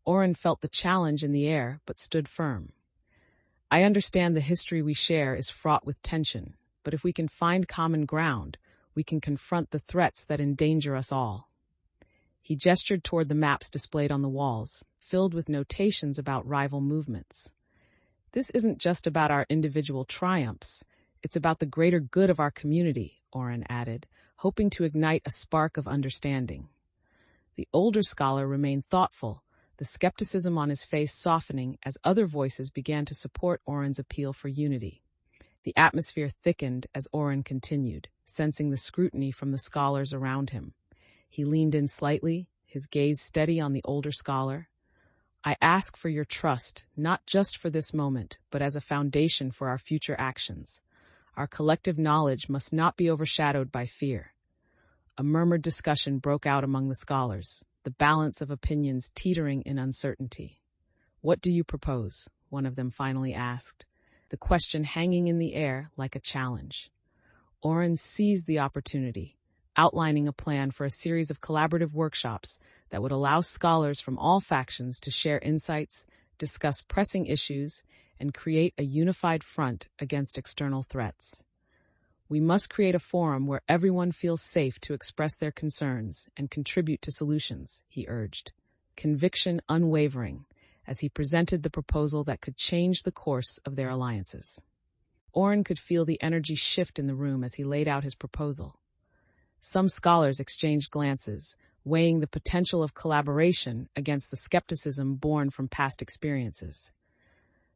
Auren felt the challenge in the air, but stood firm. "I understand the history we share is fraught with tension, but if we can find common ground, we can confront the threats that endanger us all." He gestured toward the maps displayed on the walls, filled with notations about rival movements. "This isn't just about our individual triumphs. It's about the greater good of our community," Auren added, hoping to ignite a spark of understanding. The older scholar remained thoughtful, the skepticism on his face softening as other voices began to support Auren's appeal for unity. The atmosphere thickened as Auren continued, sensing the scrutiny from the scholars around him. He leaned in slightly, his gaze steady on the older scholar. "I ask for your trust, not just for this moment, but as a foundation for our future actions. Our collective knowledge must not be overshadowed by fear." A murmured discussion broke out among the scholars, the balance of opinions teetering in uncertainty. "What do you propose?" one of them finally asked, the question hanging in the air like a challenge. Auren seized the opportunity, outlining a plan for a series of collaborative workshops that would allow scholars from all factions to share insights, discuss pressing issues, and create a unified front against external threats. "We must create a forum where everyone feels safe to express their concerns and contribute to solutions," he urged, conviction unwavering, as he presented the proposal that could change the course of their alliances. Auren could feel the energy shift in the room as he laid out his proposal. Some scholars exchanged glances, weighing the potential of collaboration against the skepticism born from past experiences.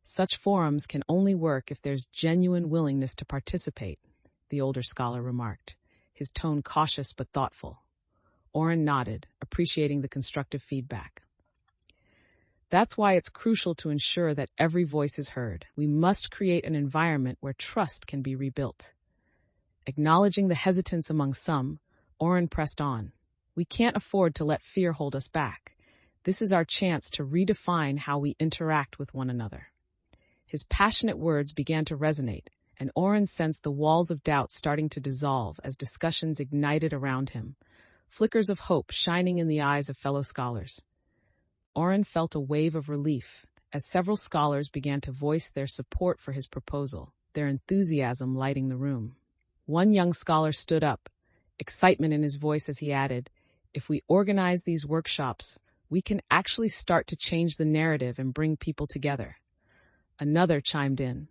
"Such forums can only work if there's genuine willingness to participate," the older scholar remarked, his tone cautious but thoughtful. Auren nodded, appreciating the constructive feedback. "That's why it's crucial to ensure that every voice is heard. We must create an environment where trust can be rebuilt." Acknowledging the hesitance among some, Auren pressed on. "We can't afford to let fear hold us back. This is our chance to redefine how we interact with one another." His passionate words began to resonate, and Auren sensed the walls of doubt starting to dissolve as discussions ignited around him, flickers of hope shining in the eyes of fellow scholars. Auren felt a wave of relief as several scholars began to voice their support for his proposal, their enthusiasm lighting the room. One young scholar stood up, excitement in his voice as he added, "If we organize these workshops, we can actually start to change the narrative and bring people together." Another chimed in,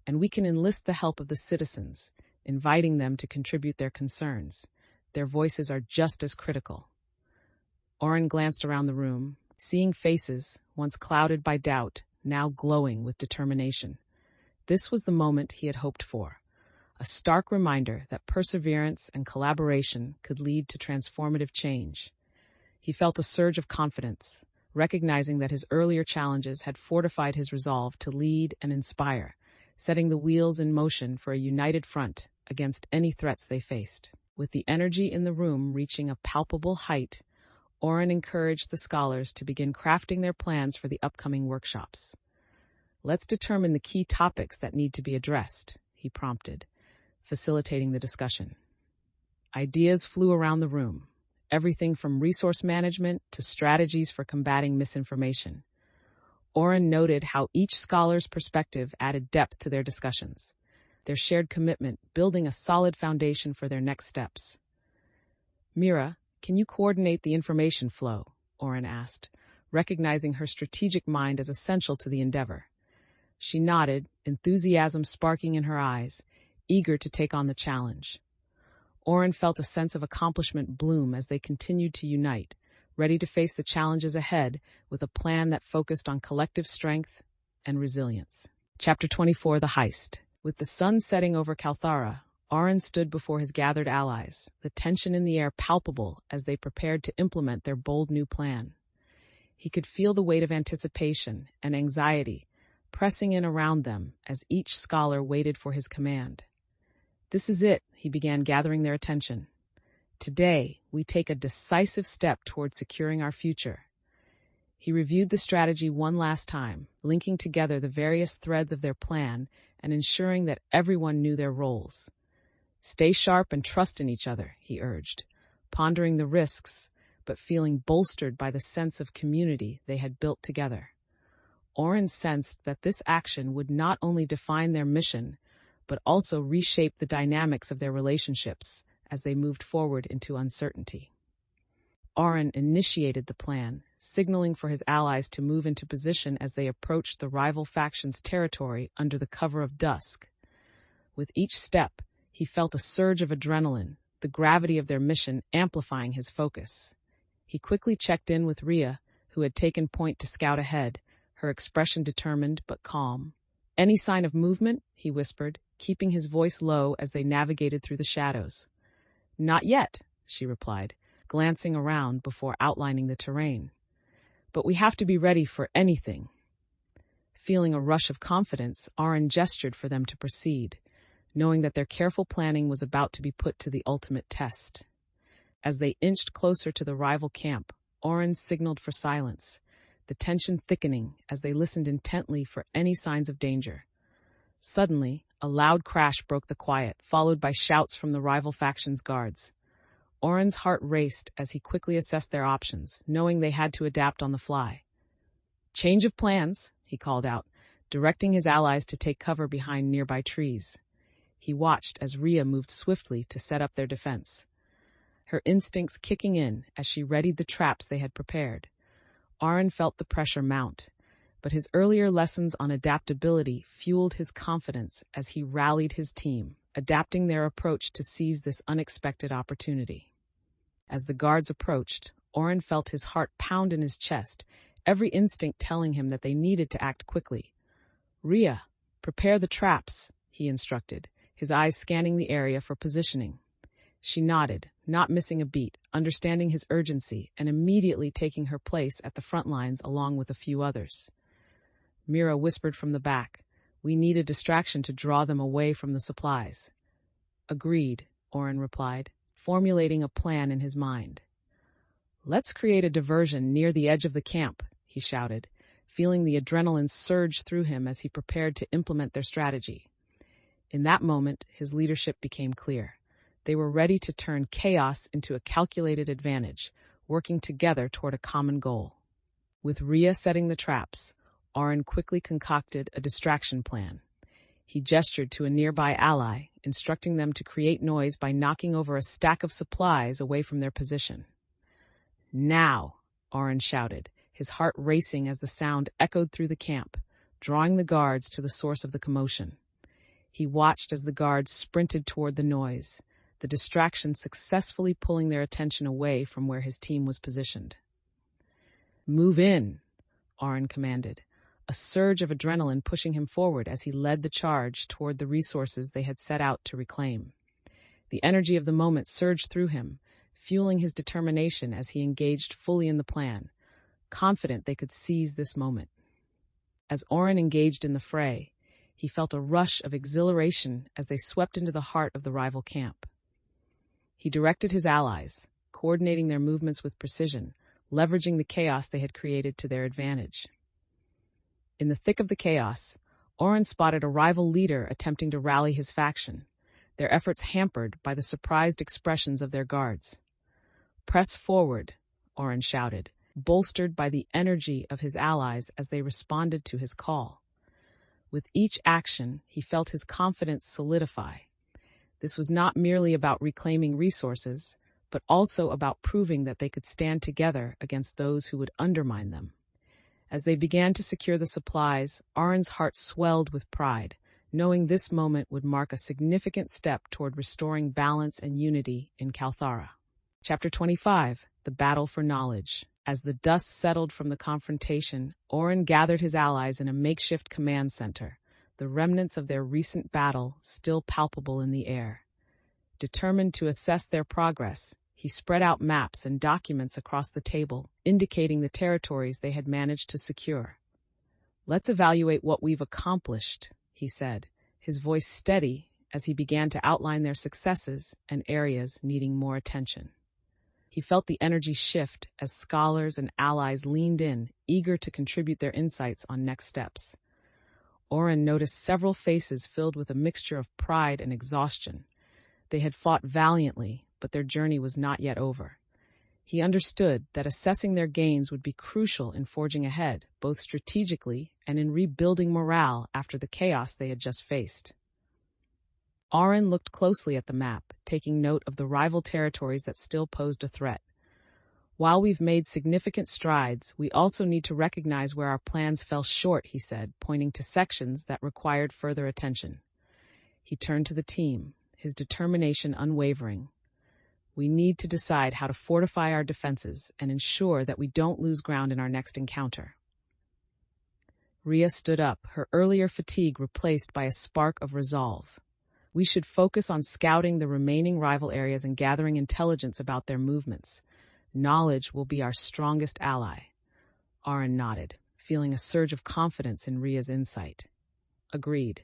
"And we can enlist the help of the citizens, inviting them to contribute their concerns. Their voices are just as critical." Auren glanced around the room, seeing faces, once clouded by doubt, now glowing with determination. This was the moment he had hoped for, a stark reminder that perseverance and collaboration could lead to transformative change. He felt a surge of confidence, recognizing that his earlier challenges had fortified his resolve to lead and inspire, setting the wheels in motion for a united front against any threats they faced. With the energy in the room reaching a palpable height, Auren encouraged the scholars to begin crafting their plans for the upcoming workshops. "Let's determine the key topics that need to be addressed," he prompted, facilitating the discussion. Ideas flew around the room, everything from resource management to strategies for combating misinformation. Auren noted how each scholar's perspective added depth to their discussions, their shared commitment building a solid foundation for their next steps. "Mira, can you coordinate the information flow?" Auren asked, recognizing her strategic mind as essential to the endeavor. She nodded, enthusiasm sparking in her eyes, eager to take on the challenge. Auren felt a sense of accomplishment bloom as they continued to unite, ready to face the challenges ahead with a plan that focused on collective strength and resilience. Chapter 24: The Heist. With the sun setting over Calthara, Auren stood before his gathered allies, the tension in the air palpable as they prepared to implement their bold new plan. He could feel the weight of anticipation and anxiety pressing in around them as each scholar waited for his command. "This is it," he began, gathering their attention. "Today, we take a decisive step toward securing our future." He reviewed the strategy one last time, linking together the various threads of their plan and ensuring that everyone knew their roles. "Stay sharp and trust in each other," he urged, pondering the risks, but feeling bolstered by the sense of community they had built together. Auren sensed that this action would not only define their mission, but also reshape the dynamics of their relationships as they moved forward into uncertainty. Auren initiated the plan, signaling for his allies to move into position as they approached the rival faction's territory under the cover of dusk. With each step, he felt a surge of adrenaline, the gravity of their mission amplifying his focus. He quickly checked in with Rhea, who had taken point to scout ahead, her expression determined but calm. "Any sign of movement?" he whispered, keeping his voice low as they navigated through the shadows. "Not yet," she replied, glancing around before outlining the terrain. "But we have to be ready for anything." Feeling a rush of confidence, Auren gestured for them to proceed, knowing that their careful planning was about to be put to the ultimate test. As they inched closer to the rival camp, Auren signaled for silence, the tension thickening as they listened intently for any signs of danger. Suddenly, a loud crash broke the quiet, followed by shouts from the rival faction's guards. Auren's heart raced as he quickly assessed their options, knowing they had to adapt on the fly. "Change of plans," he called out, directing his allies to take cover behind nearby trees. He watched as Rhea moved swiftly to set up their defense, her instincts kicking in as she readied the traps they had prepared. Auren felt the pressure mount, but his earlier lessons on adaptability fueled his confidence as he rallied his team, adapting their approach to seize this unexpected opportunity. As the guards approached, Auren felt his heart pound in his chest, every instinct telling him that they needed to act quickly. "Rhea, prepare the traps," he instructed, his eyes scanning the area for positioning. She nodded, not missing a beat, understanding his urgency and immediately taking her place at the front lines along with a few others. Mira whispered from the back, "We need a distraction to draw them away from the supplies." "Agreed," Auren replied, formulating a plan in his mind. "Let's create a diversion near the edge of the camp," he shouted, feeling the adrenaline surge through him as he prepared to implement their strategy. In that moment, his leadership became clear. They were ready to turn chaos into a calculated advantage, working together toward a common goal. With Rhea setting the traps, Auren quickly concocted a distraction plan. He gestured to a nearby ally, instructing them to create noise by knocking over a stack of supplies away from their position. "Now," Auren shouted, his heart racing as the sound echoed through the camp, drawing the guards to the source of the commotion. He watched as the guards sprinted toward the noise, the distraction successfully pulling their attention away from where his team was positioned. "Move in," Auren commanded, a surge of adrenaline pushing him forward as he led the charge toward the resources they had set out to reclaim. The energy of the moment surged through him, fueling his determination as he engaged fully in the plan, confident they could seize this moment. As Auren engaged in the fray, he felt a rush of exhilaration as they swept into the heart of the rival camp. He directed his allies, coordinating their movements with precision, leveraging the chaos they had created to their advantage. In the thick of the chaos, Auren spotted a rival leader attempting to rally his faction, their efforts hampered by the surprised expressions of their guards. "Press forward," Auren shouted, bolstered by the energy of his allies as they responded to his call. With each action, he felt his confidence solidify. This was not merely about reclaiming resources, but also about proving that they could stand together against those who would undermine them. As they began to secure the supplies, Auren's heart swelled with pride, knowing this moment would mark a significant step toward restoring balance and unity in Calthara. Chapter 25, The Battle for Knowledge. As the dust settled from the confrontation, Auren gathered his allies in a makeshift command center, the remnants of their recent battle still palpable in the air. Determined to assess their progress, he spread out maps and documents across the table, indicating the territories they had managed to secure. "Let's evaluate what we've accomplished," he said, his voice steady as he began to outline their successes and areas needing more attention. He felt the energy shift as scholars and allies leaned in, eager to contribute their insights on next steps. Auren noticed several faces filled with a mixture of pride and exhaustion. They had fought valiantly, but their journey was not yet over. He understood that assessing their gains would be crucial in forging ahead, both strategically and in rebuilding morale after the chaos they had just faced. Auren looked closely at the map, taking note of the rival territories that still posed a threat. "While we've made significant strides, we also need to recognize where our plans fell short," he said, pointing to sections that required further attention. He turned to the team, his determination unwavering. "We need to decide how to fortify our defenses and ensure that we don't lose ground in our next encounter." Rhea stood up, her earlier fatigue replaced by a spark of resolve. "We should focus on scouting the remaining rival areas and gathering intelligence about their movements. Knowledge will be our strongest ally." Auren nodded, feeling a surge of confidence in Rhea's insight. "Agreed.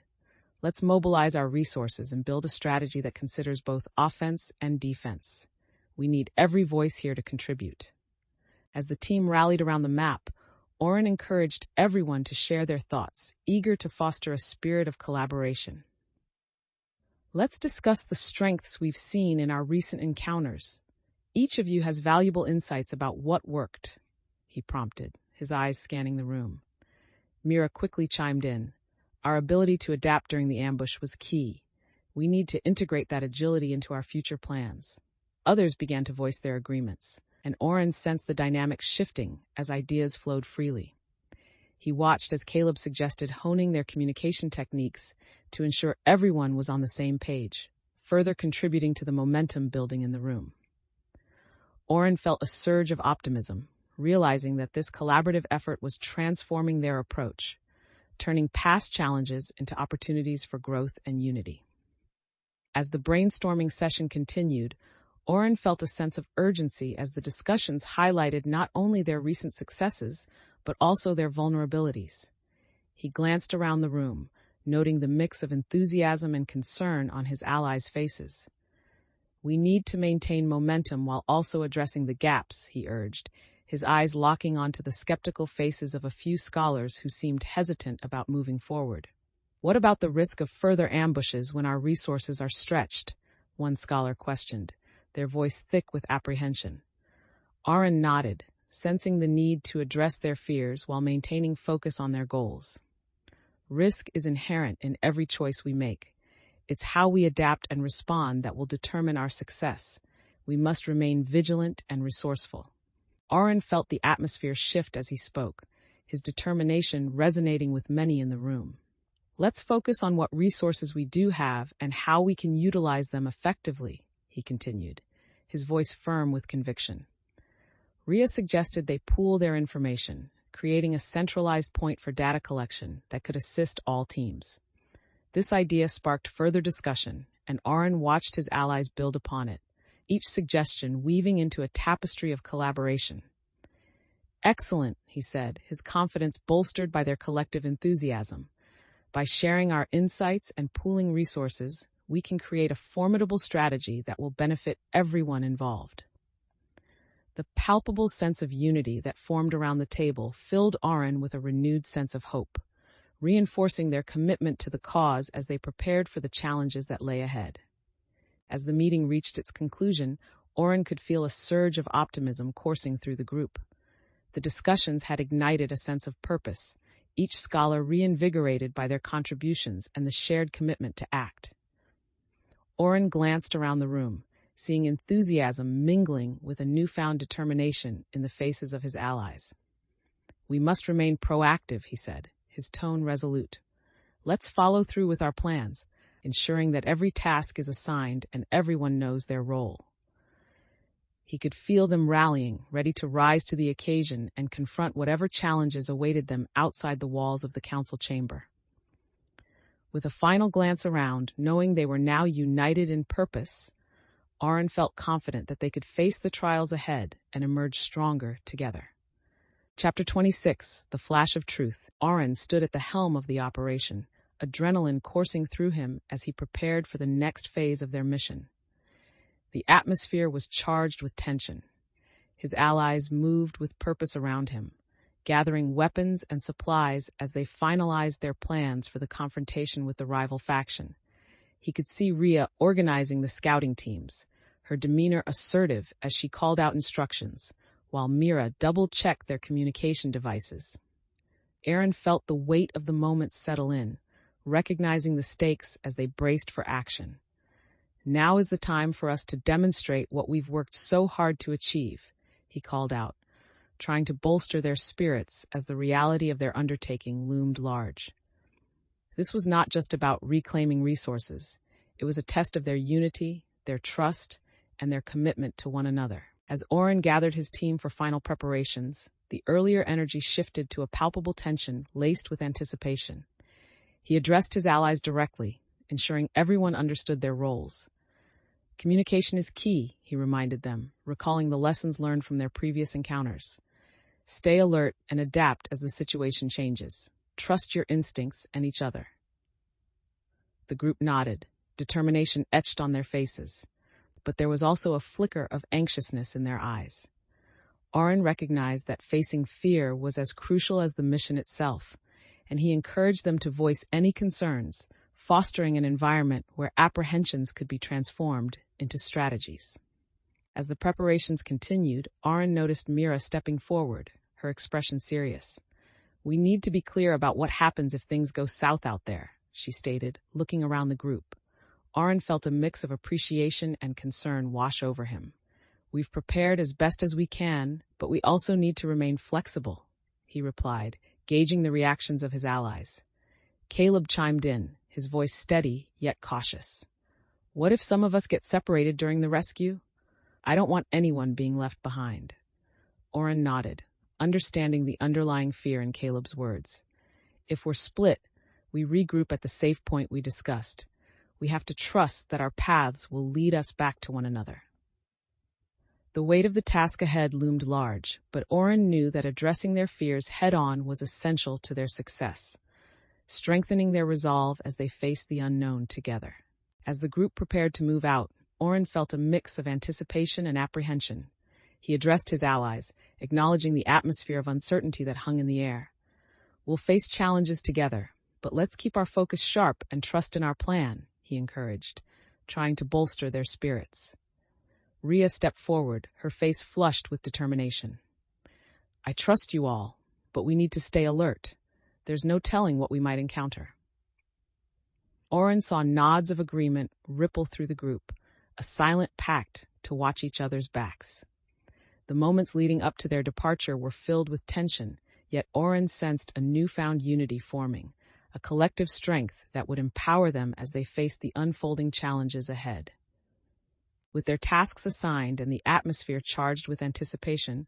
Let's mobilize our resources and build a strategy that considers both offense and defense. We need every voice here to contribute." As the team rallied around the map, Auren encouraged everyone to share their thoughts, eager to foster a spirit of collaboration. "Let's discuss the strengths we've seen in our recent encounters. Each of you has valuable insights about what worked," he prompted, his eyes scanning the room. Mira quickly chimed in. "Our ability to adapt during the ambush was key. We need to integrate that agility into our future plans." Others began to voice their agreements, and Auren sensed the dynamics shifting as ideas flowed freely. He watched as Caleb suggested honing their communication techniques to ensure everyone was on the same page, further contributing to the momentum building in the room. Auren felt a surge of optimism, realizing that this collaborative effort was transforming their approach, turning past challenges into opportunities for growth and unity. As the brainstorming session continued, Auren felt a sense of urgency as the discussions highlighted not only their recent successes, but also their vulnerabilities. He glanced around the room, noting the mix of enthusiasm and concern on his allies' faces. "We need to maintain momentum while also addressing the gaps," he urged, his eyes locking onto the skeptical faces of a few scholars who seemed hesitant about moving forward. "What about the risk of further ambushes when our resources are stretched?" one scholar questioned, their voice thick with apprehension. Auren nodded, sensing the need to address their fears while maintaining focus on their goals. "Risk is inherent in every choice we make. It's how we adapt and respond that will determine our success. We must remain vigilant and resourceful." Auren felt the atmosphere shift as he spoke, his determination resonating with many in the room. "Let's focus on what resources we do have and how we can utilize them effectively," he continued, his voice firm with conviction. Rhea suggested they pool their information, creating a centralized point for data collection that could assist all teams. This idea sparked further discussion, and Auren watched his allies build upon it, each suggestion weaving into a tapestry of collaboration. "Excellent," he said, his confidence bolstered by their collective enthusiasm. "By sharing our insights and pooling resources, we can create a formidable strategy that will benefit everyone involved." The palpable sense of unity that formed around the table filled Auren with a renewed sense of hope, reinforcing their commitment to the cause as they prepared for the challenges that lay ahead. As the meeting reached its conclusion, Auren could feel a surge of optimism coursing through the group. The discussions had ignited a sense of purpose, each scholar reinvigorated by their contributions and the shared commitment to act. Auren glanced around the room, seeing enthusiasm mingling with a newfound determination in the faces of his allies. "We must remain proactive," he said, his tone resolute. "Let's follow through with our plans, ensuring that every task is assigned and everyone knows their role." He could feel them rallying, ready to rise to the occasion and confront whatever challenges awaited them outside the walls of the council chamber. With a final glance around, knowing they were now united in purpose, Auren felt confident that they could face the trials ahead and emerge stronger together. Chapter 26, The Flash of Truth. Auren stood at the helm of the operation, adrenaline coursing through him as he prepared for the next phase of their mission. The atmosphere was charged with tension. His allies moved with purpose around him, gathering weapons and supplies as they finalized their plans for the confrontation with the rival faction. He could see Rhea organizing the scouting teams, her demeanor assertive as she called out instructions, while Mira double-checked their communication devices. Auren felt the weight of the moment settle in, recognizing the stakes as they braced for action. "Now is the time for us to demonstrate what we've worked so hard to achieve," he called out, trying to bolster their spirits as the reality of their undertaking loomed large. This was not just about reclaiming resources. It was a test of their unity, their trust, and their commitment to one another. As Auren gathered his team for final preparations, the earlier energy shifted to a palpable tension laced with anticipation. He addressed his allies directly, ensuring everyone understood their roles. "Communication is key," he reminded them, recalling the lessons learned from their previous encounters. "Stay alert and adapt as the situation changes. Trust your instincts and each other." The group nodded, determination etched on their faces, but there was also a flicker of anxiousness in their eyes. Auren recognized that facing fear was as crucial as the mission itself, and he encouraged them to voice any concerns, fostering an environment where apprehensions could be transformed into strategies. As the preparations continued, Auren noticed Mira stepping forward, her expression serious. "We need to be clear about what happens if things go south out there," she stated, looking around the group. Auren felt a mix of appreciation and concern wash over him. "We've prepared as best as we can, but we also need to remain flexible," he replied, gauging the reactions of his allies. Caleb chimed in, his voice steady yet cautious. "What if some of us get separated during the rescue? I don't want anyone being left behind." Auren nodded, understanding the underlying fear in Caleb's words. "If we're split, we regroup at the safe point we discussed. We have to trust that our paths will lead us back to one another." The weight of the task ahead loomed large, but Auren knew that addressing their fears head-on was essential to their success, strengthening their resolve as they faced the unknown together. As the group prepared to move out, Auren felt a mix of anticipation and apprehension. He addressed his allies, acknowledging the atmosphere of uncertainty that hung in the air. "We'll face challenges together, but let's keep our focus sharp and trust in our plan," he encouraged, trying to bolster their spirits. Rhea stepped forward, her face flushed with determination. "I trust you all, but we need to stay alert. There's no telling what we might encounter." Auren saw nods of agreement ripple through the group, a silent pact to watch each other's backs. The moments leading up to their departure were filled with tension, yet Auren sensed a newfound unity forming, a collective strength that would empower them as they faced the unfolding challenges ahead. With their tasks assigned and the atmosphere charged with anticipation,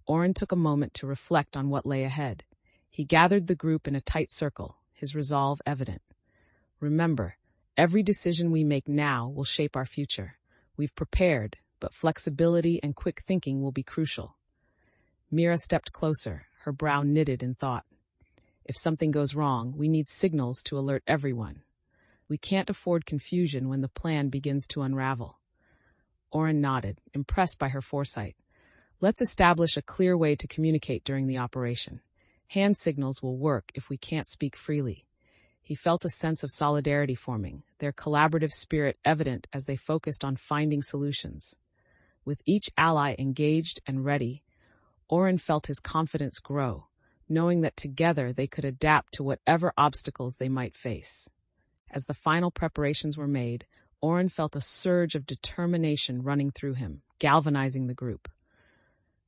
Auren took a moment to reflect on what lay ahead. He gathered the group in a tight circle, his resolve evident. Remember, every decision we make now will shape our future. We've prepared, but flexibility and quick thinking will be crucial. Mira stepped closer, her brow knitted in thought. If something goes wrong, we need signals to alert everyone. We can't afford confusion when the plan begins to unravel. Auren nodded, impressed by her foresight. Let's establish a clear way to communicate during the operation. Hand signals will work if we can't speak freely. He felt a sense of solidarity forming, their collaborative spirit evident as they focused on finding solutions. With each ally engaged and ready, Auren felt his confidence grow, knowing that together they could adapt to whatever obstacles they might face. As the final preparations were made, Auren felt a surge of determination running through him, galvanizing the group.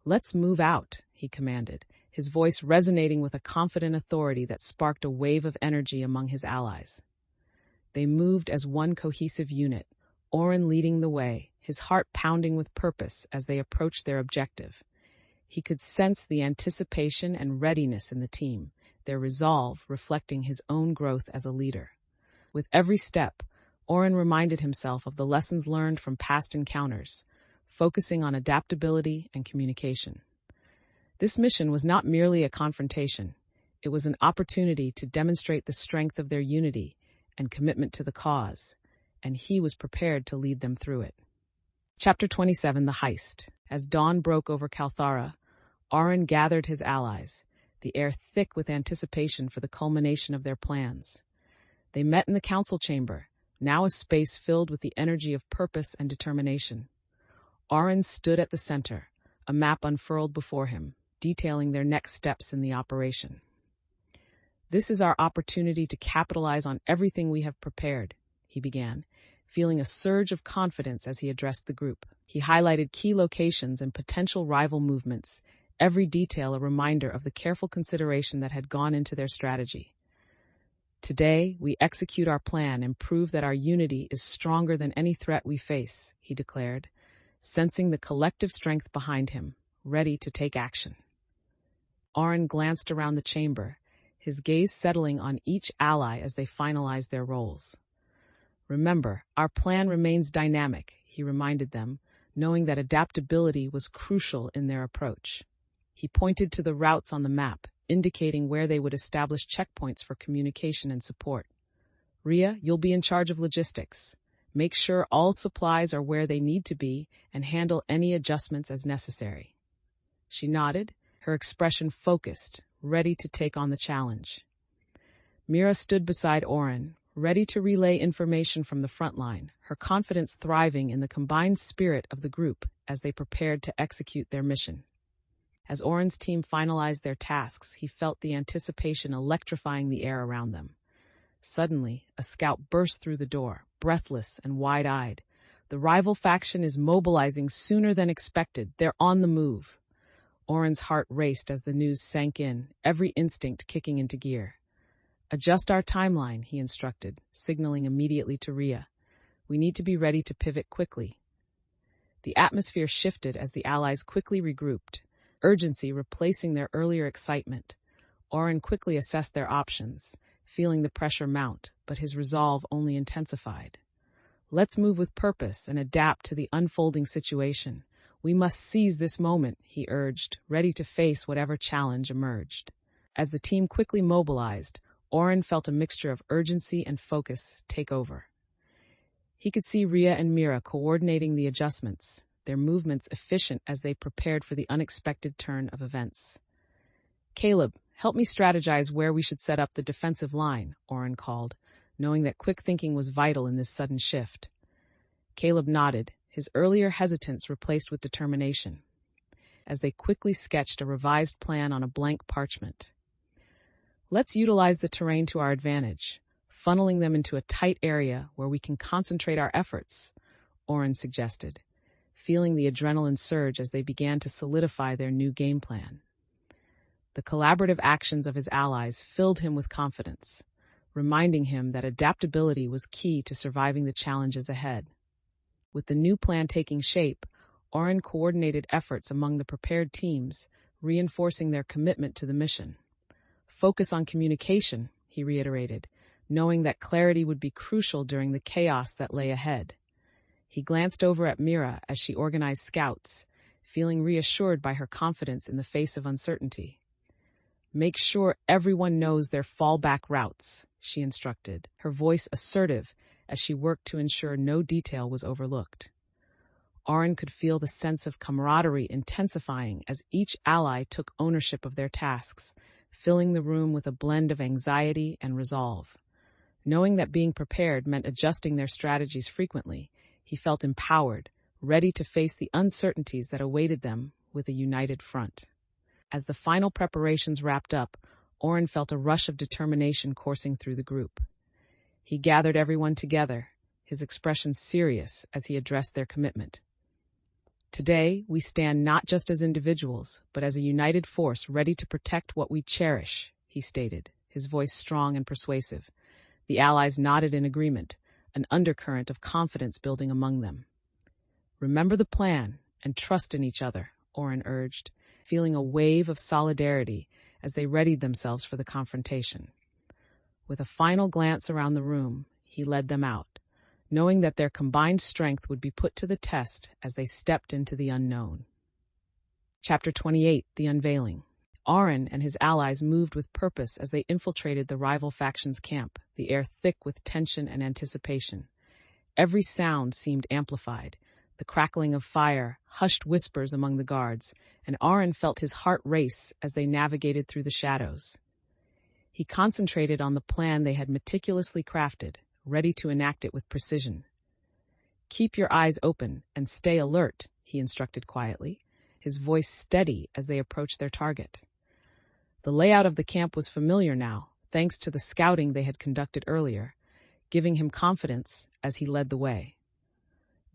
"Let's move out," he commanded, his voice resonating with a confident authority that sparked a wave of energy among his allies. They moved as one cohesive unit, Auren leading the way, his heart pounding with purpose as they approached their objective. He could sense the anticipation and readiness in the team, their resolve reflecting his own growth as a leader. With every step, Auren reminded himself of the lessons learned from past encounters, focusing on adaptability and communication. This mission was not merely a confrontation. It was an opportunity to demonstrate the strength of their unity and commitment to the cause, and he was prepared to lead them through it. Chapter 27, The Heist. As dawn broke over Calthara, Auren gathered his allies, the air thick with anticipation for the culmination of their plans. They met in the council chamber, now a space filled with the energy of purpose and determination. Auren stood at the center, a map unfurled before him, detailing their next steps in the operation. "This is our opportunity to capitalize on everything we have prepared," he began, feeling a surge of confidence as he addressed the group. He highlighted key locations and potential rival movements, every detail a reminder of the careful consideration that had gone into their strategy. "Today, we execute our plan and prove that our unity is stronger than any threat we face," he declared, sensing the collective strength behind him, ready to take action. Auren glanced around the chamber, his gaze settling on each ally as they finalized their roles. "Remember, our plan remains dynamic," he reminded them, knowing that adaptability was crucial in their approach. He pointed to the routes on the map, indicating where they would establish checkpoints for communication and support. "Ria, you'll be in charge of logistics. Make sure all supplies are where they need to be and handle any adjustments as necessary." She nodded, her expression focused, ready to take on the challenge. Mira stood beside Auren, ready to relay information from the front line, her confidence thriving in the combined spirit of the group as they prepared to execute their mission. As Auren's team finalized their tasks, he felt the anticipation electrifying the air around them. Suddenly, a scout burst through the door, breathless and wide-eyed. "The rival faction is mobilizing sooner than expected. They're on the move." Auren's heart raced as the news sank in, every instinct kicking into gear. "Adjust our timeline," he instructed, signaling immediately to Ria. "We need to be ready to pivot quickly." The atmosphere shifted as the allies quickly regrouped, urgency replacing their earlier excitement. Auren quickly assessed their options, feeling the pressure mount, but his resolve only intensified. "Let's move with purpose and adapt to the unfolding situation. We must seize this moment," he urged, ready to face whatever challenge emerged. As the team quickly mobilized, Auren felt a mixture of urgency and focus take over. He could see Ria and Mira coordinating the adjustments, their movements efficient as they prepared for the unexpected turn of events. "Caleb, help me strategize where we should set up the defensive line," Auren called, knowing that quick thinking was vital in this sudden shift. Caleb nodded, his earlier hesitance replaced with determination, as they quickly sketched a revised plan on a blank parchment. "Let's utilize the terrain to our advantage, funneling them into a tight area where we can concentrate our efforts," Auren suggested, feeling the adrenaline surge as they began to solidify their new game plan. The collaborative actions of his allies filled him with confidence, reminding him that adaptability was key to surviving the challenges ahead. With the new plan taking shape, Auren coordinated efforts among the prepared teams, reinforcing their commitment to the mission. Focus on communication, he reiterated, knowing that clarity would be crucial during the chaos that lay ahead. He glanced over at Mira as she organized scouts, feeling reassured by her confidence in the face of uncertainty. Make sure everyone knows their fallback routes, she instructed, her voice assertive as she worked to ensure no detail was overlooked. Auren could feel the sense of camaraderie intensifying as each ally took ownership of their tasks, filling the room with a blend of anxiety and resolve. Knowing that being prepared meant adjusting their strategies frequently, he felt empowered, ready to face the uncertainties that awaited them with a united front. As the final preparations wrapped up, Auren felt a rush of determination coursing through the group. He gathered everyone together, his expression serious as he addressed their commitment. Today, we stand not just as individuals, but as a united force ready to protect what we cherish, he stated, his voice strong and persuasive. The allies nodded in agreement, an undercurrent of confidence building among them. Remember the plan and trust in each other, Auren urged, feeling a wave of solidarity as they readied themselves for the confrontation. With a final glance around the room, he led them out, knowing that their combined strength would be put to the test as they stepped into the unknown. Chapter 28, The Unveiling. Auren and his allies moved with purpose as they infiltrated the rival faction's camp, the air thick with tension and anticipation. Every sound seemed amplified, the crackling of fire, hushed whispers among the guards, and Auren felt his heart race as they navigated through the shadows. He concentrated on the plan they had meticulously crafted, ready to enact it with precision. Keep your eyes open and stay alert, he instructed quietly, his voice steady as they approached their target. The layout of the camp was familiar now, thanks to the scouting they had conducted earlier, giving him confidence as he led the way.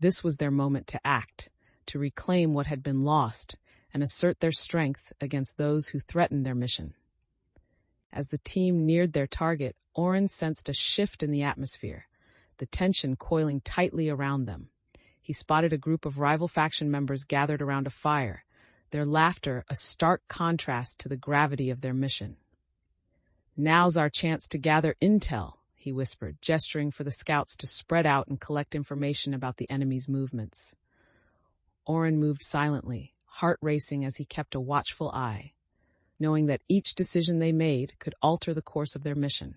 This was their moment to act, to reclaim what had been lost, and assert their strength against those who threatened their mission. As the team neared their target, Auren sensed a shift in the atmosphere, the tension coiling tightly around them. He spotted a group of rival faction members gathered around a fire, their laughter a stark contrast to the gravity of their mission. Now's our chance to gather intel, he whispered, gesturing for the scouts to spread out and collect information about the enemy's movements. Auren moved silently, heart racing as he kept a watchful eye, knowing that each decision they made could alter the course of their mission.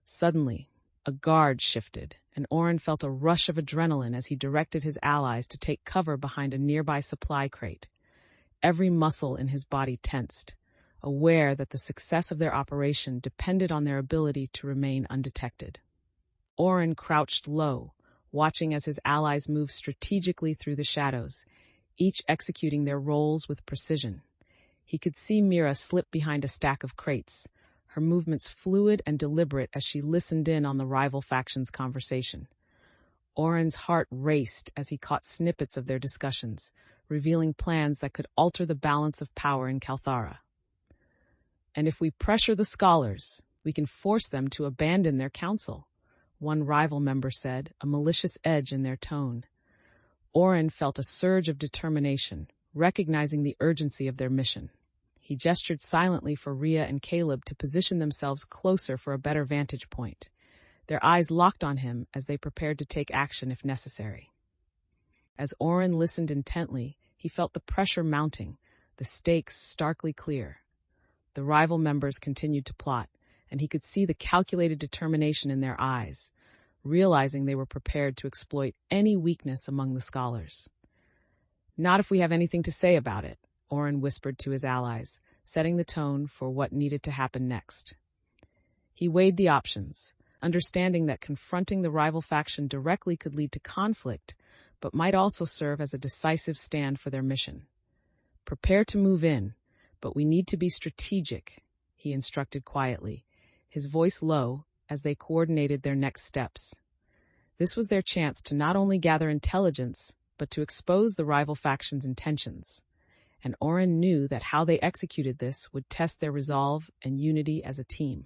Suddenly, a guard shifted, and Auren felt a rush of adrenaline as he directed his allies to take cover behind a nearby supply crate. Every muscle in his body tensed, aware that the success of their operation depended on their ability to remain undetected. Auren crouched low, watching as his allies moved strategically through the shadows, each executing their roles with precision. He could see Mira slip behind a stack of crates, her movements fluid and deliberate as she listened in on the rival faction's conversation. Auren's heart raced as he caught snippets of their discussions, revealing plans that could alter the balance of power in Calthara. And if we pressure the scholars, we can force them to abandon their council, one rival member said, a malicious edge in their tone. Auren felt a surge of determination, recognizing the urgency of their mission. He gestured silently for Rhea and Caleb to position themselves closer for a better vantage point. Their eyes locked on him as they prepared to take action if necessary. As Auren listened intently, he felt the pressure mounting, the stakes starkly clear. The rival members continued to plot, and he could see the calculated determination in their eyes, realizing they were prepared to exploit any weakness among the scholars. Not if we have anything to say about it, Auren whispered to his allies, setting the tone for what needed to happen next. He weighed the options, understanding that confronting the rival faction directly could lead to conflict, but might also serve as a decisive stand for their mission. Prepare to move in, but we need to be strategic, he instructed quietly, his voice low as they coordinated their next steps. This was their chance to not only gather intelligence, but to expose the rival faction's intentions. And Auren knew that how they executed this would test their resolve and unity as a team.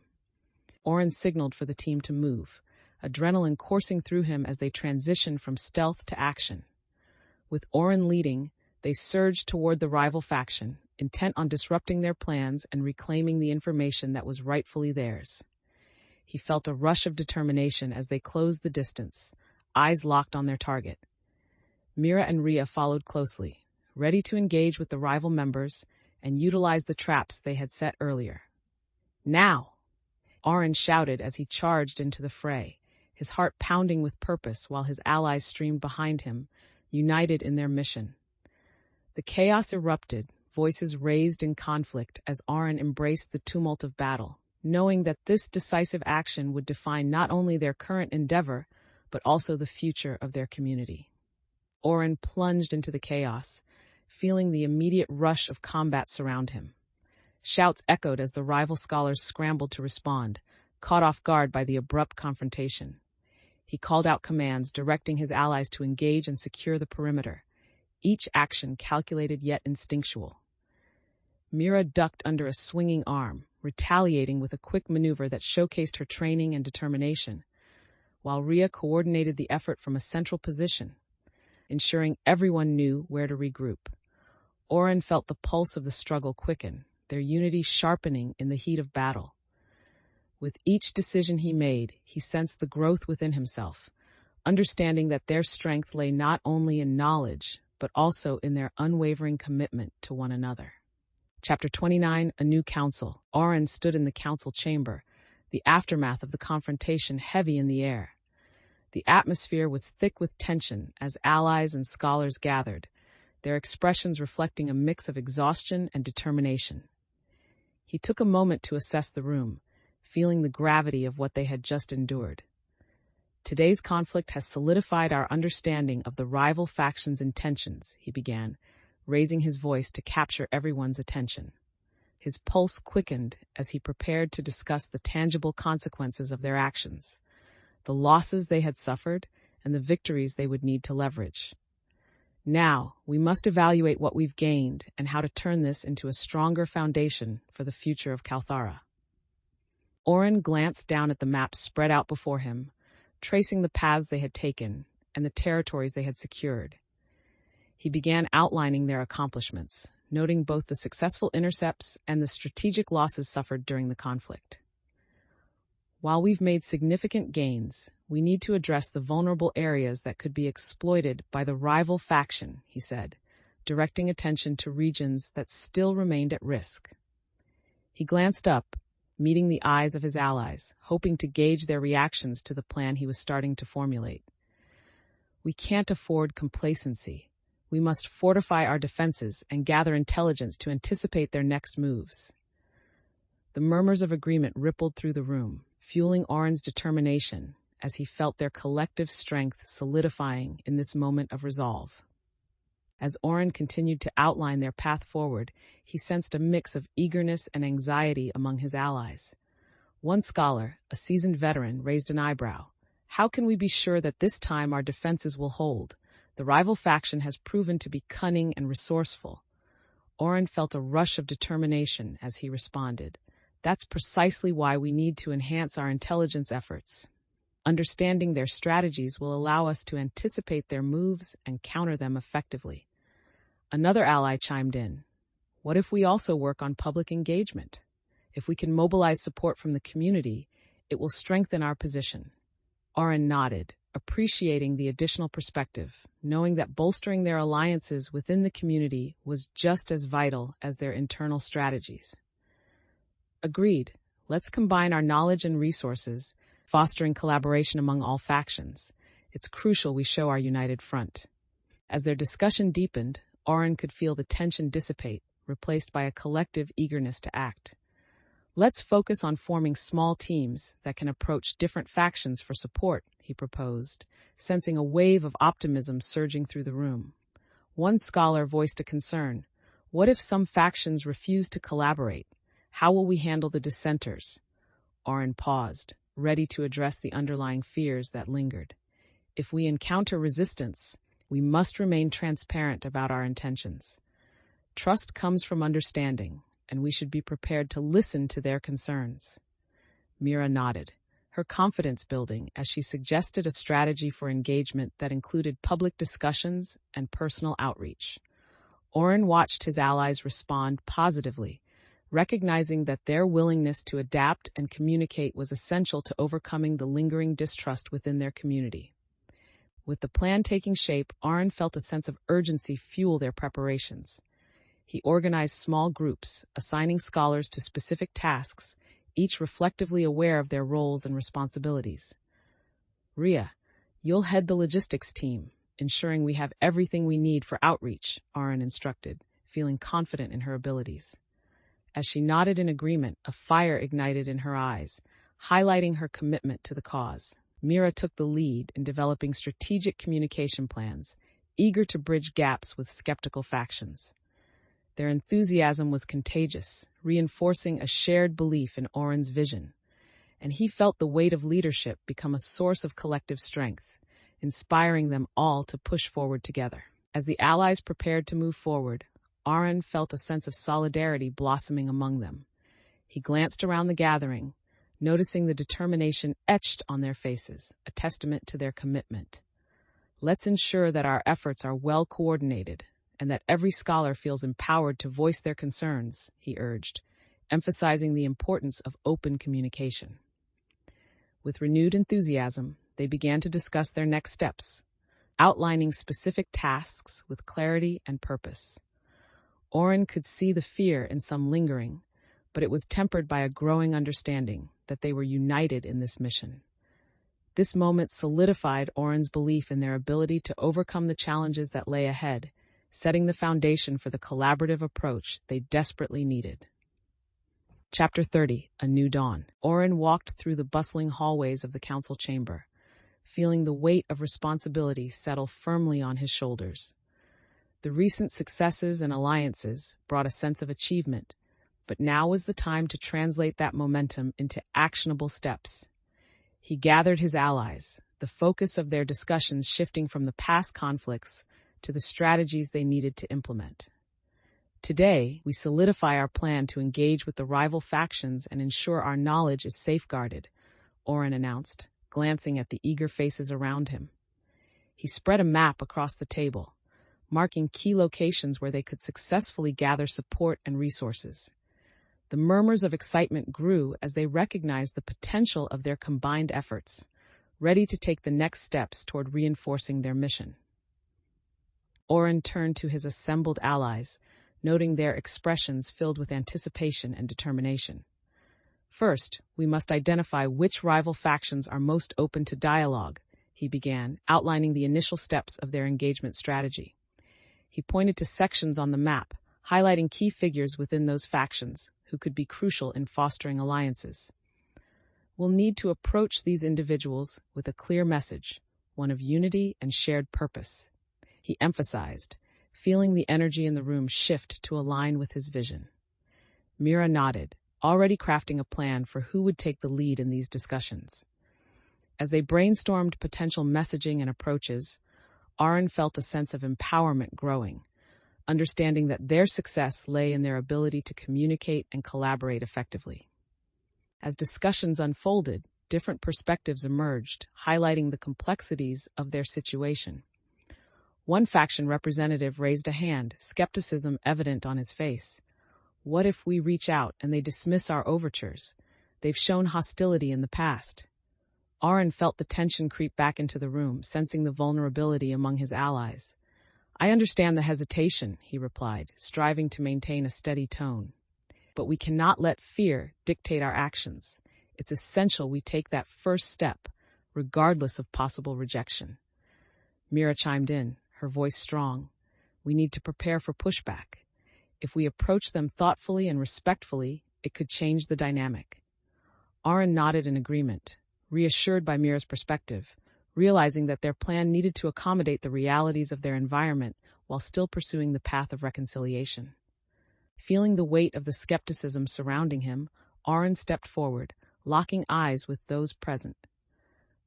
Auren signaled for the team to move, adrenaline coursing through him as they transitioned from stealth to action. With Auren leading, they surged toward the rival faction, intent on disrupting their plans and reclaiming the information that was rightfully theirs. He felt a rush of determination as they closed the distance, eyes locked on their target. Mira and Rhea followed closely, ready to engage with the rival members and utilize the traps they had set earlier. "Now!" Auren shouted as he charged into the fray, his heart pounding with purpose while his allies streamed behind him, united in their mission. The chaos erupted, voices raised in conflict as Auren embraced the tumult of battle, knowing that this decisive action would define not only their current endeavor, but also the future of their community. Auren plunged into the chaos, feeling the immediate rush of combat surround him. Shouts echoed as the rival scholars scrambled to respond, caught off guard by the abrupt confrontation. He called out commands, directing his allies to engage and secure the perimeter, each action calculated yet instinctual. Mira ducked under a swinging arm, retaliating with a quick maneuver that showcased her training and determination, while Rhea coordinated the effort from a central position, ensuring everyone knew where to regroup. Auren felt the pulse of the struggle quicken, their unity sharpening in the heat of battle. With each decision he made, he sensed the growth within himself, understanding that their strength lay not only in knowledge, but also in their unwavering commitment to one another. Chapter 29, A New Council. Auren stood in the council chamber, the aftermath of the confrontation heavy in the air. The atmosphere was thick with tension as allies and scholars gathered, their expressions reflecting a mix of exhaustion and determination. He took a moment to assess the room, feeling the gravity of what they had just endured. "Today's conflict has solidified our understanding of the rival faction's intentions," he began, raising his voice to capture everyone's attention. His pulse quickened as he prepared to discuss the tangible consequences of their actions, the losses they had suffered, and the victories they would need to leverage. "Now, we must evaluate what we've gained and how to turn this into a stronger foundation for the future of Calthara." Auren glanced down at the maps spread out before him, tracing the paths they had taken and the territories they had secured. He began outlining their accomplishments, noting both the successful intercepts and the strategic losses suffered during the conflict. "While we've made significant gains, we need to address the vulnerable areas that could be exploited by the rival faction," he said, directing attention to regions that still remained at risk. He glanced up, meeting the eyes of his allies, hoping to gauge their reactions to the plan he was starting to formulate. "We can't afford complacency. We must fortify our defenses and gather intelligence to anticipate their next moves." The murmurs of agreement rippled through the room, fueling Auren's determination as he felt their collective strength solidifying in this moment of resolve. As Auren continued to outline their path forward, he sensed a mix of eagerness and anxiety among his allies. One scholar, a seasoned veteran, raised an eyebrow. "How can we be sure that this time our defenses will hold? The rival faction has proven to be cunning and resourceful." Auren felt a rush of determination as he responded. "That's precisely why we need to enhance our intelligence efforts. Understanding their strategies will allow us to anticipate their moves and counter them effectively." Another ally chimed in. "What if we also work on public engagement? If we can mobilize support from the community, it will strengthen our position." Auren nodded, appreciating the additional perspective, knowing that bolstering their alliances within the community was just as vital as their internal strategies. "Agreed. Let's combine our knowledge and resources, fostering collaboration among all factions. It's crucial we show our united front." As their discussion deepened, Auren could feel the tension dissipate, replaced by a collective eagerness to act. "Let's focus on forming small teams that can approach different factions for support," he proposed, sensing a wave of optimism surging through the room. One scholar voiced a concern. "What if some factions refuse to collaborate? How will we handle the dissenters?" Auren paused, ready to address the underlying fears that lingered. "If we encounter resistance, we must remain transparent about our intentions. Trust comes from understanding, and we should be prepared to listen to their concerns." Mira nodded, her confidence building as she suggested a strategy for engagement that included public discussions and personal outreach. Auren watched his allies respond positively, recognizing that their willingness to adapt and communicate was essential to overcoming the lingering distrust within their community. With the plan taking shape, Auren felt a sense of urgency fuel their preparations. He organized small groups, assigning scholars to specific tasks, each reflectively aware of their roles and responsibilities. Ria, you'll head the logistics team, ensuring we have everything we need for outreach, Auren instructed, feeling confident in her abilities. As she nodded in agreement, a fire ignited in her eyes, highlighting her commitment to the cause. Mira took the lead in developing strategic communication plans, eager to bridge gaps with skeptical factions. Their enthusiasm was contagious, reinforcing a shared belief in Auren's vision, and he felt the weight of leadership become a source of collective strength, inspiring them all to push forward together. As the allies prepared to move forward, Auren felt a sense of solidarity blossoming among them. He glanced around the gathering, noticing the determination etched on their faces, a testament to their commitment. Let's ensure that our efforts are well coordinated and that every scholar feels empowered to voice their concerns, he urged, emphasizing the importance of open communication. With renewed enthusiasm, they began to discuss their next steps, outlining specific tasks with clarity and purpose. Auren could see the fear in some lingering, but it was tempered by a growing understanding that they were united in this mission. This moment solidified Auren's belief in their ability to overcome the challenges that lay ahead, setting the foundation for the collaborative approach they desperately needed. Chapter 30, A New Dawn. Auren walked through the bustling hallways of the council chamber, feeling the weight of responsibility settle firmly on his shoulders. The recent successes and alliances brought a sense of achievement, but now was the time to translate that momentum into actionable steps. He gathered his allies, the focus of their discussions shifting from the past conflicts to the strategies they needed to implement. Today, we solidify our plan to engage with the rival factions and ensure our knowledge is safeguarded, Auren announced, glancing at the eager faces around him. He spread a map across the table, marking key locations where they could successfully gather support and resources. The murmurs of excitement grew as they recognized the potential of their combined efforts, ready to take the next steps toward reinforcing their mission. Auren turned to his assembled allies, noting their expressions filled with anticipation and determination. First, we must identify which rival factions are most open to dialogue, he began, outlining the initial steps of their engagement strategy. He pointed to sections on the map, highlighting key figures within those factions who could be crucial in fostering alliances. We'll need to approach these individuals with a clear message, one of unity and shared purpose, he emphasized, feeling the energy in the room shift to align with his vision. Mira nodded, already crafting a plan for who would take the lead in these discussions. As they brainstormed potential messaging and approaches, Auren felt a sense of empowerment growing, understanding that their success lay in their ability to communicate and collaborate effectively. As discussions unfolded, different perspectives emerged, highlighting the complexities of their situation. One faction representative raised a hand, skepticism evident on his face. What if we reach out and they dismiss our overtures? They've shown hostility in the past. Auren felt the tension creep back into the room, sensing the vulnerability among his allies. I understand the hesitation, he replied, striving to maintain a steady tone. But we cannot let fear dictate our actions. It's essential we take that first step, regardless of possible rejection. Mira chimed in, her voice strong. We need to prepare for pushback. If we approach them thoughtfully and respectfully, it could change the dynamic. Auren nodded in agreement, reassured by Mira's perspective, realizing that their plan needed to accommodate the realities of their environment while still pursuing the path of reconciliation. Feeling the weight of the skepticism surrounding him, Auren stepped forward, locking eyes with those present.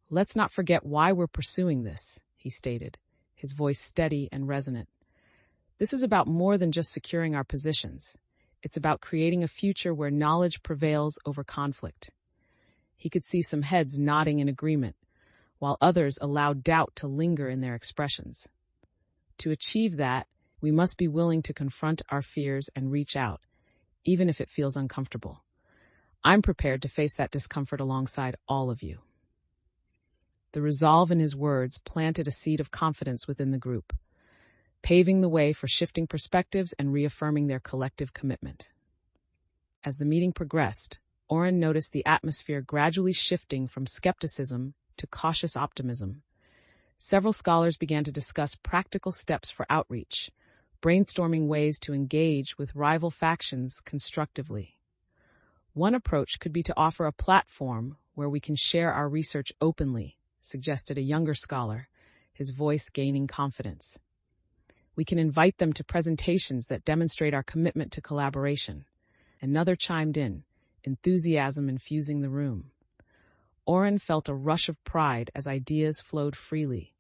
Let's not forget why we're pursuing this, he stated, his voice steady and resonant. This is about more than just securing our positions. It's about creating a future where knowledge prevails over conflict. He could see some heads nodding in agreement, while others allowed doubt to linger in their expressions. To achieve that, we must be willing to confront our fears and reach out, even if it feels uncomfortable. I'm prepared to face that discomfort alongside all of you. The resolve in his words planted a seed of confidence within the group, paving the way for shifting perspectives and reaffirming their collective commitment. As the meeting progressed, Auren noticed the atmosphere gradually shifting from skepticism to cautious optimism. Several scholars began to discuss practical steps for outreach, brainstorming ways to engage with rival factions constructively. One approach could be to offer a platform where we can share our research openly, suggested a younger scholar, his voice gaining confidence. We can invite them to presentations that demonstrate our commitment to collaboration. Another chimed in, enthusiasm infusing the room. Auren felt a rush of pride as ideas flowed freely,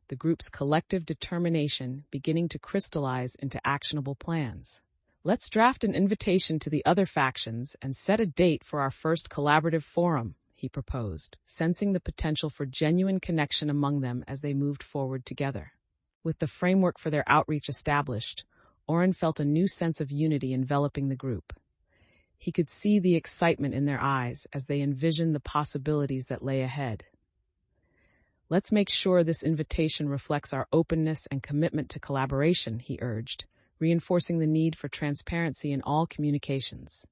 the group's collective determination beginning to crystallize into actionable plans. Let's draft an invitation to the other factions and set a date for our first collaborative forum, he proposed, sensing the potential for genuine connection among them as they moved forward together. With the framework for their outreach established, Auren felt a new sense of unity enveloping the group. He could see the excitement in their eyes as they envisioned the possibilities that lay ahead. Let's make sure this invitation reflects our openness and commitment to collaboration, he urged, reinforcing the need for transparency in all communications.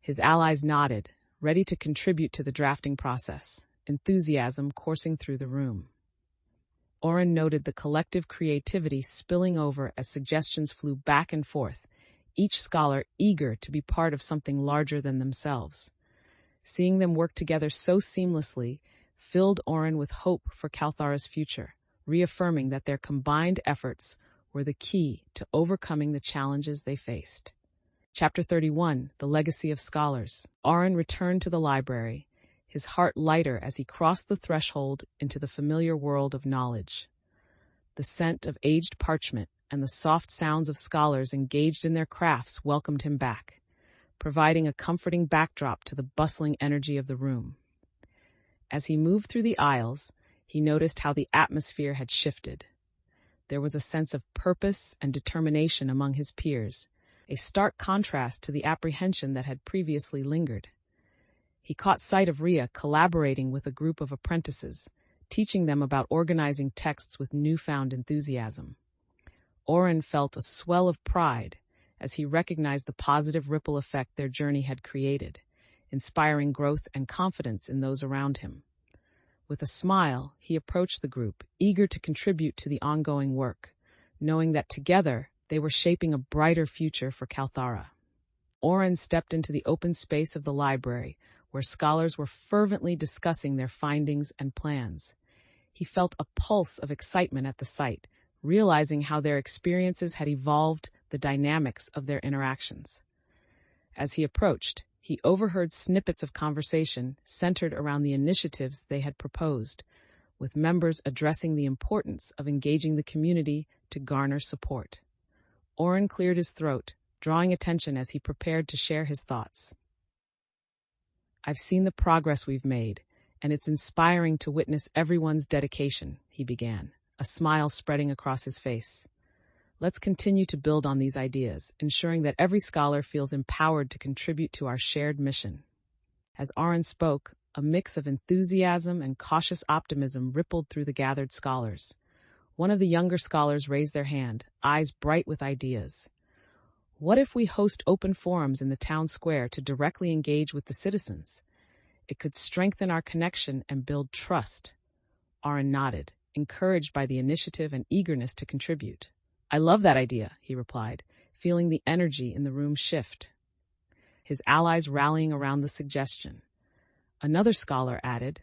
His allies nodded, ready to contribute to the drafting process, enthusiasm coursing through the room. Auren noted the collective creativity spilling over as suggestions flew back and forth, each scholar eager to be part of something larger than themselves. Seeing them work together so seamlessly filled Auren with hope for Calthara's future, reaffirming that their combined efforts were the key to overcoming the challenges they faced. Chapter 31, The Legacy of Scholars. Auren returned to the library, his heart lighter as he crossed the threshold into the familiar world of knowledge. The scent of aged parchment and the soft sounds of scholars engaged in their crafts welcomed him back, providing a comforting backdrop to the bustling energy of the room. As he moved through the aisles, he noticed how the atmosphere had shifted. There was a sense of purpose and determination among his peers, a stark contrast to the apprehension that had previously lingered. He caught sight of Rhea collaborating with a group of apprentices, teaching them about organizing texts with newfound enthusiasm. Auren felt a swell of pride as he recognized the positive ripple effect their journey had created, inspiring growth and confidence in those around him. With a smile, he approached the group, eager to contribute to the ongoing work, knowing that together they were shaping a brighter future for Calthara. Auren stepped into the open space of the library, where scholars were fervently discussing their findings and plans. He felt a pulse of excitement at the sight, realizing how their experiences had evolved the dynamics of their interactions. As he approached, he overheard snippets of conversation centered around the initiatives they had proposed, with members addressing the importance of engaging the community to garner support. Auren cleared his throat, drawing attention as he prepared to share his thoughts. "I've seen the progress we've made, and it's inspiring to witness everyone's dedication," he began, a smile spreading across his face. "Let's continue to build on these ideas, ensuring that every scholar feels empowered to contribute to our shared mission." As Auren spoke, a mix of enthusiasm and cautious optimism rippled through the gathered scholars. One of the younger scholars raised their hand, eyes bright with ideas. "What if we host open forums in the town square to directly engage with the citizens? It could strengthen our connection and build trust." Auren nodded, encouraged by the initiative and eagerness to contribute. "I love that idea," he replied, feeling the energy in the room shift. His allies rallying around the suggestion. Another scholar added,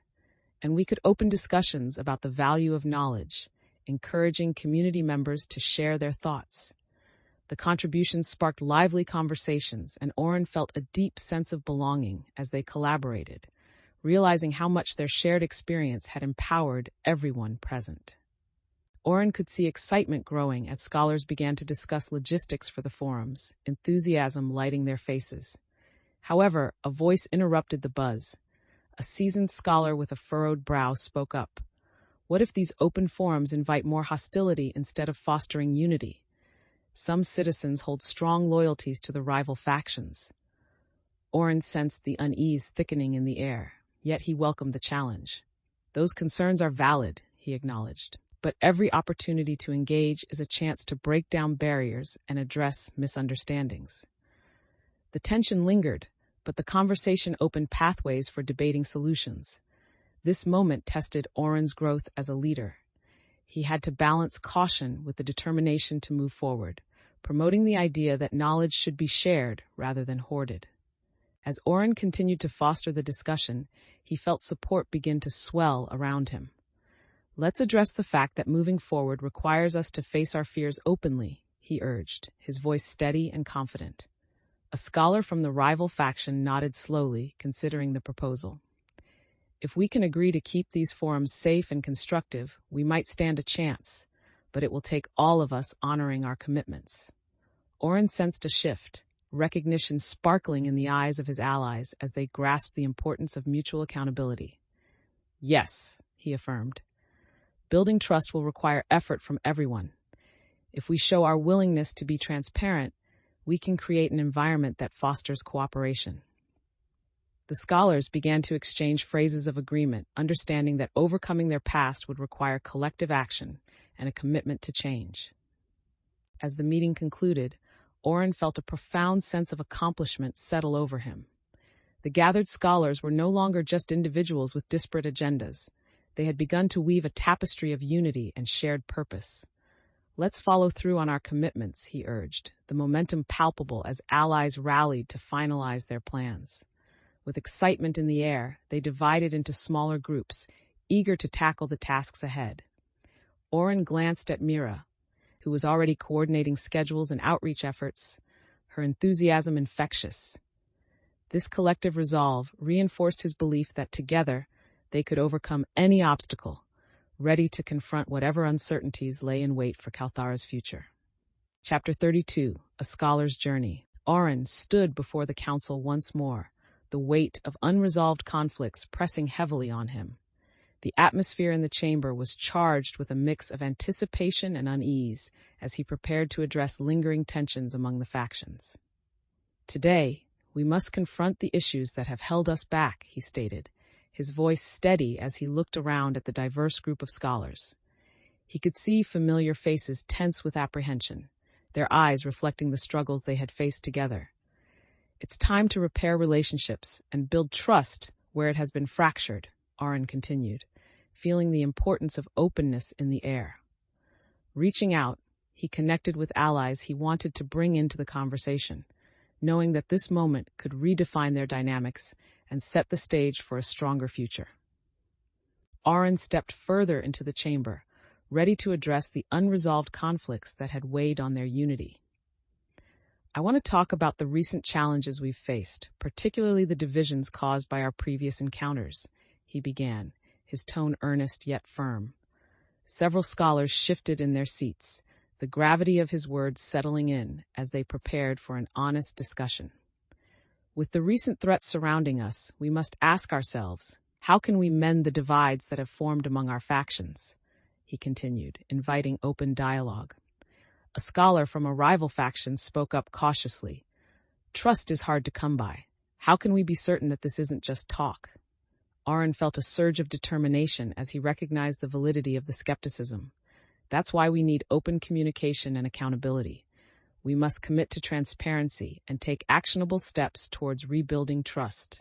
"And we could open discussions about the value of knowledge, encouraging community members to share their thoughts." The contributions sparked lively conversations, and Auren felt a deep sense of belonging as they collaborated, realizing how much their shared experience had empowered everyone present. Auren could see excitement growing as scholars began to discuss logistics for the forums, enthusiasm lighting their faces. However, a voice interrupted the buzz. A seasoned scholar with a furrowed brow spoke up. What if these open forums invite more hostility instead of fostering unity? Some citizens hold strong loyalties to the rival factions. Auren sensed the unease thickening in the air, yet he welcomed the challenge. Those concerns are valid, he acknowledged, but every opportunity to engage is a chance to break down barriers and address misunderstandings. The tension lingered, but the conversation opened pathways for debating solutions. This moment tested Auren's growth as a leader. He had to balance caution with the determination to move forward, promoting the idea that knowledge should be shared rather than hoarded. As Auren continued to foster the discussion, he felt support begin to swell around him. Let's address the fact that moving forward requires us to face our fears openly, he urged, his voice steady and confident. A scholar from the rival faction nodded slowly, considering the proposal. If we can agree to keep these forums safe and constructive, we might stand a chance, but it will take all of us honoring our commitments. Auren sensed a shift, recognition sparkling in the eyes of his allies as they grasped the importance of mutual accountability. Yes, he affirmed. Building trust will require effort from everyone. If we show our willingness to be transparent, we can create an environment that fosters cooperation. The scholars began to exchange phrases of agreement, understanding that overcoming their past would require collective action and a commitment to change. As the meeting concluded, Auren felt a profound sense of accomplishment settle over him. The gathered scholars were no longer just individuals with disparate agendas. They had begun to weave a tapestry of unity and shared purpose. Let's follow through on our commitments, he urged, the momentum palpable as allies rallied to finalize their plans. With excitement in the air, they divided into smaller groups, eager to tackle the tasks ahead. Auren glanced at Mira, who was already coordinating schedules and outreach efforts, her enthusiasm infectious. This collective resolve reinforced his belief that together they could overcome any obstacle, ready to confront whatever uncertainties lay in wait for Calthara's future. Chapter 32, A Scholar's Journey. Auren stood before the council once more, the weight of unresolved conflicts pressing heavily on him. The atmosphere in the chamber was charged with a mix of anticipation and unease as he prepared to address lingering tensions among the factions. Today, we must confront the issues that have held us back, he stated, his voice steady as he looked around at the diverse group of scholars. He could see familiar faces tense with apprehension, their eyes reflecting the struggles they had faced together. It's time to repair relationships and build trust where it has been fractured, Auren continued, feeling the importance of openness in the air. Reaching out, he connected with allies he wanted to bring into the conversation, knowing that this moment could redefine their dynamics and set the stage for a stronger future. Auren stepped further into the chamber, ready to address the unresolved conflicts that had weighed on their unity. I want to talk about the recent challenges we've faced, particularly the divisions caused by our previous encounters, he began, his tone earnest yet firm. Several scholars shifted in their seats, the gravity of his words settling in as they prepared for an honest discussion. With the recent threats surrounding us, we must ask ourselves, how can we mend the divides that have formed among our factions? He continued, inviting open dialogue. A scholar from a rival faction spoke up cautiously. Trust is hard to come by. How can we be certain that this isn't just talk? Auren felt a surge of determination as he recognized the validity of the skepticism. That's why we need open communication and accountability. We must commit to transparency and take actionable steps towards rebuilding trust.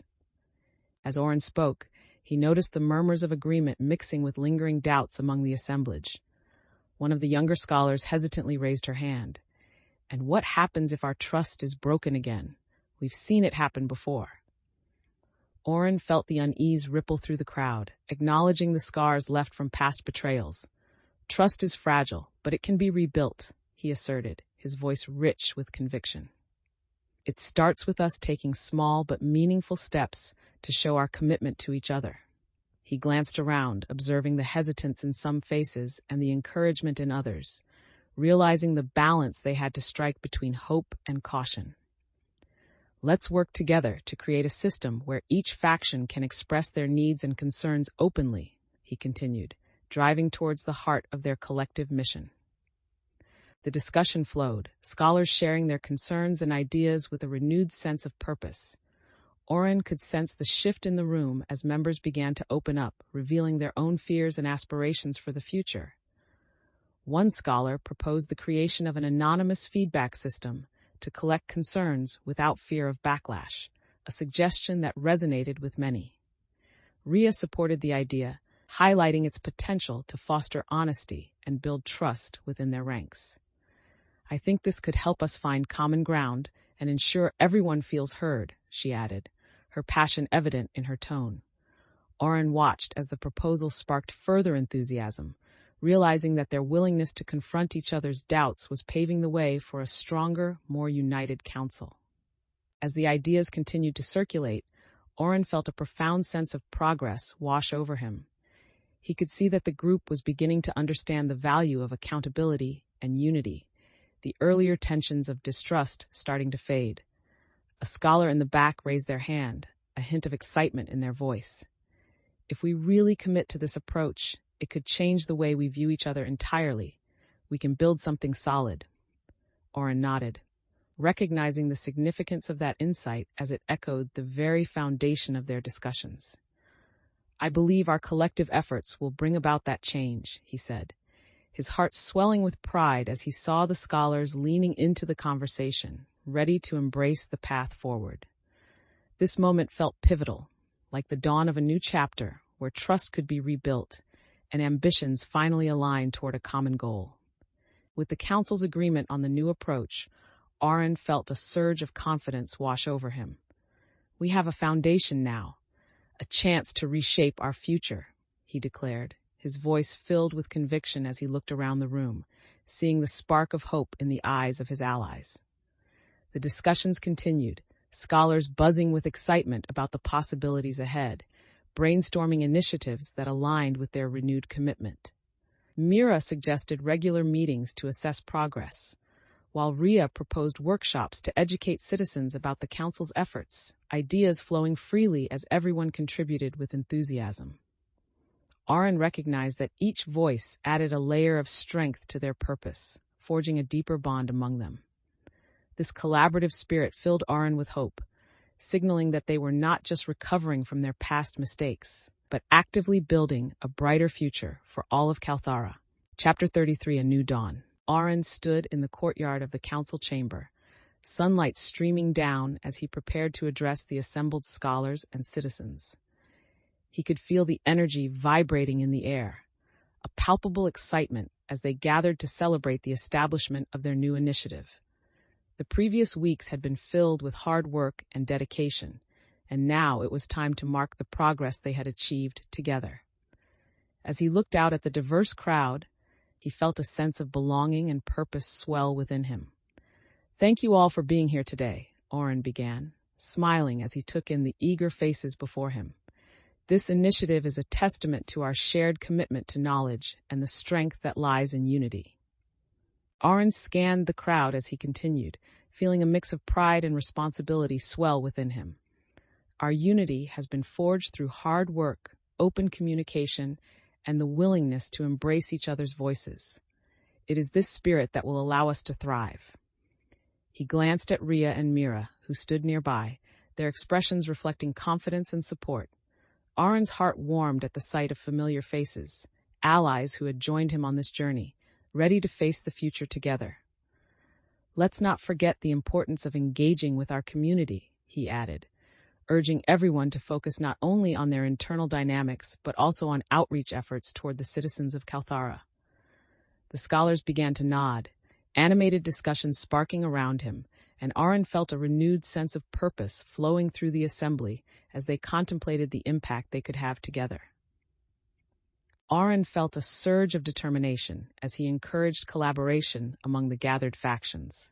As Auren spoke, he noticed the murmurs of agreement mixing with lingering doubts among the assemblage. One of the younger scholars hesitantly raised her hand. And what happens if our trust is broken again? We've seen it happen before. Auren felt the unease ripple through the crowd, acknowledging the scars left from past betrayals. Trust is fragile, but it can be rebuilt, he asserted, his voice rich with conviction. It starts with us taking small but meaningful steps to show our commitment to each other. He glanced around, observing the hesitance in some faces and the encouragement in others, realizing the balance they had to strike between hope and caution. Let's work together to create a system where each faction can express their needs and concerns openly, he continued, driving towards the heart of their collective mission. The discussion flowed, scholars sharing their concerns and ideas with a renewed sense of purpose. Auren could sense the shift in the room as members began to open up, revealing their own fears and aspirations for the future. One scholar proposed the creation of an anonymous feedback system to collect concerns without fear of backlash, a suggestion that resonated with many. Rhea supported the idea, highlighting its potential to foster honesty and build trust within their ranks. I think this could help us find common ground and ensure everyone feels heard, she added, her passion evident in her tone. Auren watched as the proposal sparked further enthusiasm, realizing that their willingness to confront each other's doubts was paving the way for a stronger, more united council. As the ideas continued to circulate, Auren felt a profound sense of progress wash over him. He could see that the group was beginning to understand the value of accountability and unity, the earlier tensions of distrust starting to fade. A scholar in the back raised their hand, a hint of excitement in their voice. If we really commit to this approach, it could change the way we view each other entirely. We can build something solid. Auren nodded, recognizing the significance of that insight as it echoed the very foundation of their discussions. I believe our collective efforts will bring about that change, he said, his heart swelling with pride as he saw the scholars leaning into the conversation, ready to embrace the path forward. This moment felt pivotal, like the dawn of a new chapter where trust could be rebuilt and ambitions finally aligned toward a common goal. With the council's agreement on the new approach, Auren felt a surge of confidence wash over him. We have a foundation now, a chance to reshape our future, he declared, his voice filled with conviction as he looked around the room, seeing the spark of hope in the eyes of his allies. The discussions continued, scholars buzzing with excitement about the possibilities ahead, brainstorming initiatives that aligned with their renewed commitment. Mira suggested regular meetings to assess progress, while Rhea proposed workshops to educate citizens about the council's efforts, ideas flowing freely as everyone contributed with enthusiasm. Auren recognized that each voice added a layer of strength to their purpose, forging a deeper bond among them. This collaborative spirit filled Auren with hope, signaling that they were not just recovering from their past mistakes, but actively building a brighter future for all of Calthara. Chapter 33, A New Dawn. Auren stood in the courtyard of the council chamber, sunlight streaming down as he prepared to address the assembled scholars and citizens. He could feel the energy vibrating in the air, a palpable excitement as they gathered to celebrate the establishment of their new initiative. The previous weeks had been filled with hard work and dedication, and now it was time to mark the progress they had achieved together. As he looked out at the diverse crowd, he felt a sense of belonging and purpose swell within him. Thank you all for being here today, Auren began, smiling as he took in the eager faces before him. This initiative is a testament to our shared commitment to knowledge and the strength that lies in unity. Auren scanned the crowd as he continued, feeling a mix of pride and responsibility swell within him. Our unity has been forged through hard work, open communication, and the willingness to embrace each other's voices. It is this spirit that will allow us to thrive. He glanced at Rhea and Mira, who stood nearby, their expressions reflecting confidence and support. Auren's heart warmed at the sight of familiar faces, allies who had joined him on this journey, ready to face the future together. Let's not forget the importance of engaging with our community, he added, urging everyone to focus not only on their internal dynamics, but also on outreach efforts toward the citizens of Calthara. The scholars began to nod, animated discussions sparking around him, and Auren felt a renewed sense of purpose flowing through the assembly as they contemplated the impact they could have together. Auren felt a surge of determination as he encouraged collaboration among the gathered factions.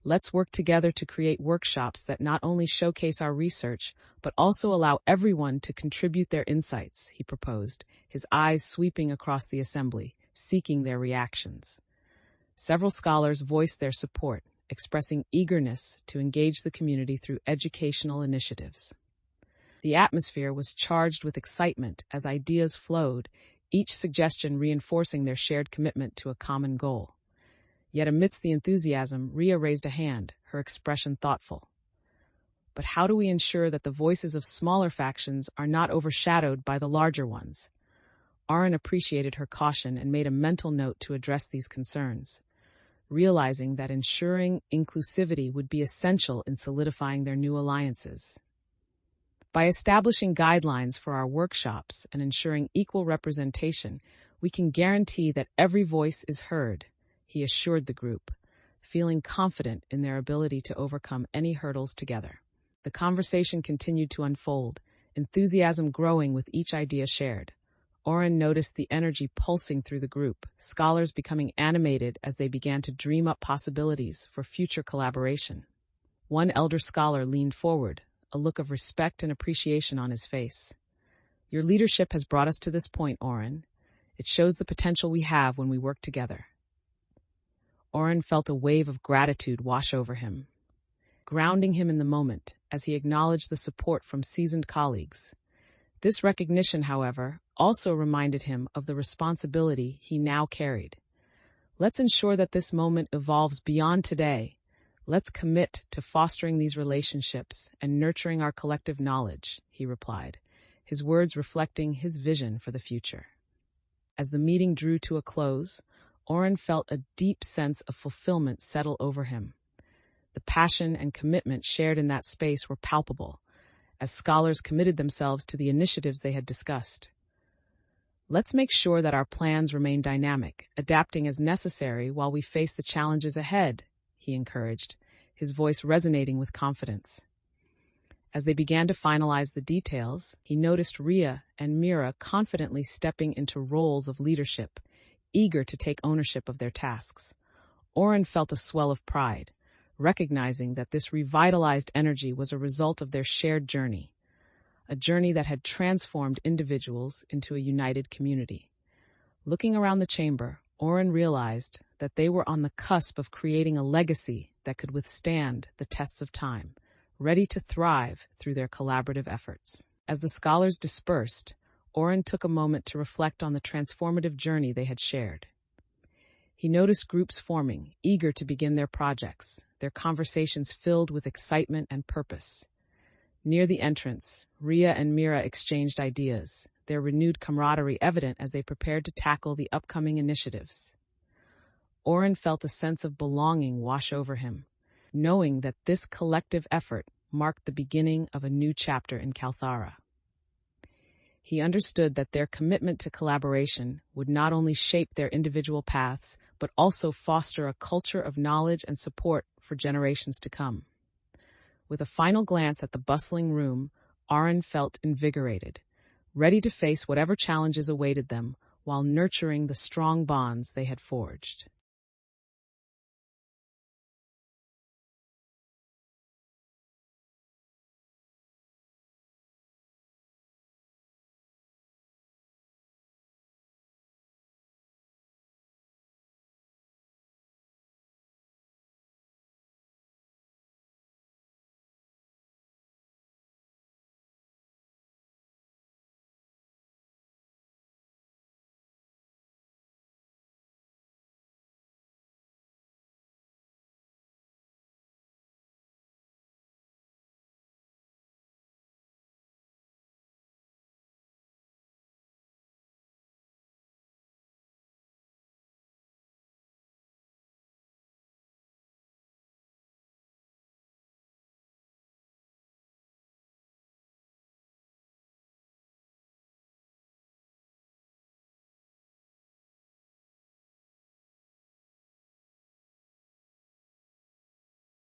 Let's work together to create workshops that not only showcase our research, but also allow everyone to contribute their insights, he proposed, his eyes sweeping across the assembly, seeking their reactions. Several scholars voiced their support, expressing eagerness to engage the community through educational initiatives. The atmosphere was charged with excitement as ideas flowed, each suggestion reinforcing their shared commitment to a common goal. Yet amidst the enthusiasm, Ria raised a hand, her expression thoughtful. But how do we ensure that the voices of smaller factions are not overshadowed by the larger ones? Auren appreciated her caution and made a mental note to address these concerns, realizing that ensuring inclusivity would be essential in solidifying their new alliances. By establishing guidelines for our workshops and ensuring equal representation, we can guarantee that every voice is heard, he assured the group, feeling confident in their ability to overcome any hurdles together. The conversation continued to unfold, enthusiasm growing with each idea shared. Auren noticed the energy pulsing through the group, scholars becoming animated as they began to dream up possibilities for future collaboration. One elder scholar leaned forward, a look of respect and appreciation on his face. Your leadership has brought us to this point, Auren. It shows the potential we have when we work together. Auren felt a wave of gratitude wash over him, grounding him in the moment as he acknowledged the support from seasoned colleagues. This recognition, however, also reminded him of the responsibility he now carried. Let's ensure that this moment evolves beyond today. Let's commit to fostering these relationships and nurturing our collective knowledge, he replied, his words reflecting his vision for the future. As the meeting drew to a close, Auren felt a deep sense of fulfillment settle over him. The passion and commitment shared in that space were palpable, as scholars committed themselves to the initiatives they had discussed. Let's make sure that our plans remain dynamic, adapting as necessary while we face the challenges ahead, he encouraged, his voice resonating with confidence. As they began to finalize the details, he noticed Ria and Mira confidently stepping into roles of leadership, eager to take ownership of their tasks. Auren felt a swell of pride, recognizing that this revitalized energy was a result of their shared journey, a journey that had transformed individuals into a united community. Looking around the chamber, Auren realized that they were on the cusp of creating a legacy that could withstand the tests of time, ready to thrive through their collaborative efforts. As the scholars dispersed, Auren took a moment to reflect on the transformative journey they had shared. He noticed groups forming, eager to begin their projects, their conversations filled with excitement and purpose. Near the entrance, Ria and Mira exchanged ideas, their renewed camaraderie evident as they prepared to tackle the upcoming initiatives. Auren felt a sense of belonging wash over him, knowing that this collective effort marked the beginning of a new chapter in Calthara. He understood that their commitment to collaboration would not only shape their individual paths, but also foster a culture of knowledge and support for generations to come. With a final glance at the bustling room, Auren felt invigorated, ready to face whatever challenges awaited them while nurturing the strong bonds they had forged.